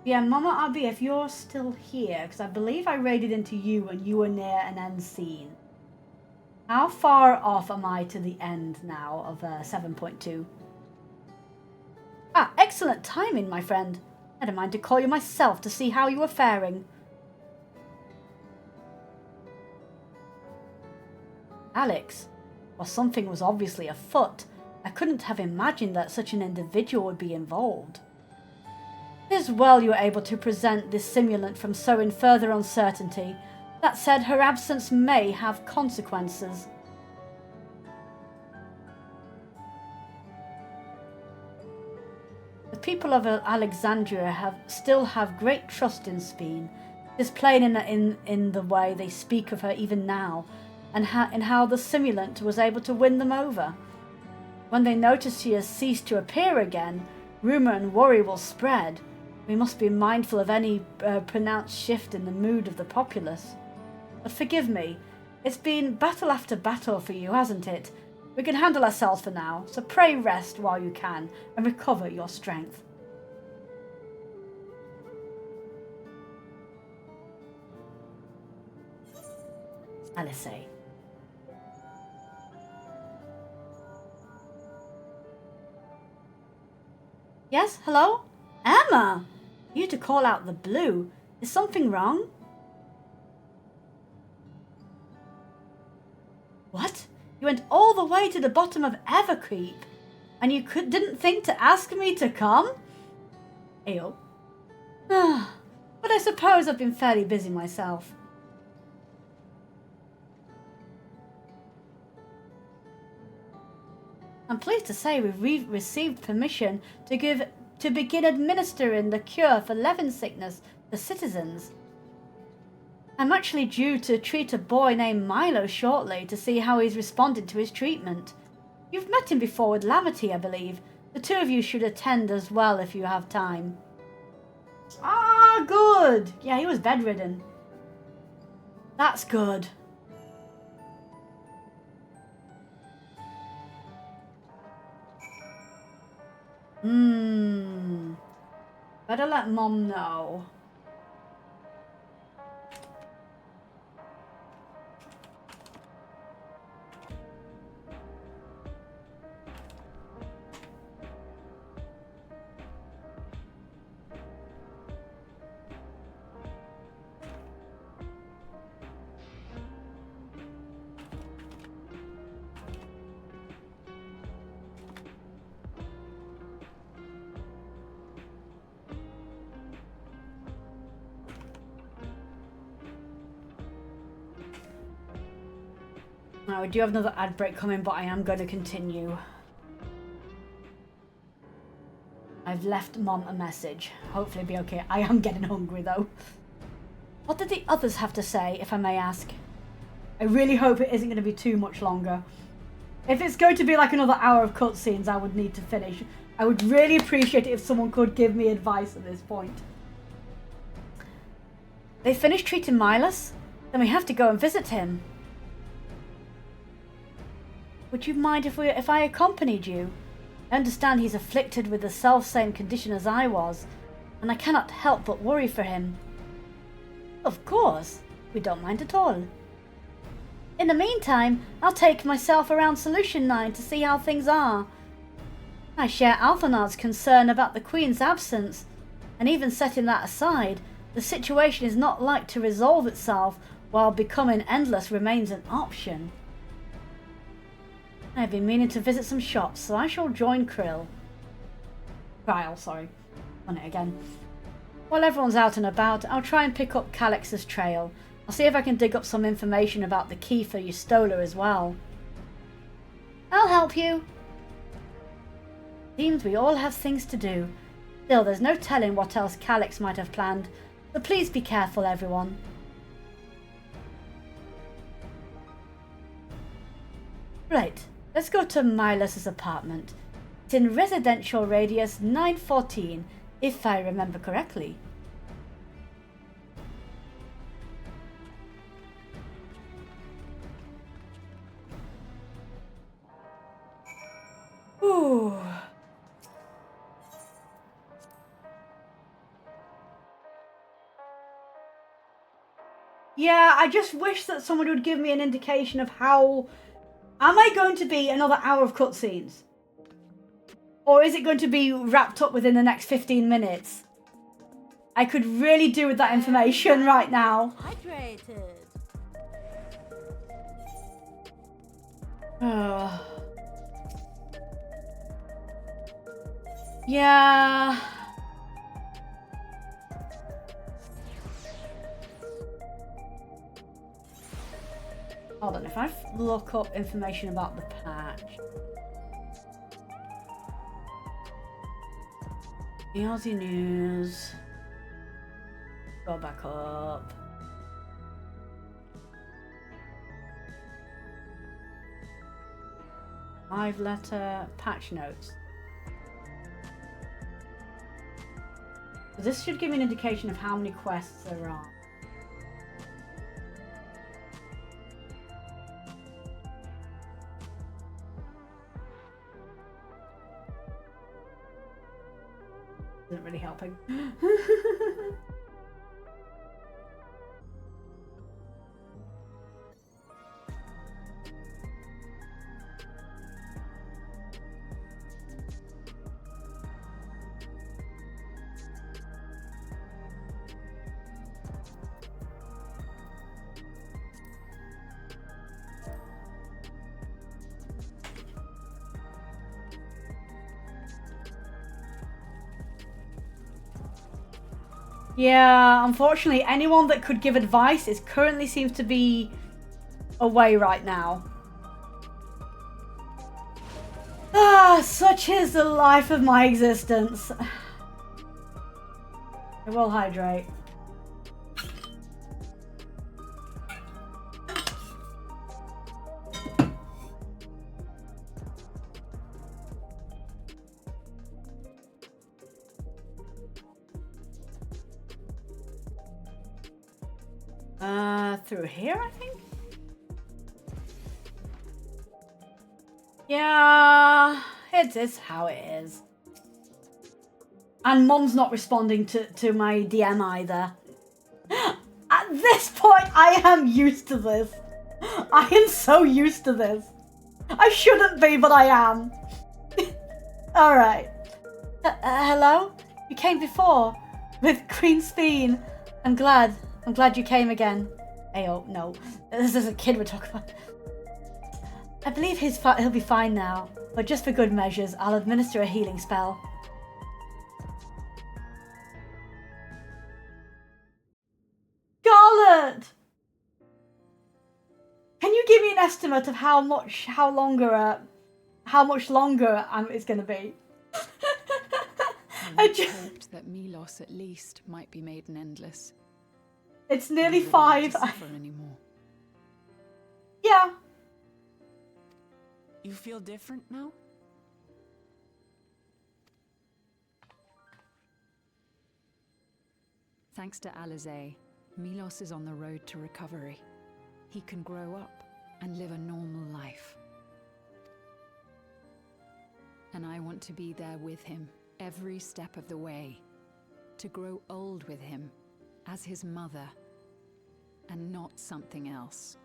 Yeah, Mama Abby, if you're still here, because I believe I raided into you and you were near an end scene. How far off am I to the end now of 7.2? Ah, excellent timing, my friend. I had a mind to call you myself to see how you were faring. Alex, well, something was obviously afoot. I couldn't have imagined that such an individual would be involved. It is well you were able to present this simulant from sowing further uncertainty. That said, her absence may have consequences. The people of Alexandria still have great trust in Speen, displayed in the way they speak of her even now, and in how the simulant was able to win them over. When they notice she has ceased to appear again, rumour and worry will spread. We must be mindful of any pronounced shift in the mood of the populace. But forgive me, it's been battle after battle for you, hasn't it? We can handle ourselves for now, so pray rest while you can and recover your strength. Alice. Yes, hello? Emma! You to call out the blue. Is something wrong? What? You went all the way to the bottom of Everkeep, and you didn't think to ask me to come? Ew. But I suppose I've been fairly busy myself. I'm pleased to say we've received permission to begin administering the cure for Levin sickness to citizens. I'm actually due to treat a boy named Milo shortly to see how he's responded to his treatment. You've met him before with Lamity, I believe. The two of you should attend as well if you have time. Ah, good! Yeah, he was bedridden. That's good. Better let Mom know. Now, we do have another ad break coming, but I am going to continue. I've left Mom a message. Hopefully it'll be okay. I am getting hungry, though. What did the others have to say, if I may ask? I really hope it isn't going to be too much longer. If it's going to be like another hour of cutscenes, I would need to finish. I would really appreciate it if someone could give me advice at this point. They finished treating Milas? Then we have to go and visit him. Would you mind if I accompanied you? I understand he's afflicted with the self-same condition as I was, and I cannot help but worry for him. Of course, we don't mind at all. In the meantime, I'll take myself around Solution 9 to see how things are. I share Althanard's concern about the Queen's absence, and even setting that aside, the situation is not like to resolve itself while becoming endless remains an option. I have been meaning to visit some shops, so I shall join Kyle, sorry. On it again. While everyone's out and about, I'll try and pick up Calix's trail. I'll see if I can dig up some information about the key for Yustola as well. I'll help you. Seems we all have things to do. Still, there's no telling what else Calix might have planned, so please be careful, everyone. Right, let's go to Milas's apartment. It's in residential radius 914, if I remember correctly. Ooh. Yeah, I just wish that someone would give me an indication of how... Am I going to be another hour of cutscenes? Or is it going to be wrapped up within the next 15 minutes? I could really do with that information right now. Hydrated. Yeah. Hold on, if I look up information about the patch. The Aussie News. Go back up. Live letter, patch notes. This should give me an indication of how many quests there are. Isn't really helping. Yeah, unfortunately, anyone that could give advice currently seems to be away right now. Ah, such is the life of my existence. I will hydrate. Through here, I think? Yeah, it's how it is. And Mom's not responding to my DM either. At this point, I am used to this. I am so used to this. I shouldn't be, but I am. Alright. Hello? You came before with Queen Speen. I'm glad you came again. Ayo, no. This is a kid we're talking about. I believe he'll be fine now, but just for good measures, I'll administer a healing spell. Scarlet! Can you give me an estimate estimate of how much longer it's going to be. I hoped that Milos at least might be made an endless. It's nearly You wouldn't have 5. to suffer anymore. Yeah. You feel different now? Thanks to Alizé, Milos is on the road to recovery. He can grow up and live a normal life. And I want to be there with him every step of the way. To grow old with him as his mother and not something else.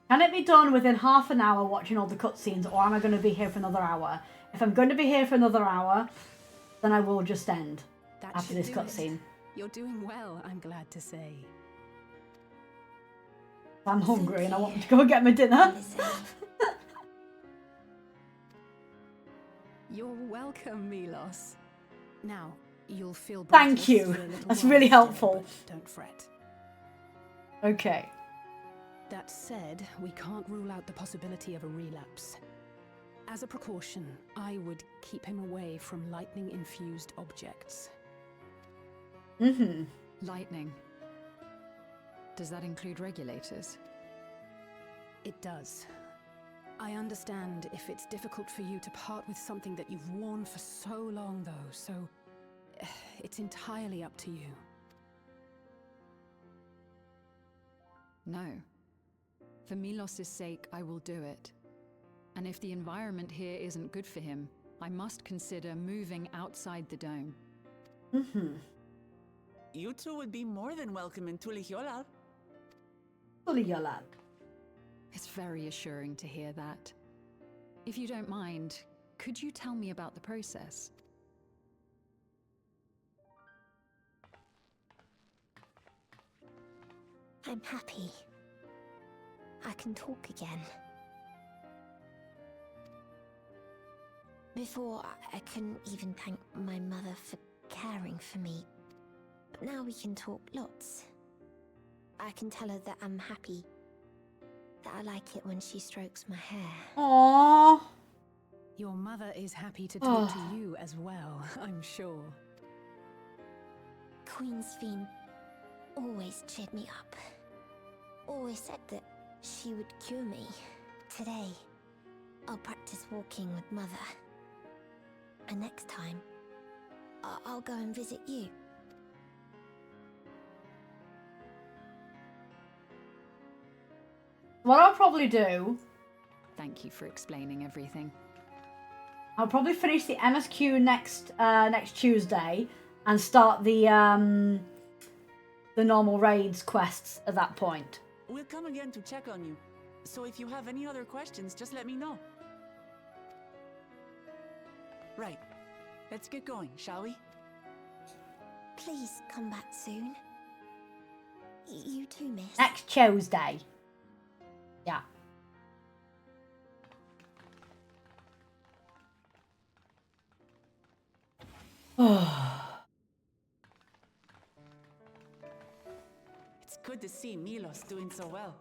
Can it be done within half an hour watching all the cutscenes, or am I going to be here for another hour? If I'm going to be here for another hour, then I will just end after this cutscene. You're doing well, I'm glad to say. I'm hungry and I want to go and get my dinner. You're welcome, Milos. Now, you'll feel Thank breathless you. for a little That's while really still, helpful. but don't fret. Okay. That said, we can't rule out the possibility of a relapse. As a precaution, I would keep him away from lightning-infused objects. Mm-hmm. Lightning. Does that include regulators? It does. I understand if it's difficult for you to part with something that you've worn for so long, though, so it's entirely up to you. No. For Milos' sake, I will do it. And if the environment here isn't good for him, I must consider moving outside the dome. Mm-hmm. You two would be more than welcome in Tulihyolal. Tulihyolal. It's very assuring to hear that. If you don't mind, could you tell me about the process? I'm happy. I can talk again. Before, I couldn't even thank my mother for caring for me. But now we can talk lots. I can tell her that I'm happy. That I like it when she strokes my hair. Aww. Your mother is happy to talk to you as well, I'm sure. Queen's Fiend always cheered me up. Always said that she would cure me. Today, I'll practice walking with Mother. And next time, I'll go and visit you. What I'll probably do... Thank you for explaining everything. I'll probably finish the MSQ next Tuesday and start the normal raids quests at that point. We'll come again to check on you. So if you have any other questions, just let me know. Right. Let's get going, shall we? Please come back soon. You too, miss. Next Tuesday. Yeah. It's good to see Milos doing so well.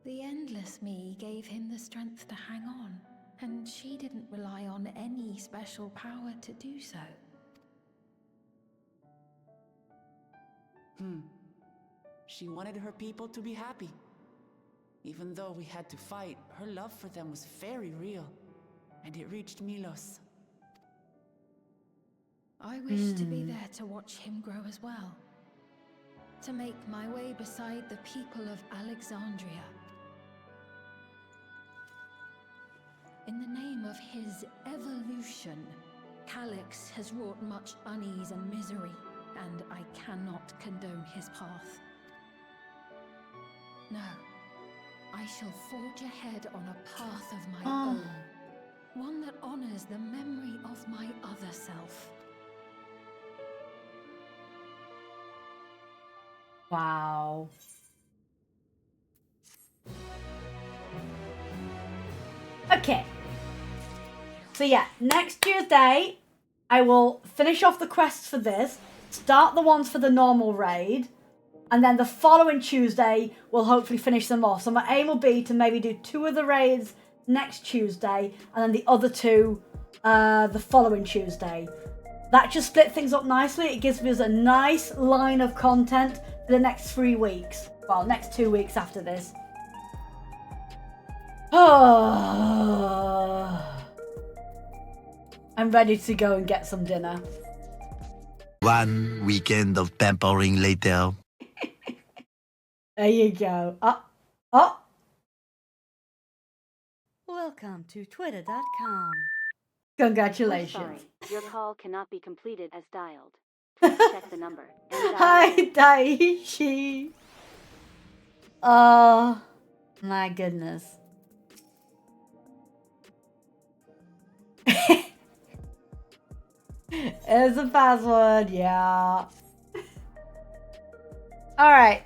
The Endless Me gave him the strength to hang on, and she didn't rely on any special power to do so. She wanted her people to be happy. Even though we had to fight, her love for them was very real, and it reached Milos. I wish to be there to watch him grow as well. To make my way beside the people of Alexandria. In the name of his evolution, Calix has wrought much unease and misery, and I cannot condone his path. No, I shall forge ahead on a path of my own, one that honors the memory of my other self. Wow. Okay. So yeah, next Tuesday, I will finish off the quests for this, start the ones for the normal raid, and then the following Tuesday, we'll hopefully finish them off. So my aim will be to maybe do 2 of the raids next Tuesday, and then the other 2 the following Tuesday. That just split things up nicely. It gives us a nice line of content for the next 3 weeks. Well, next 2 weeks after this. I'm ready to go and get some dinner. 1 weekend of pampering later. There you go. Oh. Welcome to twitter.com. Congratulations. Sorry, your call cannot be completed as dialed. Please check the number. Hi, Daishi. Oh, my goodness. It's a password, yeah. Alright.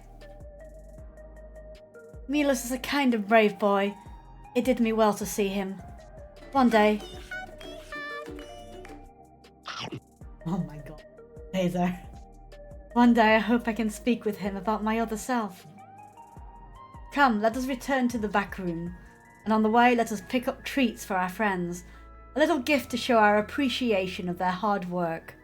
Milos is a kind and brave boy. It did me well to see him. One day... Oh my god. Hey there. One day I hope I can speak with him about my other self. Come, let us return to the back room. And on the way, let us pick up treats for our friends. A little gift to show our appreciation of their hard work.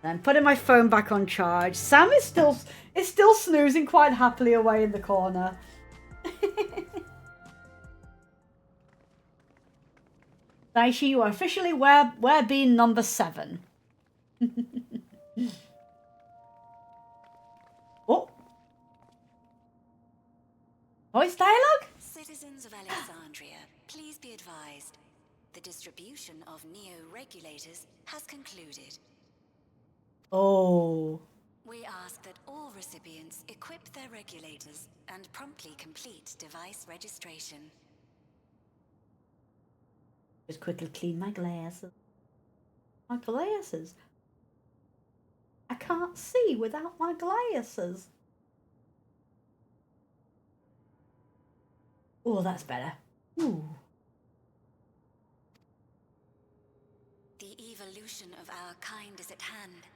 Then putting my phone back on charge. Sam is still snoozing quite happily away in the corner. Daishi, you are officially Werebean number 7. Oh. Voice dialogue? Citizens of Alexandria, please be advised. The distribution of neo-regulators has concluded. Oh. We ask that all recipients equip their regulators and promptly complete device registration. Just quickly clean my glasses. My glasses? I can't see without my glasses. Oh, that's better. Ooh. The evolution of our kind is at hand.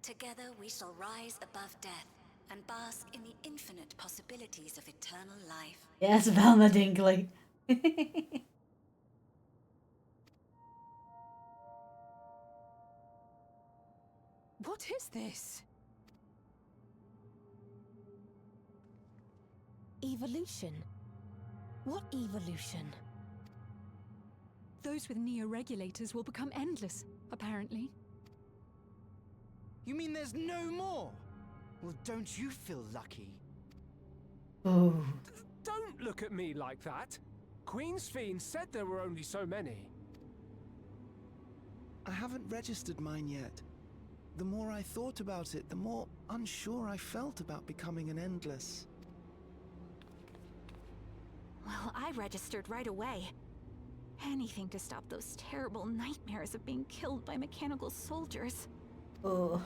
Together we shall rise above death and bask in the infinite possibilities of eternal life. Yes, Velma Dinkley. What is this? Evolution? What evolution? Those with neo-regulators will become endless, apparently. You mean there's no more? Well, don't you feel lucky? Oh. Don't look at me like that. Queen's Fiend said there were only so many. I haven't registered mine yet. The more I thought about it, the more unsure I felt about becoming an Endless. Well, I registered right away. Anything to stop those terrible nightmares of being killed by mechanical soldiers. Oh.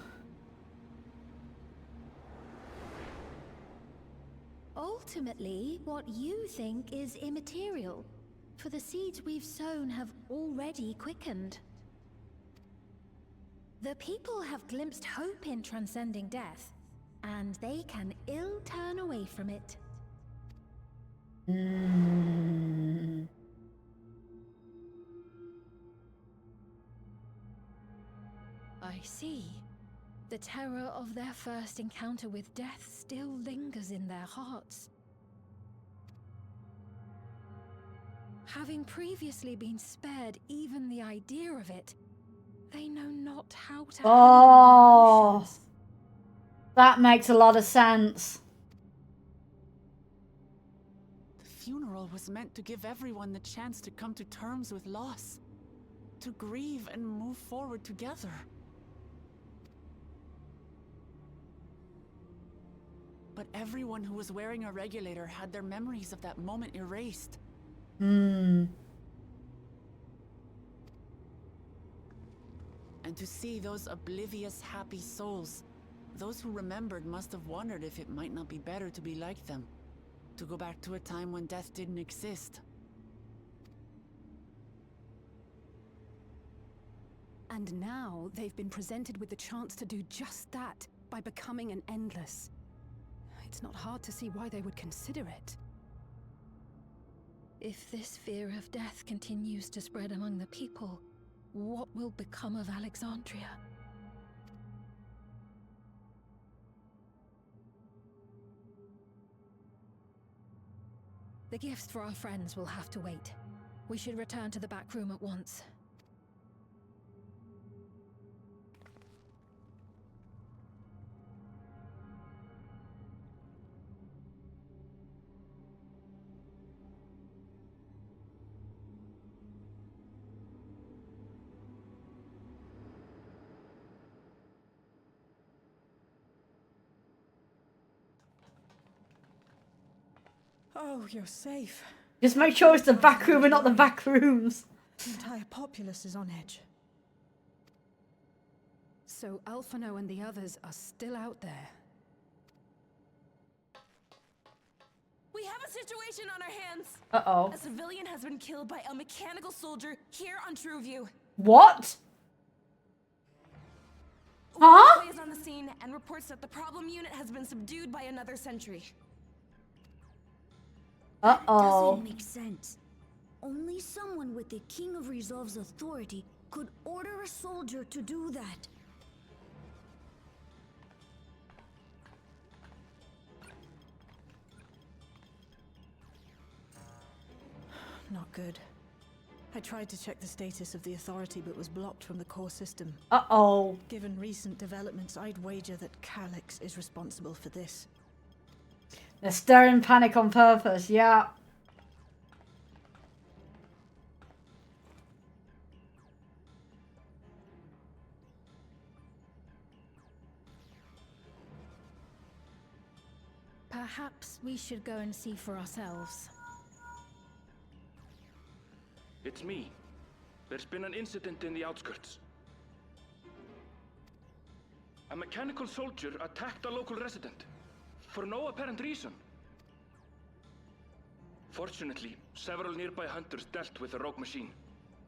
Ultimately, what you think is immaterial, for the seeds we've sown have already quickened. The people have glimpsed hope in transcending death, and they can ill turn away from it. I see. The terror of their first encounter with death still lingers in their hearts. Having previously been spared even the idea of it, they know not how to handle emotions. That makes a lot of sense. The funeral was meant to give everyone the chance to come to terms with loss, to grieve and move forward together. But everyone who was wearing a regulator had their memories of that moment erased. And to see those oblivious, happy souls Those who remembered must have wondered if it might not be better to be like them. To go back to a time when death didn't exist. And now they've been presented with the chance to do just that by becoming an endless. It's not hard to see why they would consider it. If this fear of death continues to spread among the people, what will become of Alexandria? The gifts for our friends will have to wait. We should return to the back room at once. Oh, you're safe. Just make sure it's the back room and not the back rooms. The entire populace is on edge. So Alphino and the others are still out there. We have a situation on our hands. Uh-oh. A civilian has been killed by a mechanical soldier here on Trueview. What? Huh? Werepuppy is on the scene and reports that the problem unit has been subdued by another sentry. Uh-oh. Doesn't make sense. Only someone with the King of Resolve's authority could order a soldier to do that. Not good. I tried to check the status of the authority but was blocked from the core system. Uh-oh. Given recent developments, I'd wager that Calyx is responsible for this. They're stirring panic on purpose, yeah. Perhaps we should go and see for ourselves. It's me. There's been an incident in the outskirts. A mechanical soldier attacked a local resident. For no apparent reason. Fortunately, several nearby hunters dealt with the rogue machine,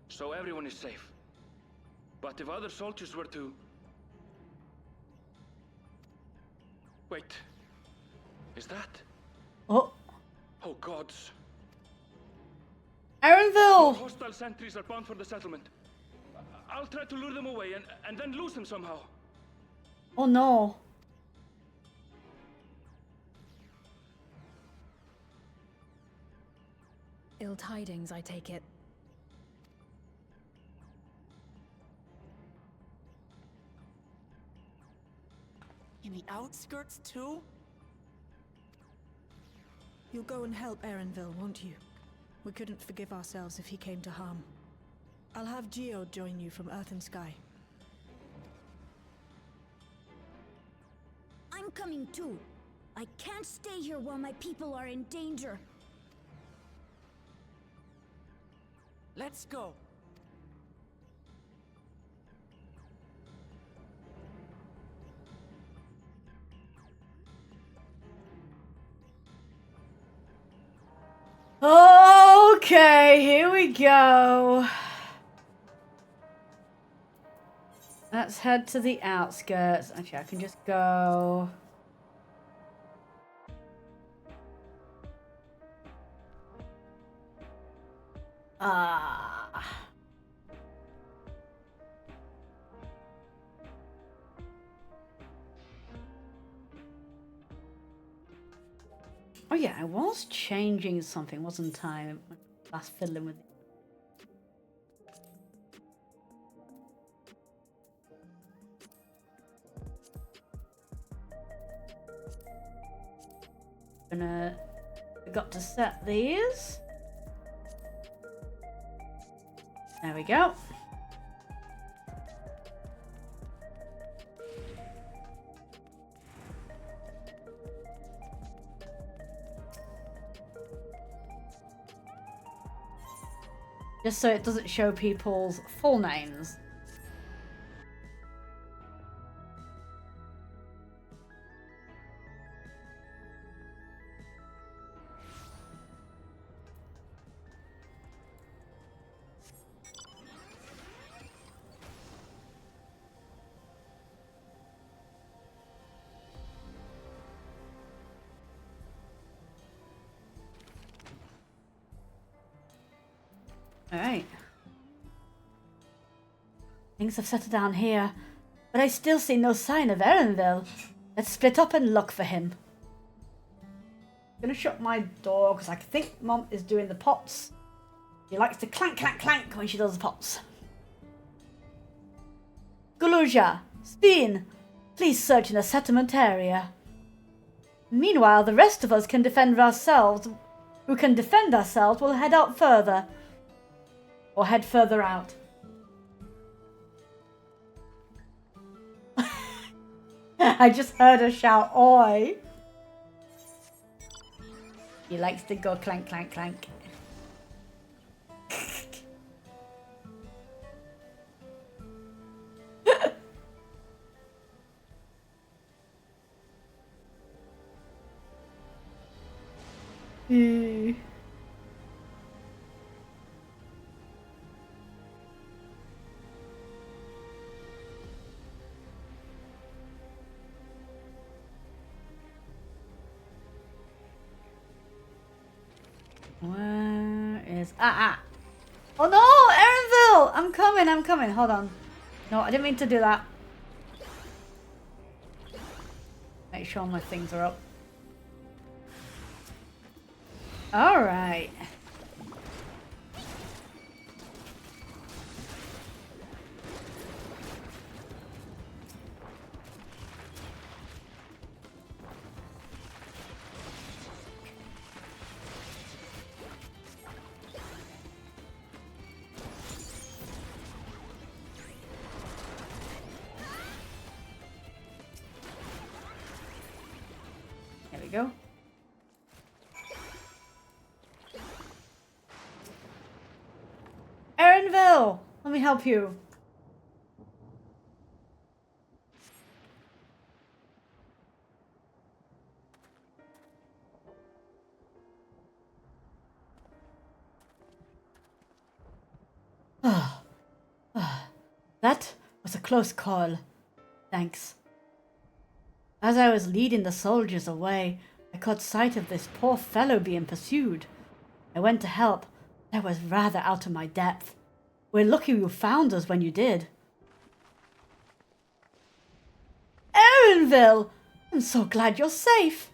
so everyone is safe. But if other soldiers were to... Wait. Is that... Oh. Oh gods. Erenville! More hostile sentries are bound for the settlement. I'll try to lure them away and then lose them somehow. Oh no. Ill tidings, I take it. In the outskirts too? You'll go and help Erenville, won't you? We couldn't forgive ourselves if he came to harm. I'll have Geo join you from Earth and Sky. I'm coming too. I can't stay here while my people are in danger. Let's go. Okay, here we go. Let's head to the outskirts. Actually, I can just go... Oh yeah, I was changing something, wasn't I? Last fiddling with it. Got to set these. There we go. Just so it doesn't show people's full names. Alright. Things have settled down here, but I still see no sign of Erenville. Let's split up and look for him. I'm gonna shut my door because I think Mom is doing the pots. She likes to clank, clank, clank when she does the pots. Guluja, Spin, please search in the settlement area. Meanwhile, the rest of us can defend ourselves. Who can defend ourselves will head out further. Or head further out. I just heard her shout, oi. He likes to go clank, clank, clank. Where is... Oh no! Erenville! I'm coming. Hold on. No, I didn't mean to do that. Make sure my things are up. Alright. There we go. Erenville! Let me help you. That was a close call. Thanks. As I was leading the soldiers away, I caught sight of this poor fellow being pursued. I went to help. I was rather out of my depth. We're lucky you found us when you did. Erenville! I'm so glad you're safe.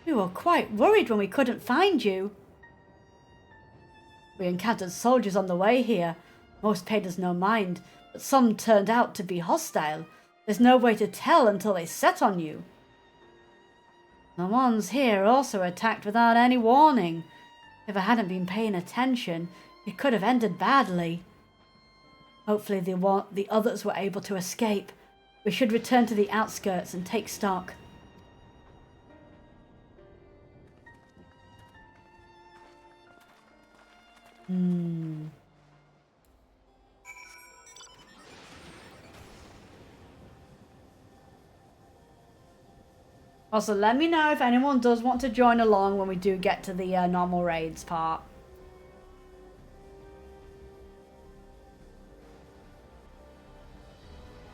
We were quite worried when we couldn't find you. We encountered soldiers on the way here. Most paid us no mind, but some turned out to be hostile. There's no way to tell until they set on you. The ones here also attacked without any warning. If I hadn't been paying attention, it could have ended badly. Hopefully the others were able to escape. We should return to the outskirts and take stock. Also, let me know if anyone does want to join along when we do get to the normal raids part.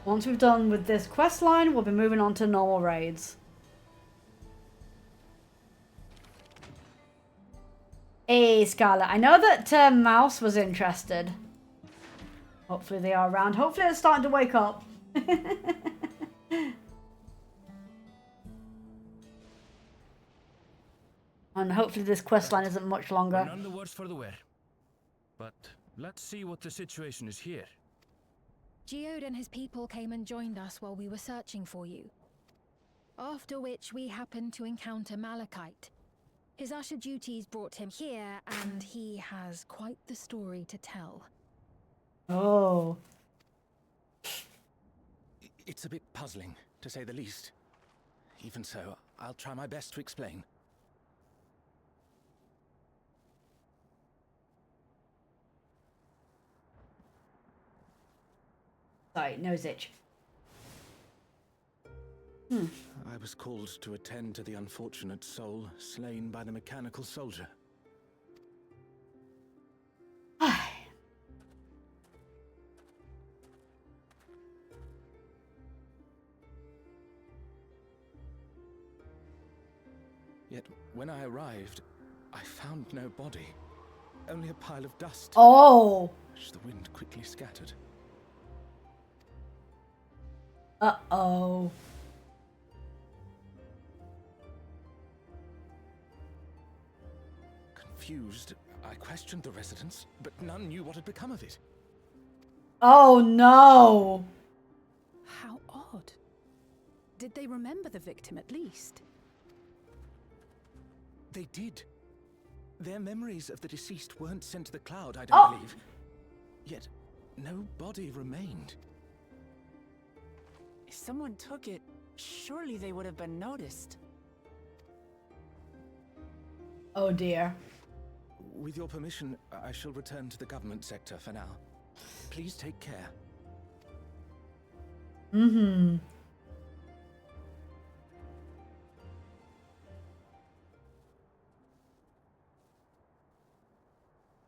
Once we've done with this quest line, we'll be moving on to normal raids. Hey, Scarlet. I know that Mouse was interested. Hopefully they are around. Hopefully they're starting to wake up. And hopefully this quest line isn't much longer. We're none the worse for the wear. But let's see what the situation is here. Geode and his people came and joined us while we were searching for you. After which we happened to encounter Malachite. His usher duties brought him here, and he has quite the story to tell. Oh. It's a bit puzzling, to say the least. Even so, I'll try my best to explain. Sorry, nose itch. I was called to attend to the unfortunate soul slain by the mechanical soldier. Yet, when I arrived, I found no body. only a pile of dust. Oh. Which the wind quickly scattered. Uh-oh. Confused, I questioned the residents, but none knew what had become of it. Oh no. How odd. Did they remember the victim at least? They did. Their memories of the deceased weren't sent to the cloud, I don't believe. Yet, no body remained. If someone took it, surely they would have been noticed. Oh dear. With your permission, I shall return to the government sector for now. Please take care. Mm-hmm.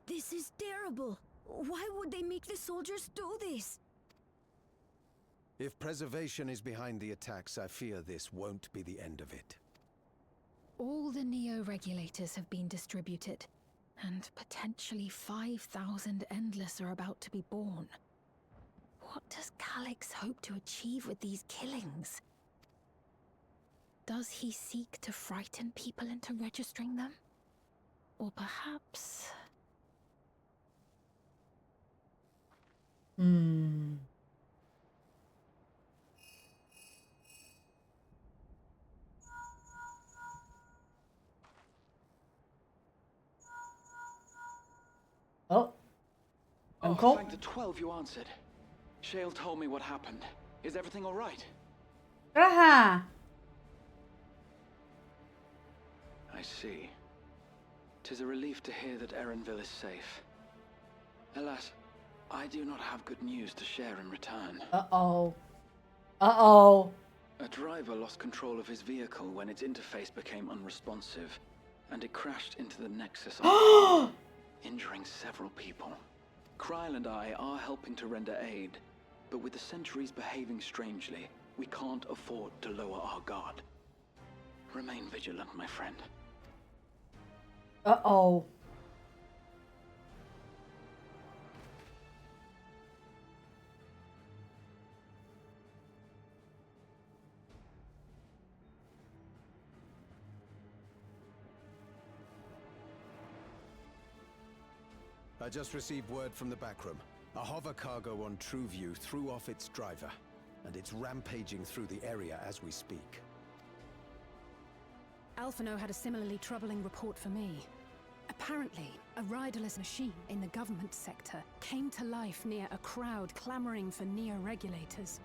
This is terrible. Why would they make the soldiers do this? If preservation is behind the attacks, I fear this won't be the end of it. All the Neo-regulators have been distributed, and potentially 5,000 Endless are about to be born. What does Calix hope to achieve with these killings? Does he seek to frighten people into registering them? Or perhaps... Oh. Uncle? Oh, thank the 12 you answered. Shale told me what happened. Is everything all right? Raha. I see. 'Tis a relief to hear that Erenville is safe. Alas, I do not have good news to share in return. Uh-oh. Uh-oh. A driver lost control of his vehicle when its interface became unresponsive, and it crashed into the Nexus, injuring several people. Kryl and I are helping to render aid, but with the sentries behaving strangely, we can't afford to lower our guard. Remain vigilant, my friend. Uh-oh. I just received word from the backroom. A hover cargo on TrueView threw off its driver, and it's rampaging through the area as we speak. Alphino had a similarly troubling report for me. Apparently, a riderless machine in the government sector came to life near a crowd clamoring for Neo-regulators.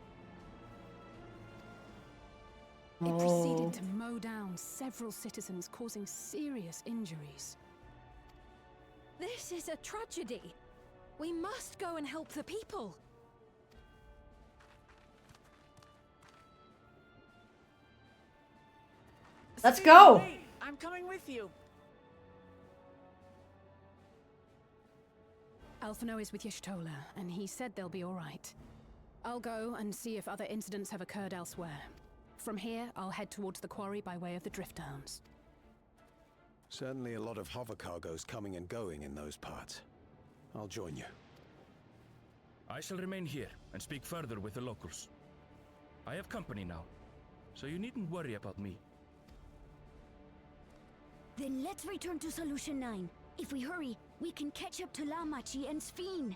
It proceeded to mow down several citizens, causing serious injuries. This is a tragedy. We must go and help the people. Let's go. Wait, I'm coming with you. Alphino is with Y'shtola, and he said they'll be all right. I'll go and see if other incidents have occurred elsewhere. From here, I'll head towards the quarry by way of the Drift Downs. Certainly a lot of hover cargoes coming and going in those parts. I'll join you. I shall remain here and speak further with the locals. I have company now, so you needn't worry about me. Then let's return to Solution 9. If we hurry, we can catch up to Lamachi and Sphene.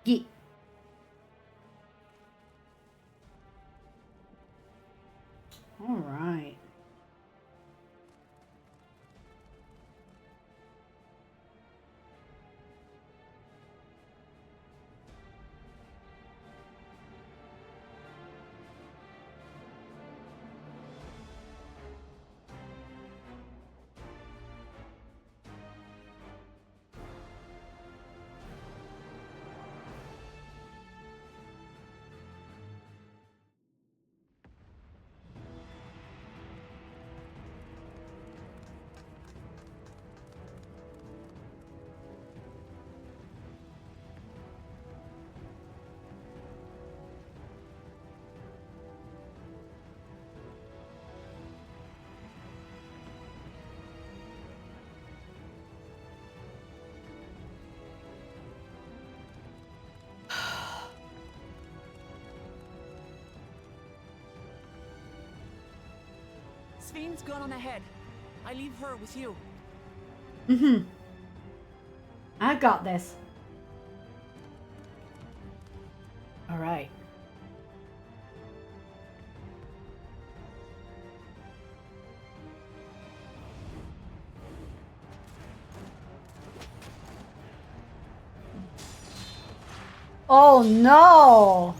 Yeah. All right. Sven's gone on ahead. I leave her with you. I got this. All right. Oh no!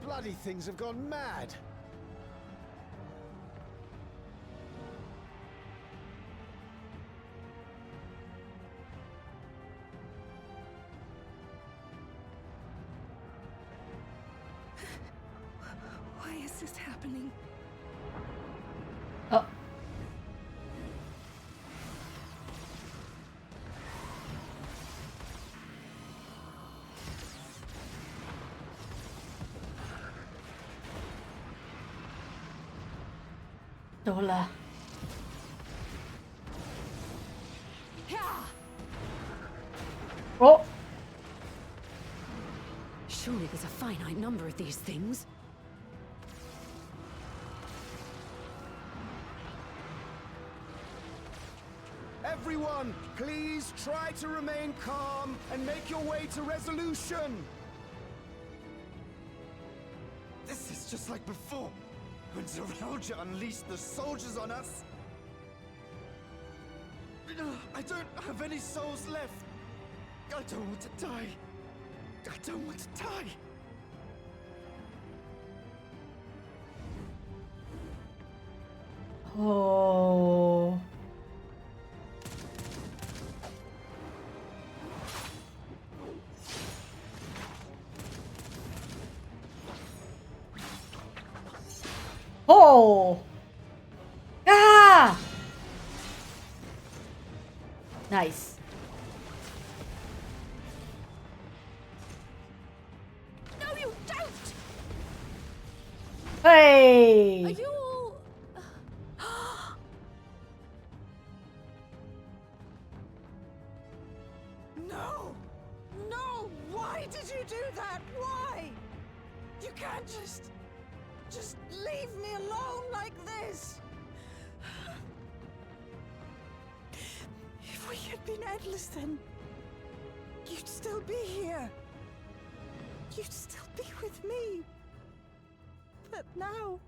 Bloody things have gone mad. Why is this happening? Oh. Dola. Oh. Surely there's a finite number of these things. Everyone, please try to remain calm and make your way to resolution. This is just like before, when Zeralja unleashed the soldiers on us. I don't have any souls left. I don't want to die. I don't want to die. Oh. Oh. Ah. Nice. No, you don't! Hey. Are you all... No! No! Why did you do that? Why? You can't just leave me alone like this! If we had been endless, then you'd still be here. You'd still be with me. But now...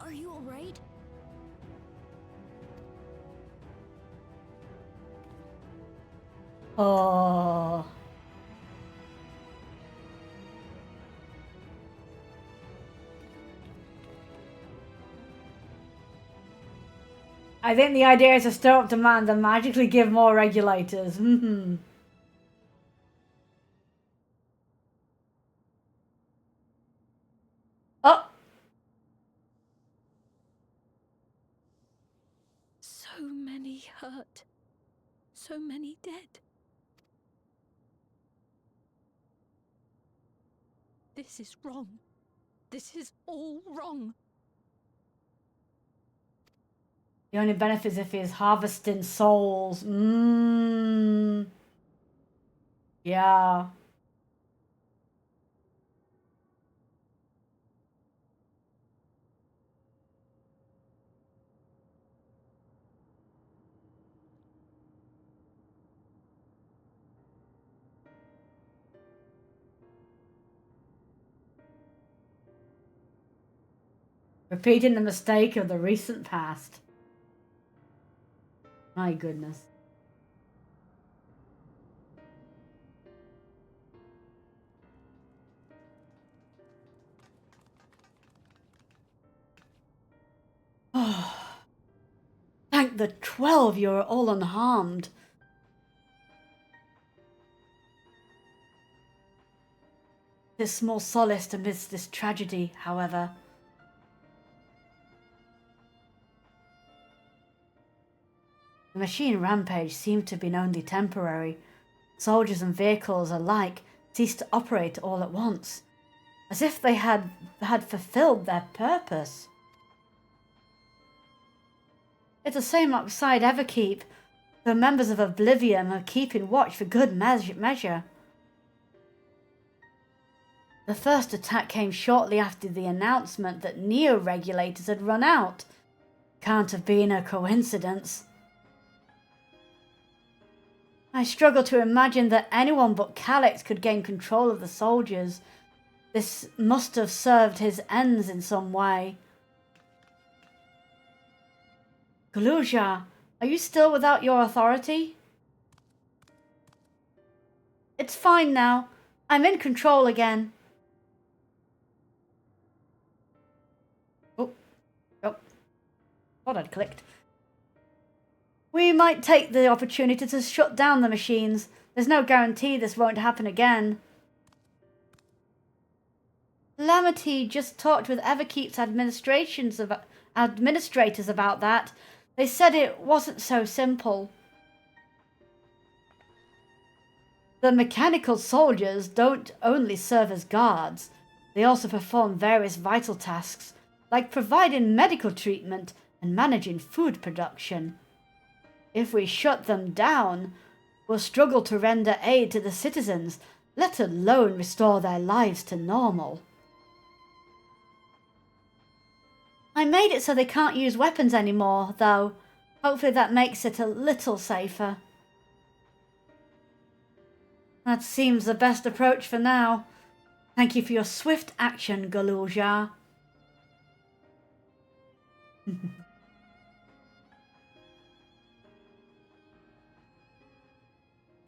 Are you alright? Oh. I think the idea is to stir up demand and magically give more regulators. Oh. So many hurt. So many dead. This is wrong. This is all wrong. The only benefit is if he's harvesting souls. Yeah. Repeating the mistake of the recent past. My goodness. Oh. Thank the 12 you're all unharmed. This small solace amidst this tragedy, however. The machine rampage seemed to have been only temporary. Soldiers and vehicles alike ceased to operate all at once, as if they had fulfilled their purpose. It's the same outside Everkeep. The members of Oblivion are keeping watch for good measure. The first attack came shortly after the announcement that neo-regulators had run out. Can't have been a coincidence. I struggle to imagine that anyone but Calyx could gain control of the soldiers. This must have served his ends in some way. Galuja, are you still without your authority? It's fine now. I'm in control again. Thought I'd clicked. We might take the opportunity to shut down the machines. There's no guarantee this won't happen again. Lamity just talked with Everkeep's administrators about that. They said it wasn't so simple. The mechanical soldiers don't only serve as guards. They also perform various vital tasks, like providing medical treatment and managing food production. If we shut them down, we'll struggle to render aid to the citizens, let alone restore their lives to normal. I made it so they can't use weapons anymore, though. Hopefully that makes it a little safer. That seems the best approach for now. Thank you for your swift action, Galuja.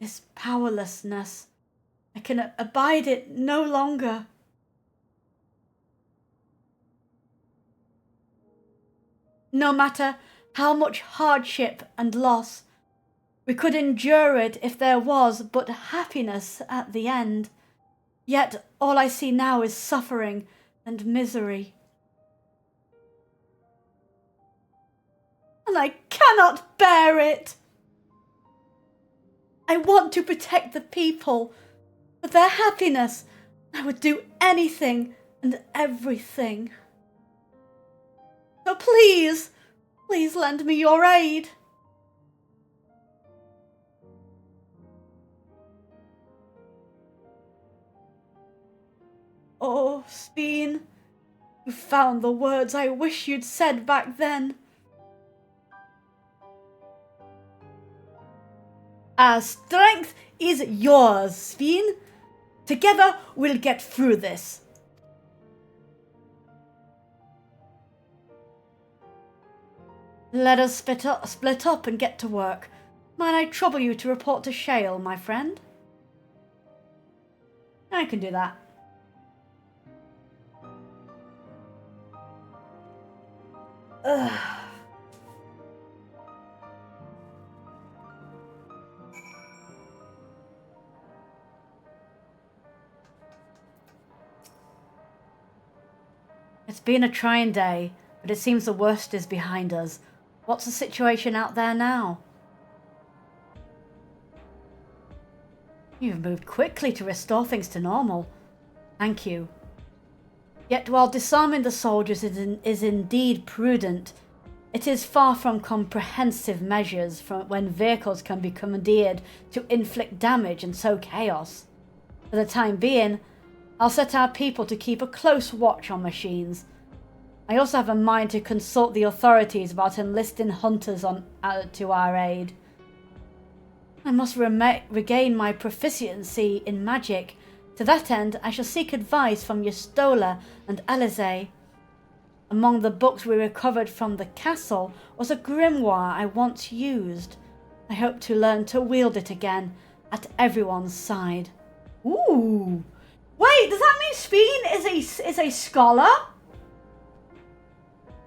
This powerlessness, I can abide it no longer. No matter how much hardship and loss, we could endure it if there was but happiness at the end. Yet all I see now is suffering and misery. And I cannot bear it. I want to protect the people. For their happiness, I would do anything and everything. So please, please lend me your aid. Oh, Speen, you found the words I wish you'd said back then. Our strength is yours, Speen. Together we'll get through this. Let us split up and get to work. Might I trouble you to report to Shale, my friend? I can do that. Ugh. It's been a trying day, but it seems the worst is behind us. What's the situation out there now? You've moved quickly to restore things to normal. Thank you. Yet while disarming the soldiers is indeed prudent, it is far from comprehensive measures when vehicles can be commandeered to inflict damage and sow chaos. For the time being, I'll set our people to keep a close watch on machines. I also have a mind to consult the authorities about enlisting hunters to our aid. I must regain my proficiency in magic. To that end, I shall seek advice from Yestola and Alize. Among the books we recovered from the castle was a grimoire I once used. I hope to learn to wield it again at everyone's side. Ooh! Wait, does that mean Speen is a scholar?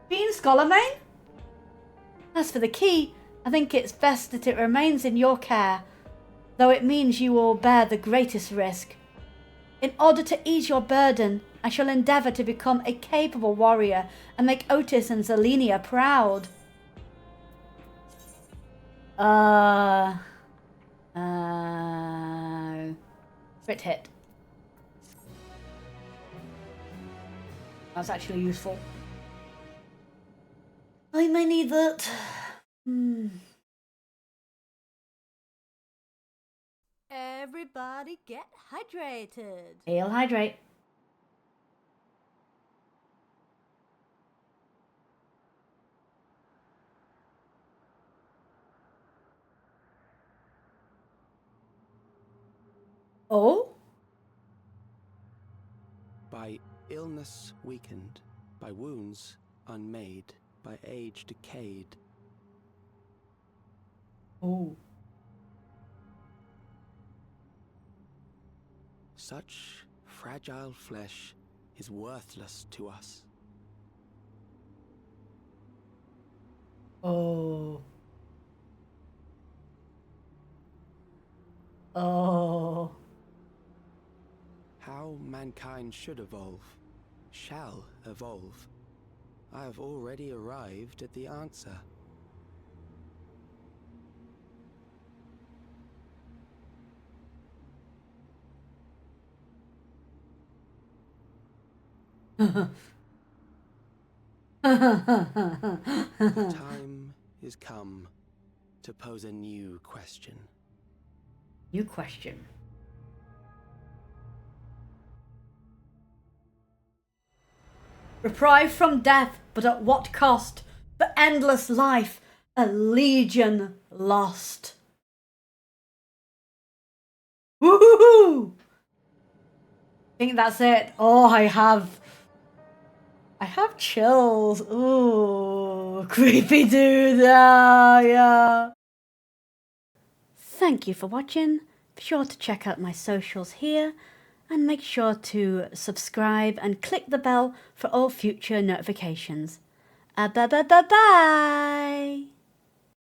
Speen scholar main? As for the key, I think it's best that it remains in your care, though it means you will bear the greatest risk. In order to ease your burden, I shall endeavour to become a capable warrior and make Otis and Zelenia proud. Crit hit. That's actually useful. I may need that. Everybody get hydrated. He'll hydrate. Oh? By illness weakened, by wounds unmade, by age decayed. Oh. Such fragile flesh is worthless to us. Oh. Oh. How mankind should evolve, shall evolve. I have already arrived at the answer. The time is come to pose a new question. New question. Reprieve from death, but at what cost? For endless life, a legion lost. Woohoo! I think that's it. Oh, I have chills. Ooh, creepy dude. Yeah. Thank you for watching. Be sure to check out my socials here and make sure to subscribe and click the bell for all future notifications. Bye.